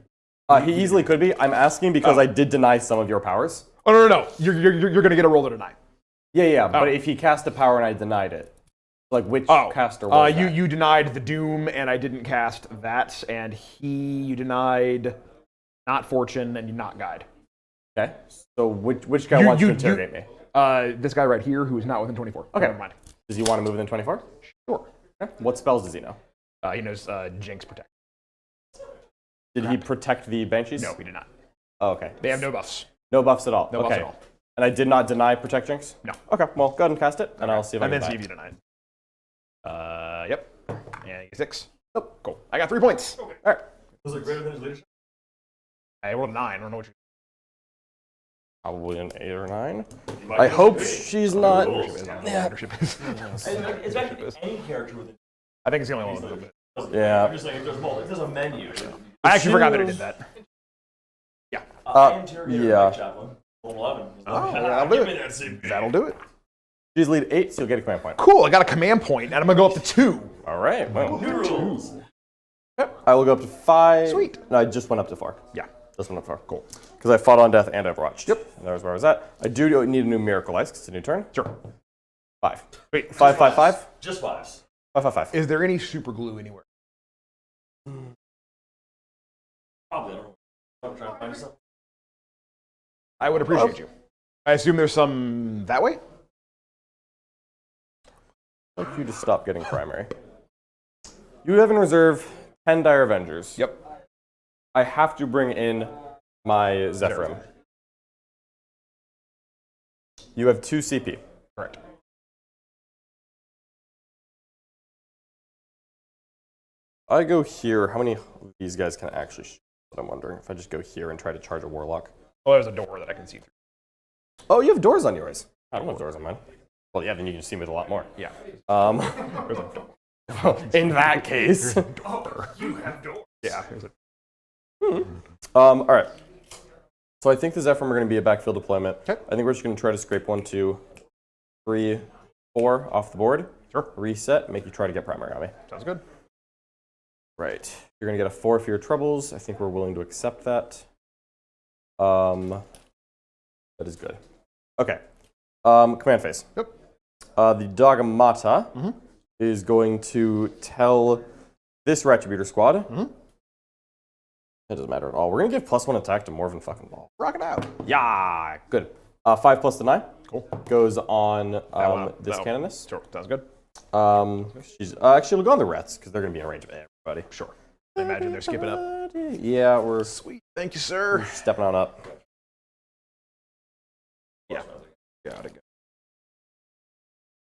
He easily could be. I'm asking because I did deny some of your powers. Oh, no. You're going to get a roll to deny. Yeah. But if he cast a power and I denied it, like which caster was that? You denied the Doom, and I didn't cast that, and you denied not Fortune, and you not Guide. Okay. So which guy wants to interrogate me? This guy right here, who is not within 24. Okay. Never mind. Does he want to move within 24? Sure. Okay. What spells does he know? He knows Jinx Protect. Did he protect the Banshees? No, he did not. Oh, okay. They have no buffs. No buffs at all. No okay. buffs at all. And I did not deny Protect Jinx? No. Okay, well, go ahead and cast it, and I'll see if I can And then see if you denied. Yep. And you get 6. Oh, cool. I got 3 points. All right. Was it greater than his leadership? I rolled a 9. I don't know what you... Probably an 8 or 9. I hope she's not... Leadership is. It's actually any character with it. I think it's the only one with it. Yeah. I'm just saying, if there's multiple, if there's a menu. I actually forgot that I did that. Yeah. Yeah. Chaplain. 11. Oh, that'll do it. That'll do it. She's lead 8, so you'll get a command point. Cool, I got a command point, and I'm going to go up to 2. All right. Well, New rules. I will go up to 5. Sweet. No, I just went up to 4. Yeah. Just went up to 4. Cool. Because I fought on death and Overwatched. Yep. And that was where I was at. I do need a new Miracle Ice because it's a new turn. Sure. 5. Wait. 5, 5, 5? Just 5s. 5, 5, 5. Is there any super glue anywhere? Probably. I don't know. I'm trying to find something. I would appreciate you. I assume there's some that way? I'd like you to stop getting primary. You have in reserve 10 Dire Avengers. Yep. I have to bring in my Zephyrim. You have 2 CP. Correct. I go here. How many of these guys can actually shoot? What I'm wondering. If I just go here and try to charge a warlock. Oh, there's a door that I can see through. Oh, you have doors on yours. I don't have doors on mine. Well, yeah, then you can see me with a lot more. Yeah. There's a door. In that case. Oh, you have doors. Yeah. There's a... All right. So I think the Zephyr are going to be a backfill deployment. Okay. I think we're just going to try to scrape 1, 2, 3, 4 off the board. Sure. Reset. Make you try to get primary on me. Sounds good. Right. You're going to get a 4 for your troubles. I think we're willing to accept that. That is good. Okay. Command phase. Yep. The Dogmata is going to tell this Retributor squad. It doesn't matter at all. We're going to give +1 attack to Morven fucking Ball. Rock it out. Yeah, good. 5 plus the 9. Cool. Goes on this Canoness. Sure. Sounds good. She's actually we'll go on the Rets because they're going to be in range of everybody. Sure. I imagine they're skipping up. Yeah, we're Sweet. Thank you, sir. stepping on up. Yeah. Got it.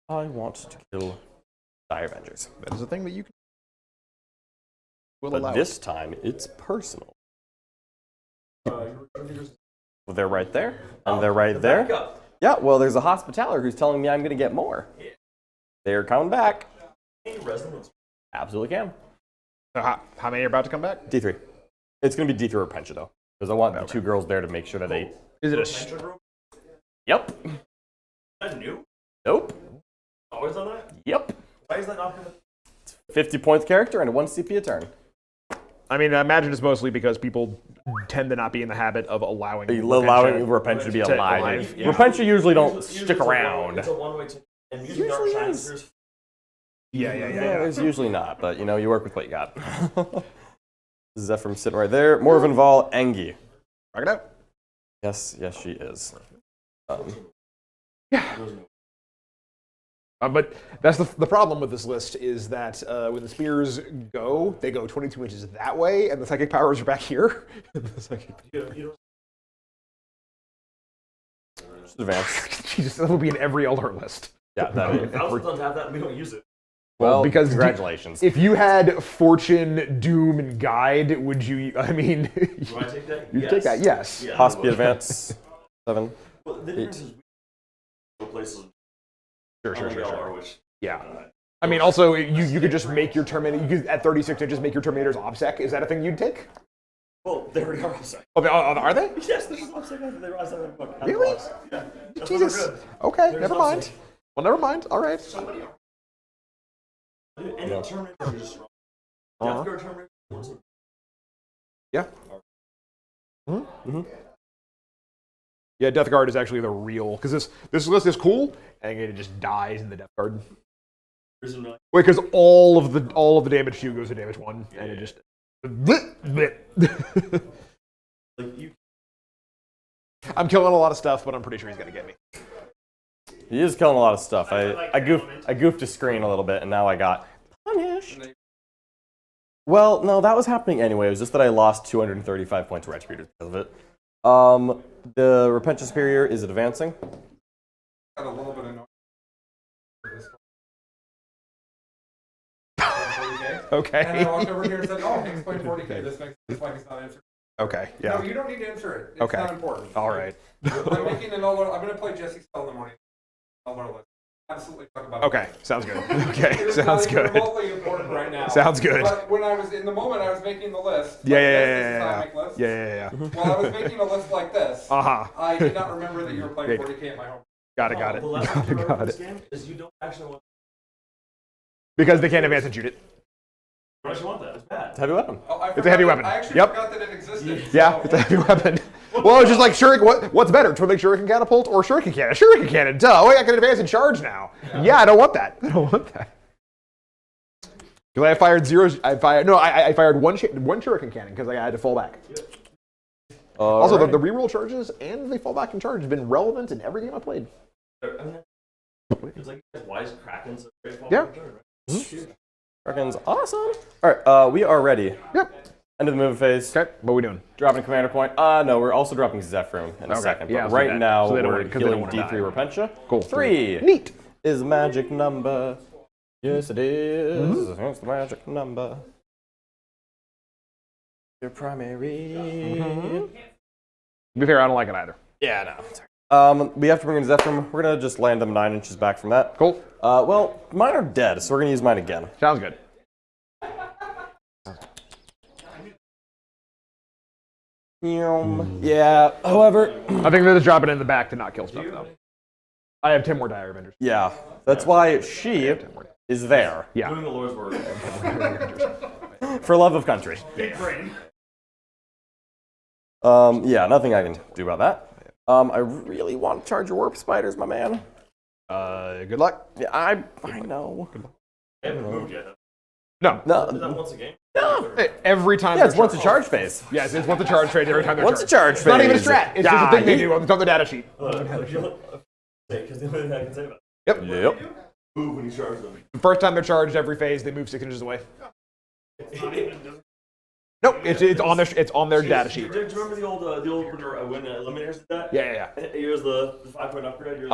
I want to kill Dire Avengers. That is a thing that you can. Will But allow this time, it's personal. Well, they're right there, and they're right there. Backup. Yeah, well, there's a Hospitaller who's telling me I'm going to get more. They're coming back. Any resonance? Absolutely can. So how many are about to come back? D3. It's going to be D3 or Pencha, though, because I want the 2 girls there to make sure that they... Is it a... Pension group? Yep. Is that new? Nope. Always on that? Yep. Why is that not going to... 50 points character and 1 CP a turn. I mean, I imagine it's mostly because people tend to not be in the habit of allowing Repentia to be alive. Yeah. Repentia usually don't Usually stick it's a around. It's a one-way ticket. And usually Usually Dark is. Shines, Yeah. There's usually not, but you know, you work with what you got. Zephyr's sitting right there. Morven Vol, Engi. Rock it out. Yes, she is. But that's the problem with this list is that when the spears go, they go 22 inches that way, and the psychic powers are back here. Just advance. Jesus, that would be in every Eldar list. Yeah, that is. Thousands don't have that, and we don't use it. Well, because congratulations. If you had Fortune, Doom, and Guide, would you, I mean... Do I take that? You'd take that, yes. Yeah, Hospi advance. 7. Well, the difference is we go places. Sure. Which, Yeah. I mean, also, you could just make your Terminator, you could, at 36 inches, make your Terminators OBSEC. Is that a thing you'd take? well, they already are outside. Oh, are they? Yes, there's just outside. They're outside of the book. Really? Yeah. That's Jesus. why we're good. Okay, There's never OBSEC. mind. Well, never mind. All right. Somebody else. Any Terminator are just wrong. Uh-huh. Death Guard Terminator. Yeah. Yeah, Death Guard is actually the real, because this list is cool, and it just dies in the Death Guard. Isn't really. Wait, because all of the damage 2 goes to damage 1, and it just... Like you. I'm killing a lot of stuff, but I'm pretty sure he's gonna get me. He is killing a lot of stuff. like I goofed his screen a little bit, and now I got punished. Well, no, that was happening anyway. It was just that I lost 235 points of Retributor because of it. The Repentia Superior is advancing. Got a little bit of noise. Okay. And I walked over here and said, "Oh, explain 40K. This makes why he's not answering." Okay. No, Yeah. you don't need to answer it. It's Okay. not important. All right. I'm making an Eldar. I'm going to play Jesse Spell in the morning. Eldar list. Absolutely talk about it. Okay. Sounds good. Okay. It's Sounds not even good. remotely important right now. Sounds good. But when I was in the moment, I was making the list. Yeah. like Yeah. this, Yeah. this is how I Yeah. make lists. Yeah. While I was making a list like this, I did not remember that you were playing Great. 40K at my home. Got it. The last thing you remember Got this it. game is you don't actually want. Because they can't advance and shoot it. You don't actually want that. It's bad. It's a heavy weapon. Oh, I It's a heavy forgot- weapon. I actually Yep. forgot that it existed. Yeah, so- it's a heavy weapon. Well, it's just like shuriken. What's better, twin shuriken catapult or shuriken cannon? Shuriken cannon. Duh. Oh, I can advance and charge now. Yeah, I don't want that. I don't want that. Because I fired zero. I fired one shuriken cannon because I had to fall back. Also, the reroll charges and they fall back and charge have been relevant in every game I played. I mean, it's like why is Kraken so great? Yeah. Kraken's awesome. All right, we are ready. Yep. End of the move phase. Okay. What are we doing? Dropping commander point. No, we're also dropping Zephyr in a second. Yeah, But let's do right that. now, So they don't we're wanna- 'cause they don't healing wanna D3 die. Repentia. Cool. 3 Neat. is magic number. Yes, it is. It's the magic number. Your primary. To be fair, I don't like it either. Yeah, no. Sorry. We have to bring in Zephyr. We're gonna just land them 9 inches back from that. Cool. Well, mine are dead, so we're gonna use mine again. Sounds good. Yeah. However, I think they're just dropping it in the back to not kill stuff, though. I have 10 more Dire Avengers. yeah, that's why she is there Yeah. Doing the Lord's work. for love of country. Big brain. Yeah, nothing I can do about that. I really want to charge your warp spiders, my man. Good luck. Yeah, I know. I haven't moved yet. No. Is that No. once a game? Every time. Yeah, it's they're once a charge phase. Yes, it's once a charge phase every time they're Once a charged. charge It's phase. not even a strat. It's just a thing they do. It's on the data sheet. Because the only thing I can say about Yep. Yep. it. Move when you charge them. The first time they're charged, every phase they move 6 inches away. Nope, it's on their data sheet. Do you remember the old when Eliminators did that? Yeah. It was the 5-point upgrade. You're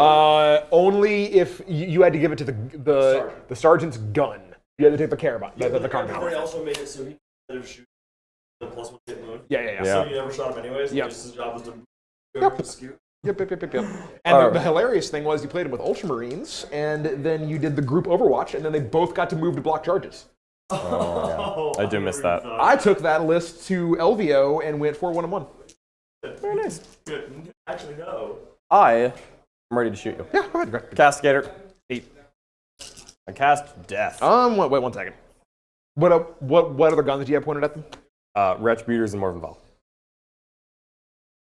Only if you had to give it to the sergeant's gun. You had to take the care about the They compound. also made it so he could shoot the +1 hit mode. Yeah. Yeah. So you never shot him anyways. Yep. Just his job was to go to scoot. Yep. And the hilarious thing was you played him with Ultramarines, and then you did the group Overwatch, and then they both got to move to block charges. Oh, I do miss that. I took that list to LVO and went 4-1-1. Very nice. Actually, no. I am ready to shoot you. Yeah, go ahead. Castigator. 8. I cast Death. Wait 1 second. What other guns do you have pointed at them? Retributors and Morvenval.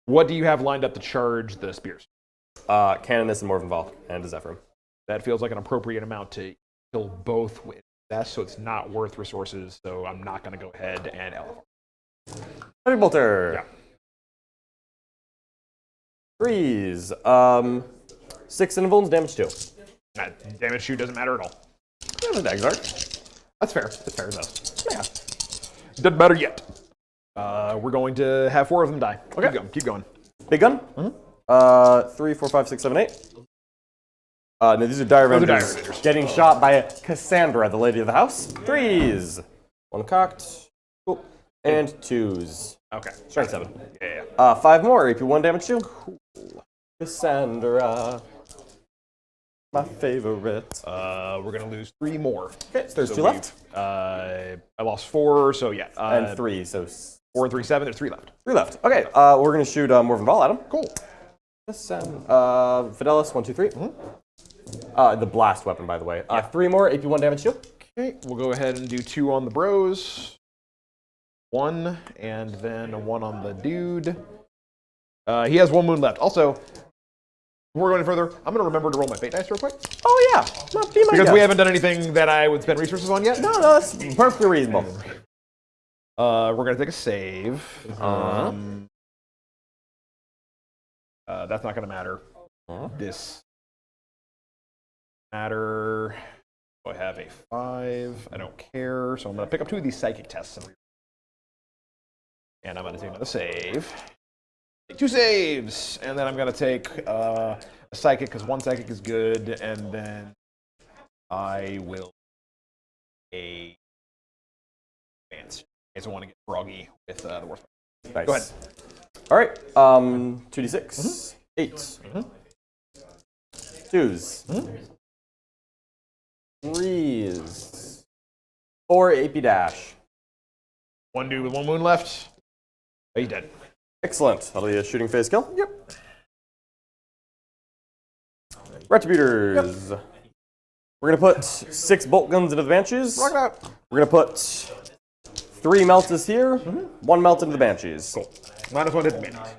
What do you have lined up to charge the spears? Canonus and Morvenval and Zephyr. That feels like an appropriate amount to kill both with that, so it's not worth resources, so I'm not going to go ahead and LFR. Heavy Bolter. Yeah. Freeze. 6 invulns, damage 2. That damage shoot doesn't matter at all. Yeah, the Dags Arc. That's fair. That's fair enough. Yeah. Doesn't matter yet. We're going to have 4 of them die. Okay. Keep going. Big gun. 3, 4, 5, 6, 7, 8. No, these are Dire Those are Dire Avengers. Avengers. Getting shot by Cassandra, the lady of the house. 3s. 1 cocked. Cool. And 2s. Okay. Strength 7. Yeah. 5 more. AP 1 damage 2. Cool. Cassandra. My favorite. We're going to lose 3 more. Okay, so there's So 2 left. I lost 4, so yeah. And 3, so 4 and 3, 7. There's 3 left. 3 left. Okay, we're going to shoot Morvenval at him. Cool. Fidelis, 1, 2, 3. The blast weapon, by the way. 3 more, AP 1 damage 2. Okay, we'll go ahead and do 2 on the bros. 1, and then 1 on the dude. He has 1 wound left. Also, before we go any further, I'm going to remember to roll my fate dice real quick. Oh, yeah. No, be my Because guest. we haven't done anything that I would spend resources on yet. No, that's perfectly reasonable. We're going to take a save. That's not going to matter. This matter. So I have a 5. I don't care. So I'm going to pick up 2 of these psychic tests. And I'm going to take another save. Take 2 saves. And then I'm going to take a psychic, because 1 psychic is good. And then I will a advance. I want to get froggy with the worst. Nice. Go ahead. All right. 2d6. 8. 2s. 3s. 4 AP dash. 1 dude with 1 wound left. Oh, he's dead. Excellent. That'll be a shooting phase kill. Yep. Retributors. Yep. We're going to put 6 bolt guns into the Banshees. Rock it out. We're going to put 3 meltas here. 1 melt into the Banshees. Cool. -1 hit the banshees.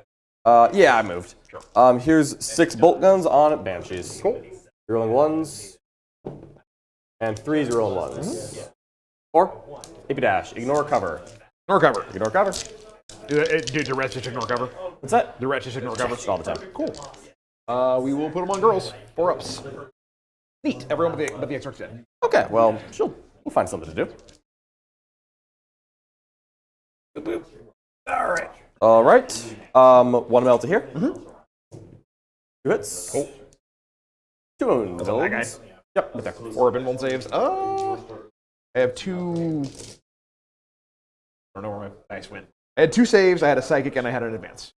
Yeah, I moved. Sure. Here's 6 bolt guns on Banshees. Cool. You're rolling 1s. And 3s, you're rolling 1s. 4. AP dash. Ignore cover. Ignore cover. Ignore cover. Dude, the reds just ignore cover. What's that? The reds just ignore cover. All the time. Cool. We will put them on girls. 4 ups. Neat. Everyone but the extra dead. Okay, well, we'll find something to do. Boop, boop. All right. All right. 1 melt to here. 2 hits. Cool. 2 wounds. That guy. Yep, right there. 4 have been 1 saves. I have 2. I don't know where my dice went. I had 2 saves, I had a psychic, and I had an advance.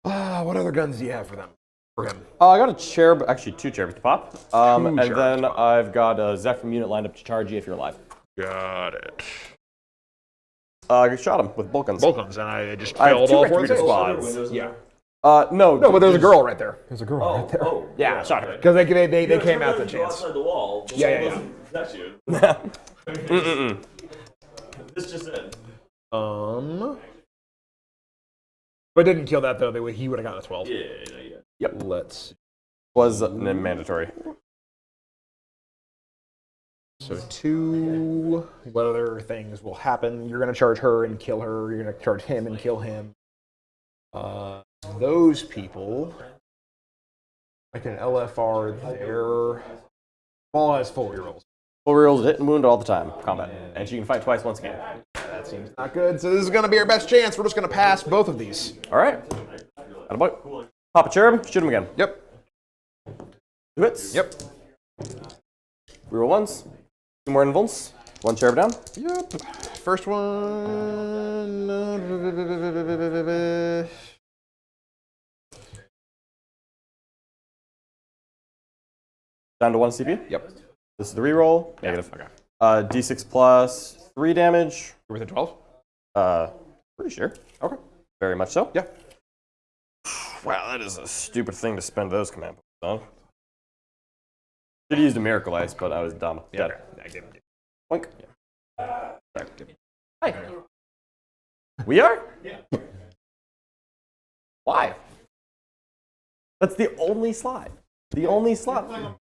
What other guns do you have for them? For him? I got a cherub, actually 2 cherubs to pop. And cherubs then to pop. I've got a Zephyr unit lined up to charge you if you're alive. Got it. I shot him with bolt guns. Bolt guns, and I just I have failed 2 all 4 Retributor saves. squads. Yeah. No, No, but there's a girl right there. There's a girl right there. Oh, Yeah, shot her. Because they came out the Go chance. outside the wall. The Yeah, wall yeah, doesn't protect you. This just in. But didn't kill that though. He would have gotten a 12. Yeah. Yep. Let's see. Was mandatory. So 2. What other things will happen? You're going to charge her and kill her. You're going to charge him and kill him. Those people, like an LFR there. Small has full rerolls. Full rerolls hit and wound all the time. Combat. And she can fight twice once a game. That seems not good. So this is going to be our best chance. We're just going to pass both of these. Alright. Attaboy. Pop a cherub, shoot him again. Yep. 2 hits. Yep. Reroll ones. 2 more invulns. 1 cherub down. Yep. First one. Down to 1 CP. Yep. This is the reroll. Negative. Okay. D6 plus 3 damage. You're within 12? Pretty sure. Okay. Very much so. Yeah. Wow, that is a stupid thing to spend those command points on. Should have used a miracle ice, but I was dumb. Yeah. Dead. Boink. Hi. We are? Yeah. Why? That's the only slot. The only slot. I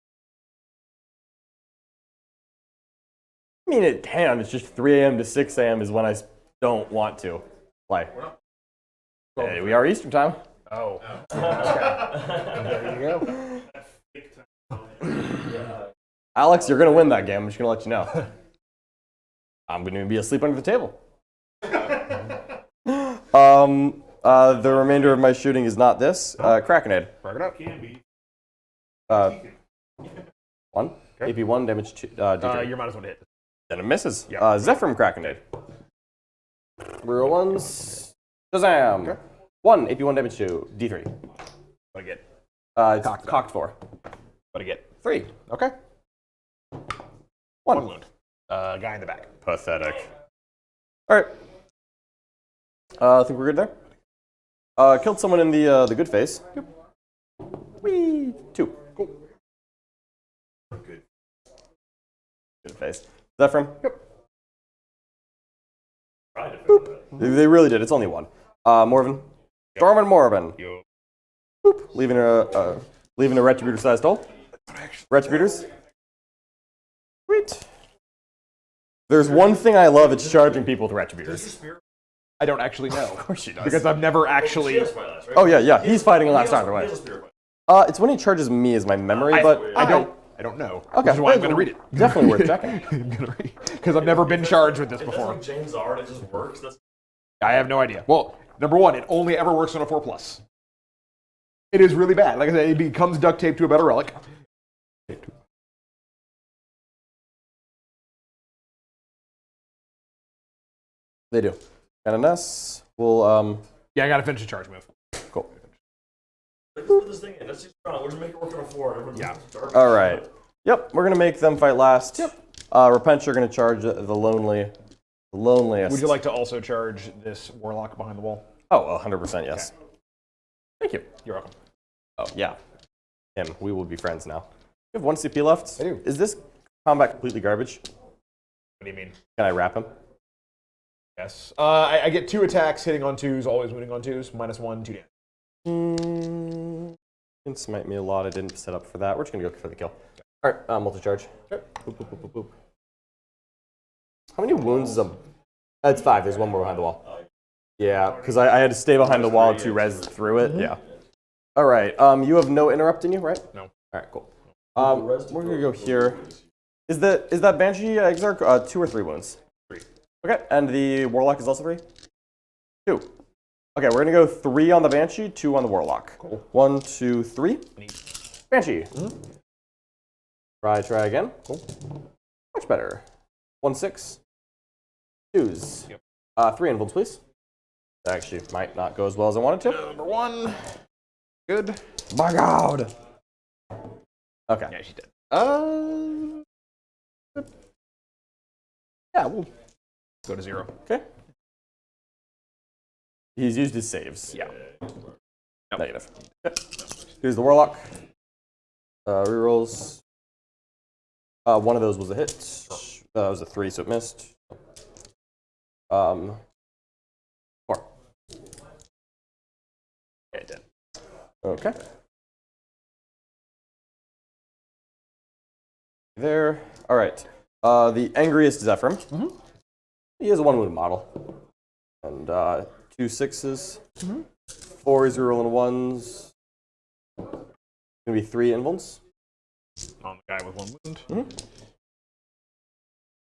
mean, hang on, it's just 3 a.m. to 6 a.m. is when I don't want to play. Hey, we are Eastern time. Oh. There you go. Alex, you're going to win that game. I'm just going to let you know. I'm going to be asleep under the table. The remainder of my shooting is not this. Krakenade. Mark it up. Can be. 1. Okay. AP 1, damage 2. D3. You're minus 1 to hit. Then it misses. Yeah. Zephyr Krakenade. Reroll ones. Shazam! Okay. 1, AP 1, damage 2. D3. What I get? It's Cocked cocked 4. What I get? 3. Okay. 1 wound. Guy in the back. Pathetic. Alright. I think we're good there. Killed someone in the good phase. Yep. Whee! 2. Cool. Good phase. Zephyr. Yep. Boop. They really did. It's only 1. Morven. Storm and Morven. Boop. Leaving a Retributor-sized hole. Retributors. Sweet. There's one thing I love, it's charging people with Retributors. I don't actually know. Of course she does. Because I've never actually. Oh yeah, he's fighting last time, right? It's when he charges me is my memory, but I don't know. Okay, Which is why I'm going to read it. Definitely worth checking. I'm going to read because I've never been charged with this before. James R. It just works. I have no idea. Well, number 1, it only ever works on a 4+. It is really bad. Like I said, it becomes duct tape to a better relic. They do. And an S will Yeah, I got to finish the charge move. cool. Let's put this thing in. Let's just try. We're just make it work on a 4. Yeah. All right. Yep, we're gonna make them fight last. Yep. Repent, you're gonna charge the loneliest. Would you like to also charge this warlock behind the wall? Oh, 100% yes. Okay. Thank you. You're welcome. Oh yeah. Him. We will be friends now. You have 1 CP left. I do. Is this combat completely garbage? What do you mean? Can I wrap him? Yes. I get 2 attacks, hitting on 2s, always wounding on 2s, -1, 2 damage. Can smite me a lot. I didn't set up for that. We're just gonna go for the kill. All right, multi-charge. Okay. Boop, boop, boop, boop, boop. How many wounds is a... It's 5. There's 1 more behind the wall. Yeah, because I had to stay behind the wall to res through it. Yeah. All right. You have no interrupt in you, right? No. All right, cool. We're gonna go here. Is that Banshee Exarch 2 or 3 wounds? 3. Okay, and the Warlock is also 3? 2. Okay, we're gonna go 3 on the Banshee, 2 on the Warlock. Cool. 1, 2, 3. Banshee. Try again. Cool. Much better. 1, 6. Twos. Yep. 3 invulns, please. That actually might not go as well as I wanted to. Number 1. Good. My God. Okay. Yeah, she did. Yeah, we'll go to 0. Okay. He's used his saves. Yeah. Negative. Okay. Here's the Warlock. Rerolls. One of those was a hit. That was a 3, so it missed. 4. Yeah, it did. Okay. There. All right. The angriest Zephyr. He has a 1 wound model. And 2 6s. 4 0 and 1s. Gonna be 3 invulns. On the guy with 1 wound.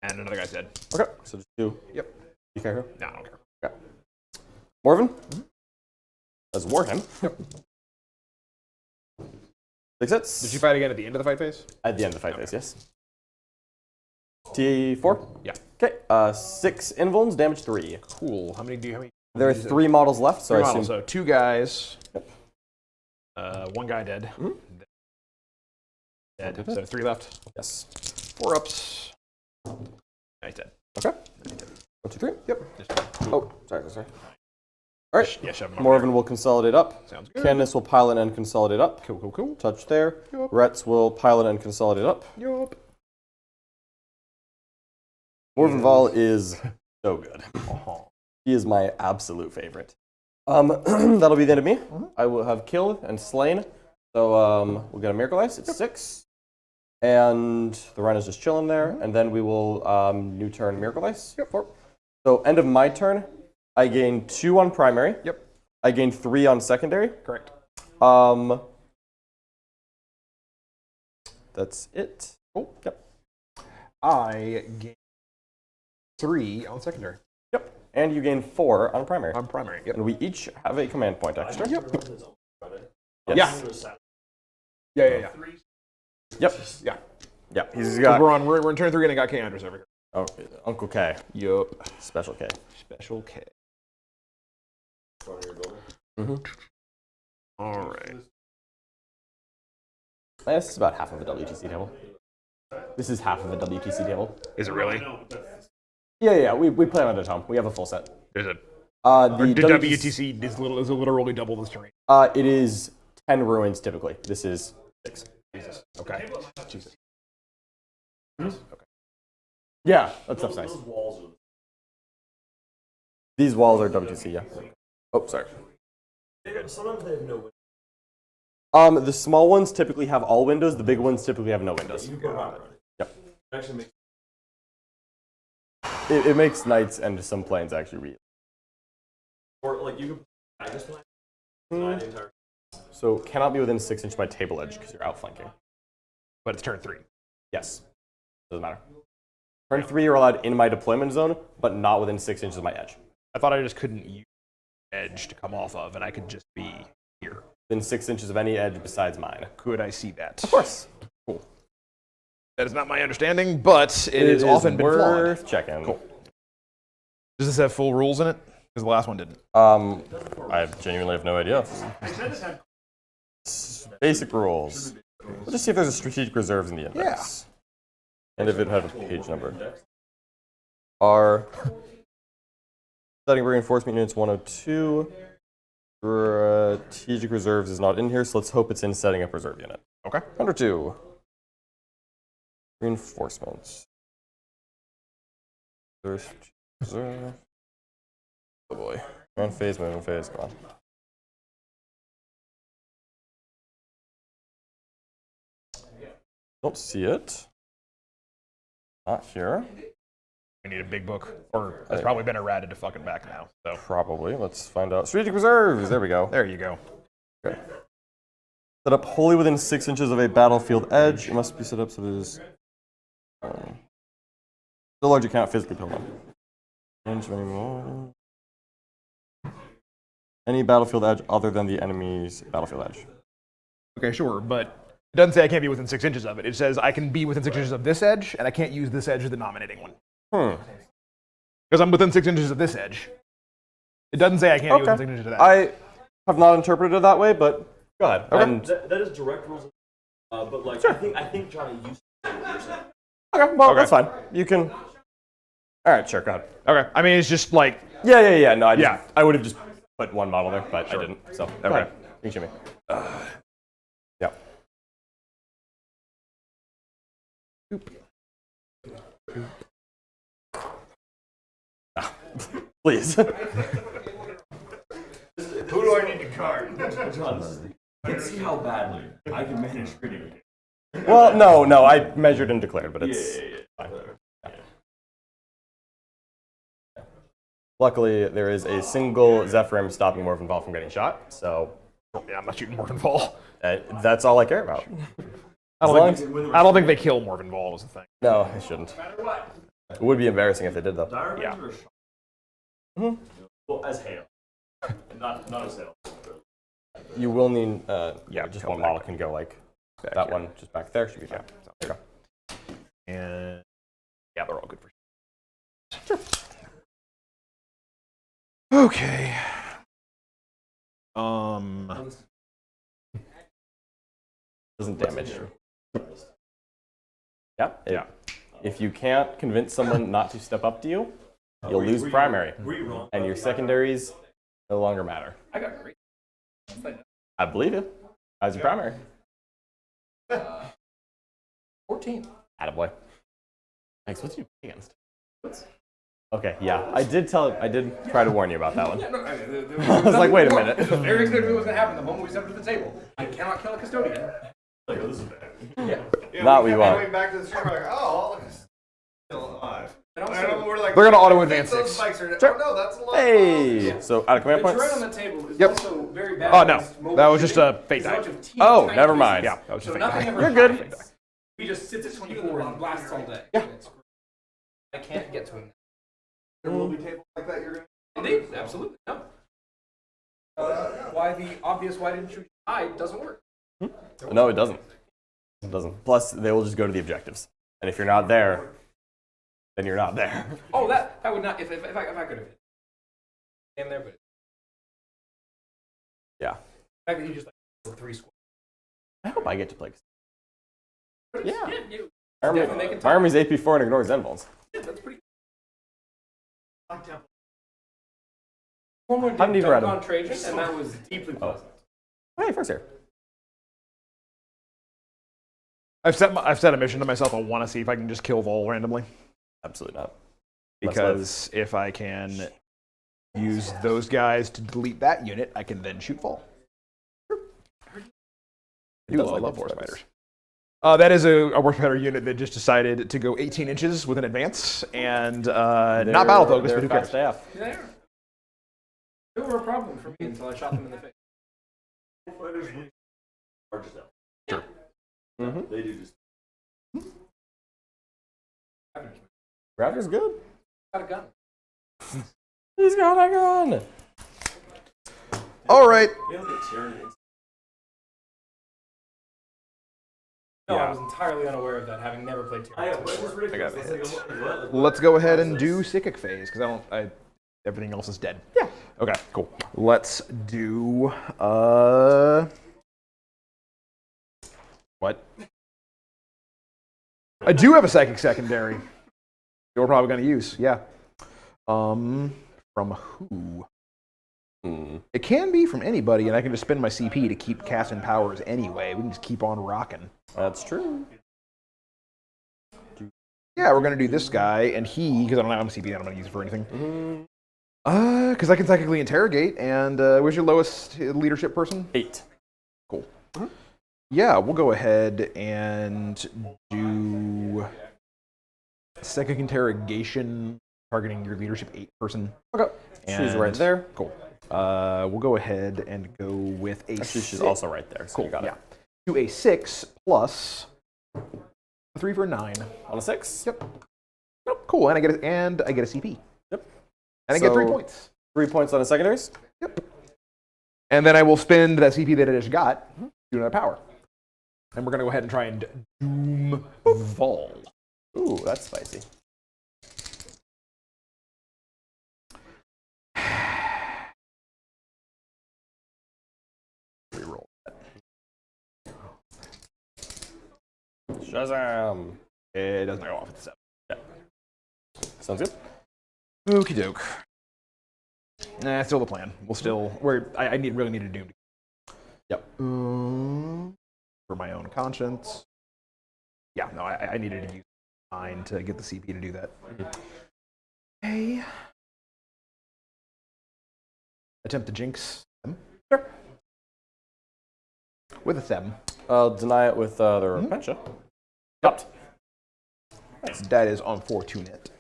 And another guy's dead. Okay. So just 2. Yep. You care who? No, I don't care. Okay. Morven. Let's war him. Yep. 6 hits. Did you fight again at the end of the fight phase? At the end of the fight phase, yes. T4? Yeah. Okay. 6 invulns, damage 3. Cool. How many do you have? There are 3 models left, so 3 I models, assume. so 2 guys. Yep. 1 guy dead. Dead. Okay. So 3 left. Yes. 4 ups. Yeah, he's dead. Okay. 1, 2, 3. Yep. Oh, sorry. All right. Yeah, shove him over Morven will consolidate up. Sounds good. Candace will pilot and consolidate up. Cool. Touch there. Yup. Retz will pilot and consolidate up. Yup. Morvenval is so good. He is my absolute favorite. That'll be the end of me. I will have killed and slain. So we'll get a Miracle Ice. It's 6. And the Rhino's just chilling there. And then we will new turn Miracle Ice. Yep. 4. So end of my turn, I gain 2 on primary. Yep. I gain 3 on secondary. Correct. That's it. Oh. Yep. I gain 3 on secondary. Yep. And you gain 4 on primary. On primary. Yep. And we each have a command point extra. Yep. Yes. Yeah. Yep. Yeah. Yeah. He's 'Cause got. we're in turn 3 and I got K Andrews over here. Oh, Uncle K. Yup. Special K. Special K. Mm-hmm. All right. This is about half of a WTC table. This is half of a WTC table. Is it really? Yeah. We play on it at home. We have a full set. Is it? The WTC is literally double this terrain. It is 10 ruins typically. This is 6. Jesus. Okay. Jesus. Okay. Yeah, that stuff's nice. These walls are WTC, yeah. Oh, sorry. Sometimes they have no windows. The small ones typically have all windows. The big ones typically have no windows. Yep. Actually, It makes nights and some planes actually real. or like you can Magnus plan. The entire. So cannot be within 6 inches by table edge because you're outflanking. But it's turn 3. Yes. Doesn't matter. Turn 3 you're allowed in my deployment zone, but not within 6 inches of my edge. I thought I just couldn't use edge to come off of, and I could just be here. Within 6 inches of any edge besides mine. Could I see that? Of course. Cool. That is not my understanding, but it has often been flawed. worth checking. Cool. Does this have full rules in it? Because the last one didn't. I genuinely have no idea. Basic rules. Let's just see if there's a strategic reserves in the index. And if it had a page number. R. Setting reinforcement units 102. Strategic reserves is not in here, so let's hope it's in setting up reserve unit. Okay. 102. Reinforcements. Reserve. Oh boy. Moving phase, come on. Don't see it. Not here. We need a big book, or it's probably been errated to fucking back now. So Probably. Let's find out. Strategic reserves. There we go. there you go. Okay. Set up wholly within 6 inches of a battlefield edge. It must be set up so that it is so large you cannot physically pull them. Inch of any more. Any battlefield edge other than the enemy's battlefield edge. Okay, sure, but it doesn't say I can't be within 6 inches of it. It says I can be within 6 inches of this edge, and I can't use this edge as the nominating one. Because I'm within 6 inches of this edge. It doesn't say I can't be within 6 inches of that. I have not interpreted it that way, but go ahead. And- That is direct rules. But like, I think Johnny used to say what you're saying. okay, well, that's fine. You can. All right, sure, go ahead. Okay. I mean, it's just like. Yeah. No, Yeah. I would have just put one model there, but I didn't. So, okay. You can show me. Yeah. Please. Who do I need to card? John, let's see how badly I can manage gritty. Well, no, I measured and declared, but it's fine. Yeah. Luckily, there is a single Zephyrim stopping Morvenval from getting shot, so Yeah, I'm not shooting Morvenval. that's all I care about. I don't think they kill Morvenval is the thing. No, it shouldn't. It would be embarrassing if they did, though. Yeah. Well, as hail. not as hail. You will need, just come one back. model can go like Back that here. one, just back there should be fine. There you go. And yeah, they're all good for Sure. Okay. Doesn't damage. Yeah. If you can't convince someone not to step up to you, you'll lose primary, Were you wrong? and your secondaries no longer matter. I got great. I believe you. How's your primary? 14. Attaboy. Thanks. What's you against? Okay, yeah. I did try to warn you about that one. I was like, wait a minute. It was very clear to me what was going to happen the moment we stepped to the table. I cannot kill a custodian. Like, oh, this is bad. Yeah. Not we won't. Going back to the stream, we're like, oh, look, it's still alive. And also, we're like, They're gonna auto advance those 6. spikes are, Sure. oh no, that's a lot. Hey! So, out of command The terrain points? on the table is Yep. also very bad. Oh, no. against mobile That was just shooting. a fate It's die. bunch of teeny Oh, tiny never mind. pieces. Yeah, that was just So a fate nothing die. ever You're good. happens. He just sits at 24 and blasts all day. Yeah. I can't get to him. There will be tables like that you're going Indeed, absolutely. No. Why didn't you hide doesn't work. No, it doesn't. It doesn't. Plus, they will just go to the objectives. And if you're not there, then you're not there. Oh, that would not, if I could have hit. Damn there, but. Yeah. The fact that you just like 3 squares. I hope I get to play. Yeah. You, My definitely making time. army's AP4 and ignores Zenvols. Yeah, that's pretty One Haven't even read 'em. on Trajan, and that was deeply pleasant. Hey, first here. I've set a mission to myself. I want to see if I can just kill Vol randomly. Absolutely not. Because if I can use those guys to delete that unit, I can then shoot Vol. I does love like War War Spiders. That is a War Spider unit that just decided to go 18 inches with an advance, and not battle focused, but who cares? Fast AF. Yeah. They were a problem for me until I shot them in the face. Fighters really charge them. Sure. Mm-hmm. They do just. Raptor's good. Got a gun. He's got a gun. All right. You know, the Tyranny is- No, Yeah. I was entirely unaware of that, having never played I Tyranny. know, but it was ridiculous. I got I was like, what? Let's go ahead and do Psychic Phase, because everything else is dead. Yeah. Okay, cool. Let's do, what? I do have a Psychic Secondary. You're probably going to use, yeah. From who? It can be from anybody, and I can just spend my CP to keep casting powers anyway. We can just keep on rocking. That's true. Yeah, we're going to do this guy, and he, because I don't have CP, I don't want to use it for anything. Because I can psychically interrogate, and where's your lowest leadership person? 8. Cool. Yeah, we'll go ahead and do psychic interrogation, targeting your leadership 8 person. Okay. She's right there. Cool. We'll go ahead and go with a Actually, she's 6. also right there. So Cool, you got yeah. it. To a 6 plus 3 for a 9. On a 6? Yep. Nope. Cool, and I get a CP. Yep. And I get 3 So- points. 3 points on a secondaries? Yep. And then I will spend that CP that I just got to do another power. And we're going to go ahead and try and doom Vol. Ooh, that's spicy. Shazam! It does not go off at the 7. Yeah. Sounds good. Okie doke. Nah, still the plan. We'll still. I really need a Doom. Yep. For my own conscience. Yeah, no, I needed to use mine to get the CP to do that. Okay. Attempt to jinx them. Sure. With a 7. I'll deny it with the Repentia. Yep. That is on Fortunet.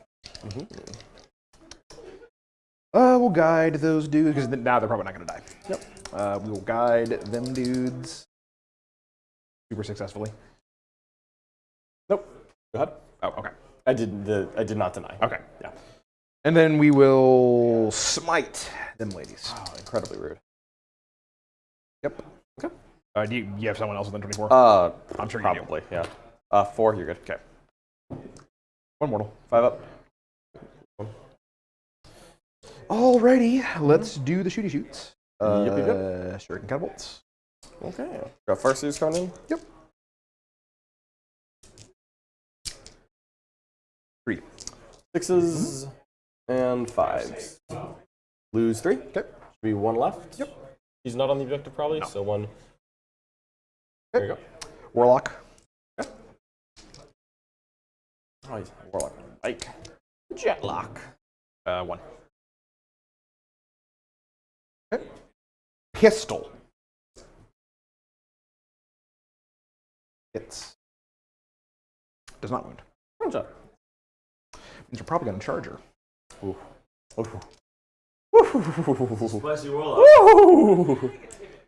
We'll guide those dudes, because now they're probably not going to die. Yep. We will guide them dudes super successfully. Nope. Go ahead. Oh, okay. I did not deny. Okay. Yeah. And then we will smite them ladies. Oh, incredibly rude. Yep. Okay. Do you have someone else within 24? I'm sure you do. probably, yeah. 4, you're good. Okay. 1 mortal. 5 up. Alrighty, let's do the shooty shoots. Yep. Shuriken catapults. Okay. Got Farseers coming in? Yep. 3. 6s and 5s. Lose 3. Okay. Should be 1 left. Yep. He's not on the objective probably, so 1. There you go. Warlock. Okay. Oh, he's a Warlock. Ike. Jetlock. 1. Okay. Pistol. Hits. Does not wound. Good job. Means you're probably going to charge her. Ooh. Ooh. Spicy warlock. Woo!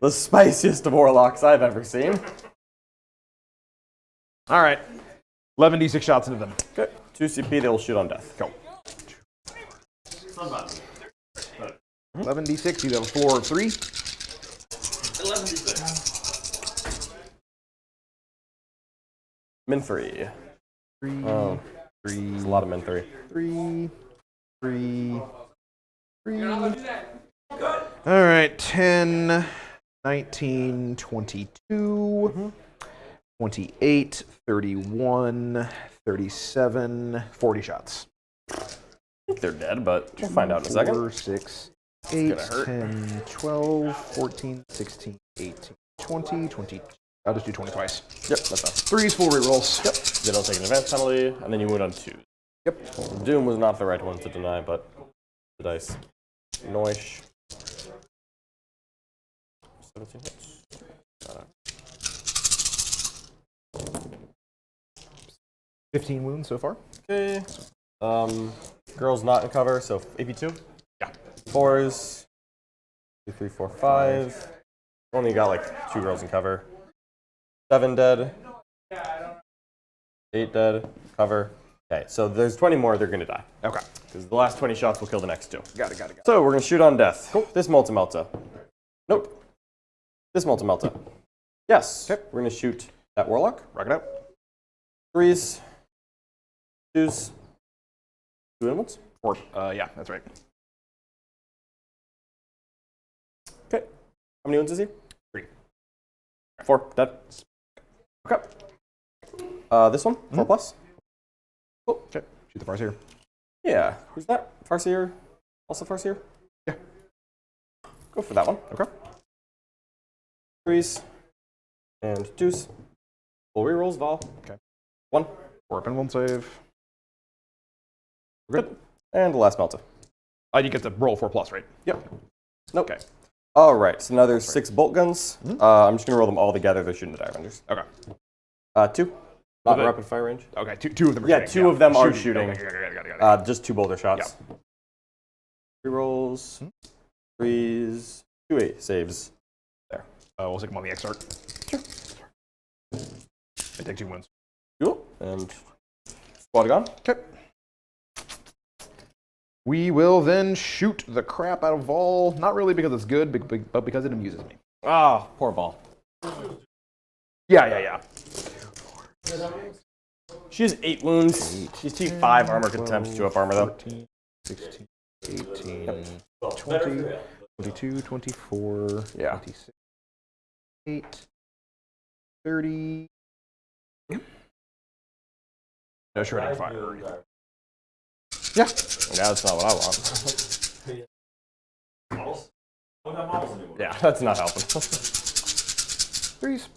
The spiciest of warlocks I've ever seen. All right. 11d6 shots into them. Okay. 2 CP, they'll shoot on death. Go. Sometimes. 11d6, you have a floor of 3. 11d6. Min 3. 3. Oh, 3. it's a lot of min 3. 3. 3. 3. All right. 10, 19, 22, 28, 31, 37, 40 shots. I think they're dead, but we'll find out in a second. 4, 6, 8, gonna hurt. 10, 12, 14, 16, 18, 20, 20. I'll just do 20 twice. Yep, that's fine. 3's full rerolls. Yep. They don't take an advance penalty, and then you wound on 2. Yep. Doom was not the right one to deny, but the dice. Noish. 17 hits. 15 wounds so far. Okay. Girls not in cover, so AP2. Yeah. 4s. 2, 3, 4, 5. Only got like 2 girls in cover. 7 dead. 8 dead. Cover. Okay, so there's 20 more, they're gonna die. Okay. Because the last 20 shots will kill the next 2. Got it. So we're gonna shoot on death. Cool. This Multimelta. Nope. This Multimelta. Yes. Okay. We're gonna shoot that Warlock. Rock it out. 3s. 2s. 2 inwards. 4. Yeah, that's right. Okay. How many wounds is he? 3. 4. Dead. Okay. This one? 4 plus. Cool. Okay. Shoot the Farseer. Yeah. Who's that? Farseer? Also Farseer? Yeah. Go for that one. Okay. 3s. And 2s. Full rerolls, Vol. Okay. 1. 4 up and 1 save. Good. And the last Melta. You get to roll 4 plus, right? Yep. Nope. Okay. All right. So now there's 6 bolt guns. I'm just gonna roll them all together. They're shooting the Dire Avengers. Okay. 2. Not in Okay. rapid fire range. Okay. Two of them are Yeah, shooting. 2 of them are shooting. Okay, got it. Just 2 boulder shots. Rerolls. 3s. 2 8 saves. There. We'll stick them on the X start. Sure. They take 2 wounds. Cool. And squad gone. Okay. We will then shoot the crap out of Vol. Not really because it's good, but because it amuses me. Ah, poor ball. Yeah. She has 8 wounds. She's T5 armor contempt, 2 up armor though. 14, 16, 18, Well, 20, better for him. 22, 24, Yeah. 26, 8, 30, No shredding fire. Yeah, that's not what I want. Models? Don't have models anymore. Yeah, that's not helping. 3s.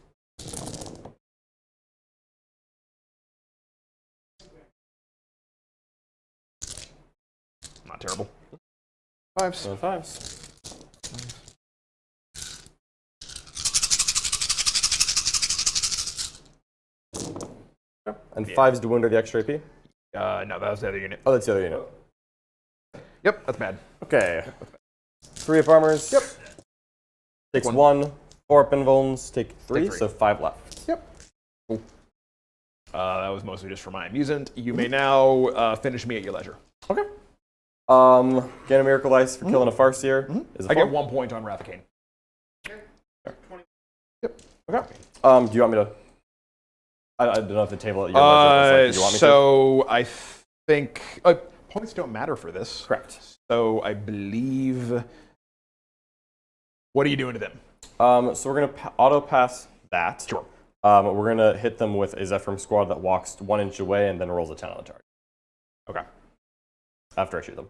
Not terrible. 5s. So 5s. And 5s to wound or the extra AP? No, that was the other unit. Oh, that's the other unit. Yep, that's bad. Okay. 3 up armors. Yep. Takes 1. 4 up invulns. Take 3, Take 3. so 5 left. Yep. Cool. That was mostly just for my amusement. You may now finish me at your leisure. Okay. Get a Miracle Ice for killing a Farseer. Is it I get 4? 1 point on Wrath of Cain. Yep. Okay. Do you want me to? I don't know if the table at your leisure is like, do you want me to? So I think points don't matter for this. Correct. So I believe. What are you doing to them? So we're gonna auto pass that. Sure. We're gonna hit them with a Zephyr squad that walks 1 inch away and then rolls a 10 on the charge. Okay. After I shoot them.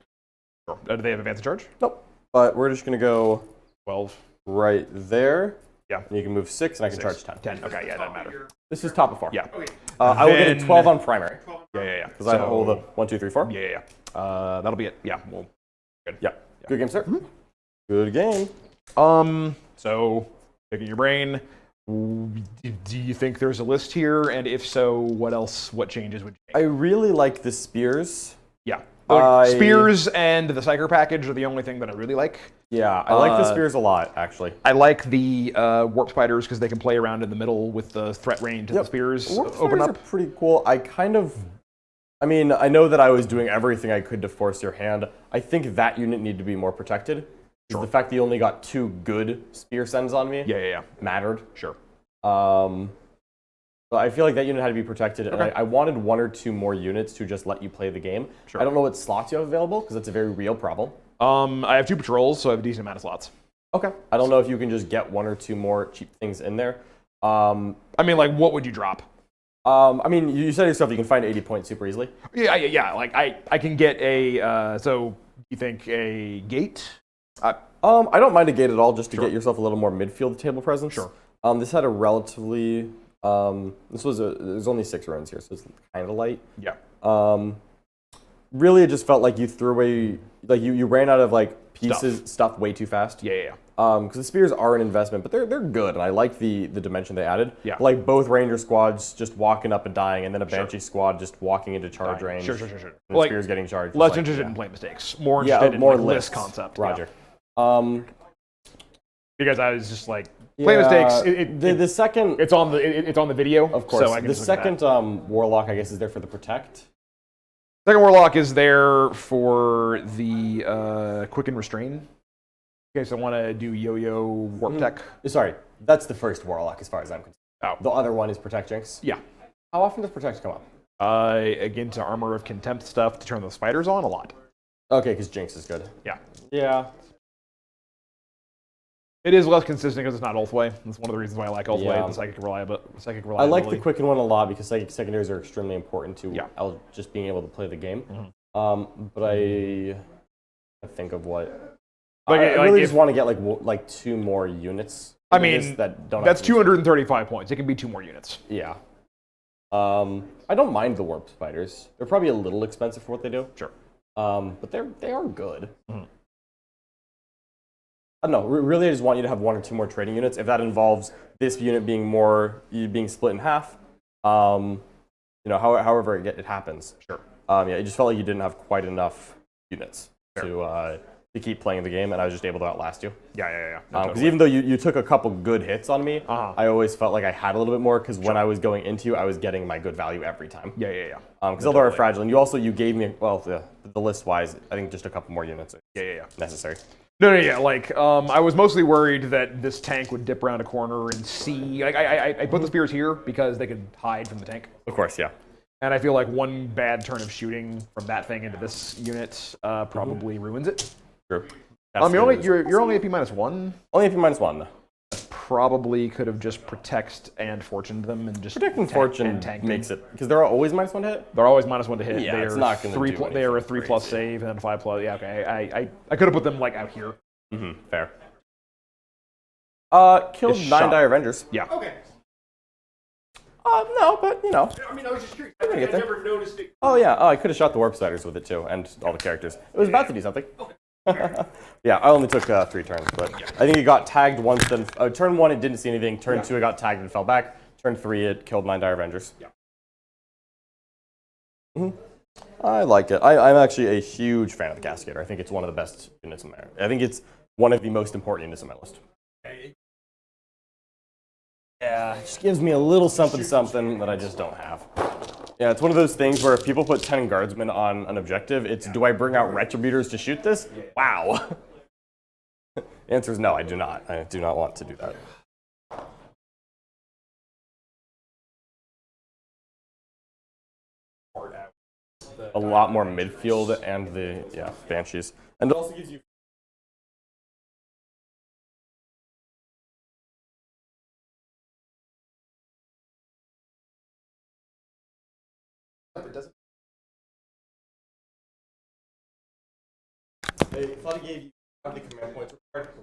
Sure. Do they have advanced charge? Nope. But we're just gonna go 12. right there. Yeah. And you can move 6, and I can 6. charge 10. 10. Okay, yeah, doesn't matter. This is top of 4. Yeah. I will get a Then- 12 on primary Yeah. because I hold the 1, 2, 3, 4. Yeah. That'll be it. Yeah. Well. Good. Yeah. Good game, sir. Good game. So picking your brain. Do you think there's a list here? And if so, what else? What changes would you I make? really like the spears. Yeah. I- Spears and the Psyker package are the only thing that I really like. Yeah, I like the spears a lot, actually. I like the warp spiders because they can play around in the middle with the threat range and the spears Warp open spiders up. are pretty cool. I mean, I know that I was doing everything I could to force your hand. I think that unit needed to be more protected. Sure. The fact that you only got 2 good spear sends on me Yeah. mattered. Sure. So I feel like that unit had to be protected, and Okay. I wanted 1 or 2 more units to just let you play the game. Sure. I don't know what slots you have available, because that's a very real problem. I have 2 patrols, so I have a decent amount of slots. Okay. I don't know if you can just get 1 or 2 more cheap things in there. I mean, like, what would you drop? I mean, you said yourself you can find 80 points super easily. Yeah. Like, I can get a. So you think a gate? I don't mind a gate at all, just to get yourself a little more midfield table presence. Sure. This had a relatively. There's only 6 runs here, so it's kind of light. Yeah. Really, it just felt like you threw away, like you ran out of like pieces, stuff way too fast. Yeah. Because the spears are an investment, but they're good, and I like the dimension they added. Yeah. Like both ranger squads just walking up and dying, and then a banshee squad just walking into charge range. Sure. And the Like, spears getting charged. Less Like, interested yeah. in play mistakes. More Yeah, interested in more like, list lists. concept. Roger. Yeah. Because I was just like play Yeah, mistakes. the second, It's on the video. of course, So I can the just look at that. second warlock, I guess, is there for the protect. Second warlock is there for the quick and restrain. In case I want to do yo-yo warp tech. Sorry, that's the first warlock as far as I'm concerned. Oh. The other one is protect jinx. Yeah. How often does protect come up? Against armor of contempt stuff to turn the spiders on a lot. Okay, because jinx is good. Yeah. Yeah. It is less consistent because it's not Ulthway. That's one of the reasons why I like Ulthway. Yeah. The psychic reliability. I like the quicken one a lot because psychic secondaries are extremely important to Yeah. just being able to play the game. Mhm. But I think of what. Like, I like really if- just want to get like 2 more units. I in this mean, that don't. That's have to be- 235 points. It can be 2 more units. Yeah. I don't mind the warp spiders. They're probably a little expensive for what they do. Sure. But they are good. Mhm. I don't know. Really, I just want you to have 1 or 2 more trading units. If that involves this unit being split in half, however it happens. Sure. It just felt like you didn't have quite enough units to keep playing the game, and I was just able to outlast you. Yeah. Because even though you took a couple good hits on me, I always felt like I had a little bit more. Because when I was going into you, I was getting my good value every time. Yeah. Because Eldar are fragile, and you gave me the list wise, I think just a couple more units are Yeah. necessary. No. Like, I was mostly worried that this tank would dip around a corner and see. Like, I put the spears here because they could hide from the tank. Of course, yeah. And I feel like one bad turn of shooting from that thing into this unit probably ruins it. True. You're only AP -1. Only AP -1. probably could have just protect and fortuned them and just Protect and fortune tanked makes them. it because they're always -1 to hit. They're always -1 to hit. Yeah, they it's are not gonna three. do They are a anything 3+ crazy. save and 5+. Yeah, okay. I could have put them like out here. Fair. Killed It's 9 shot. Dire Avengers. Yeah. Okay. No, but you know. I mean, I was just curious. gonna I get there. never noticed it. Oh yeah, I could have shot the Warp Sliders with it too, and all the characters. It was about to do something. Yeah, I only took 3 turns, but I think it got tagged once. Then turn 1 it didn't see anything. Turn 2 it got tagged and fell back. Turn 3 it killed 9 Dire Avengers. Yeah. I like it. I'm actually a huge fan of the Cascadator. I think it's one of the best units in there. I think it's one of the most important units on my list. Yeah, it just gives me a little something that I just don't have. Yeah, it's one of those things where if people put 10 guardsmen on an objective, it's do I bring out retributors to shoot this? Wow. The answer is no, I do not. I do not want to do that. A lot more midfield and the Banshees. And it also gives you They thought it gave you the command points required to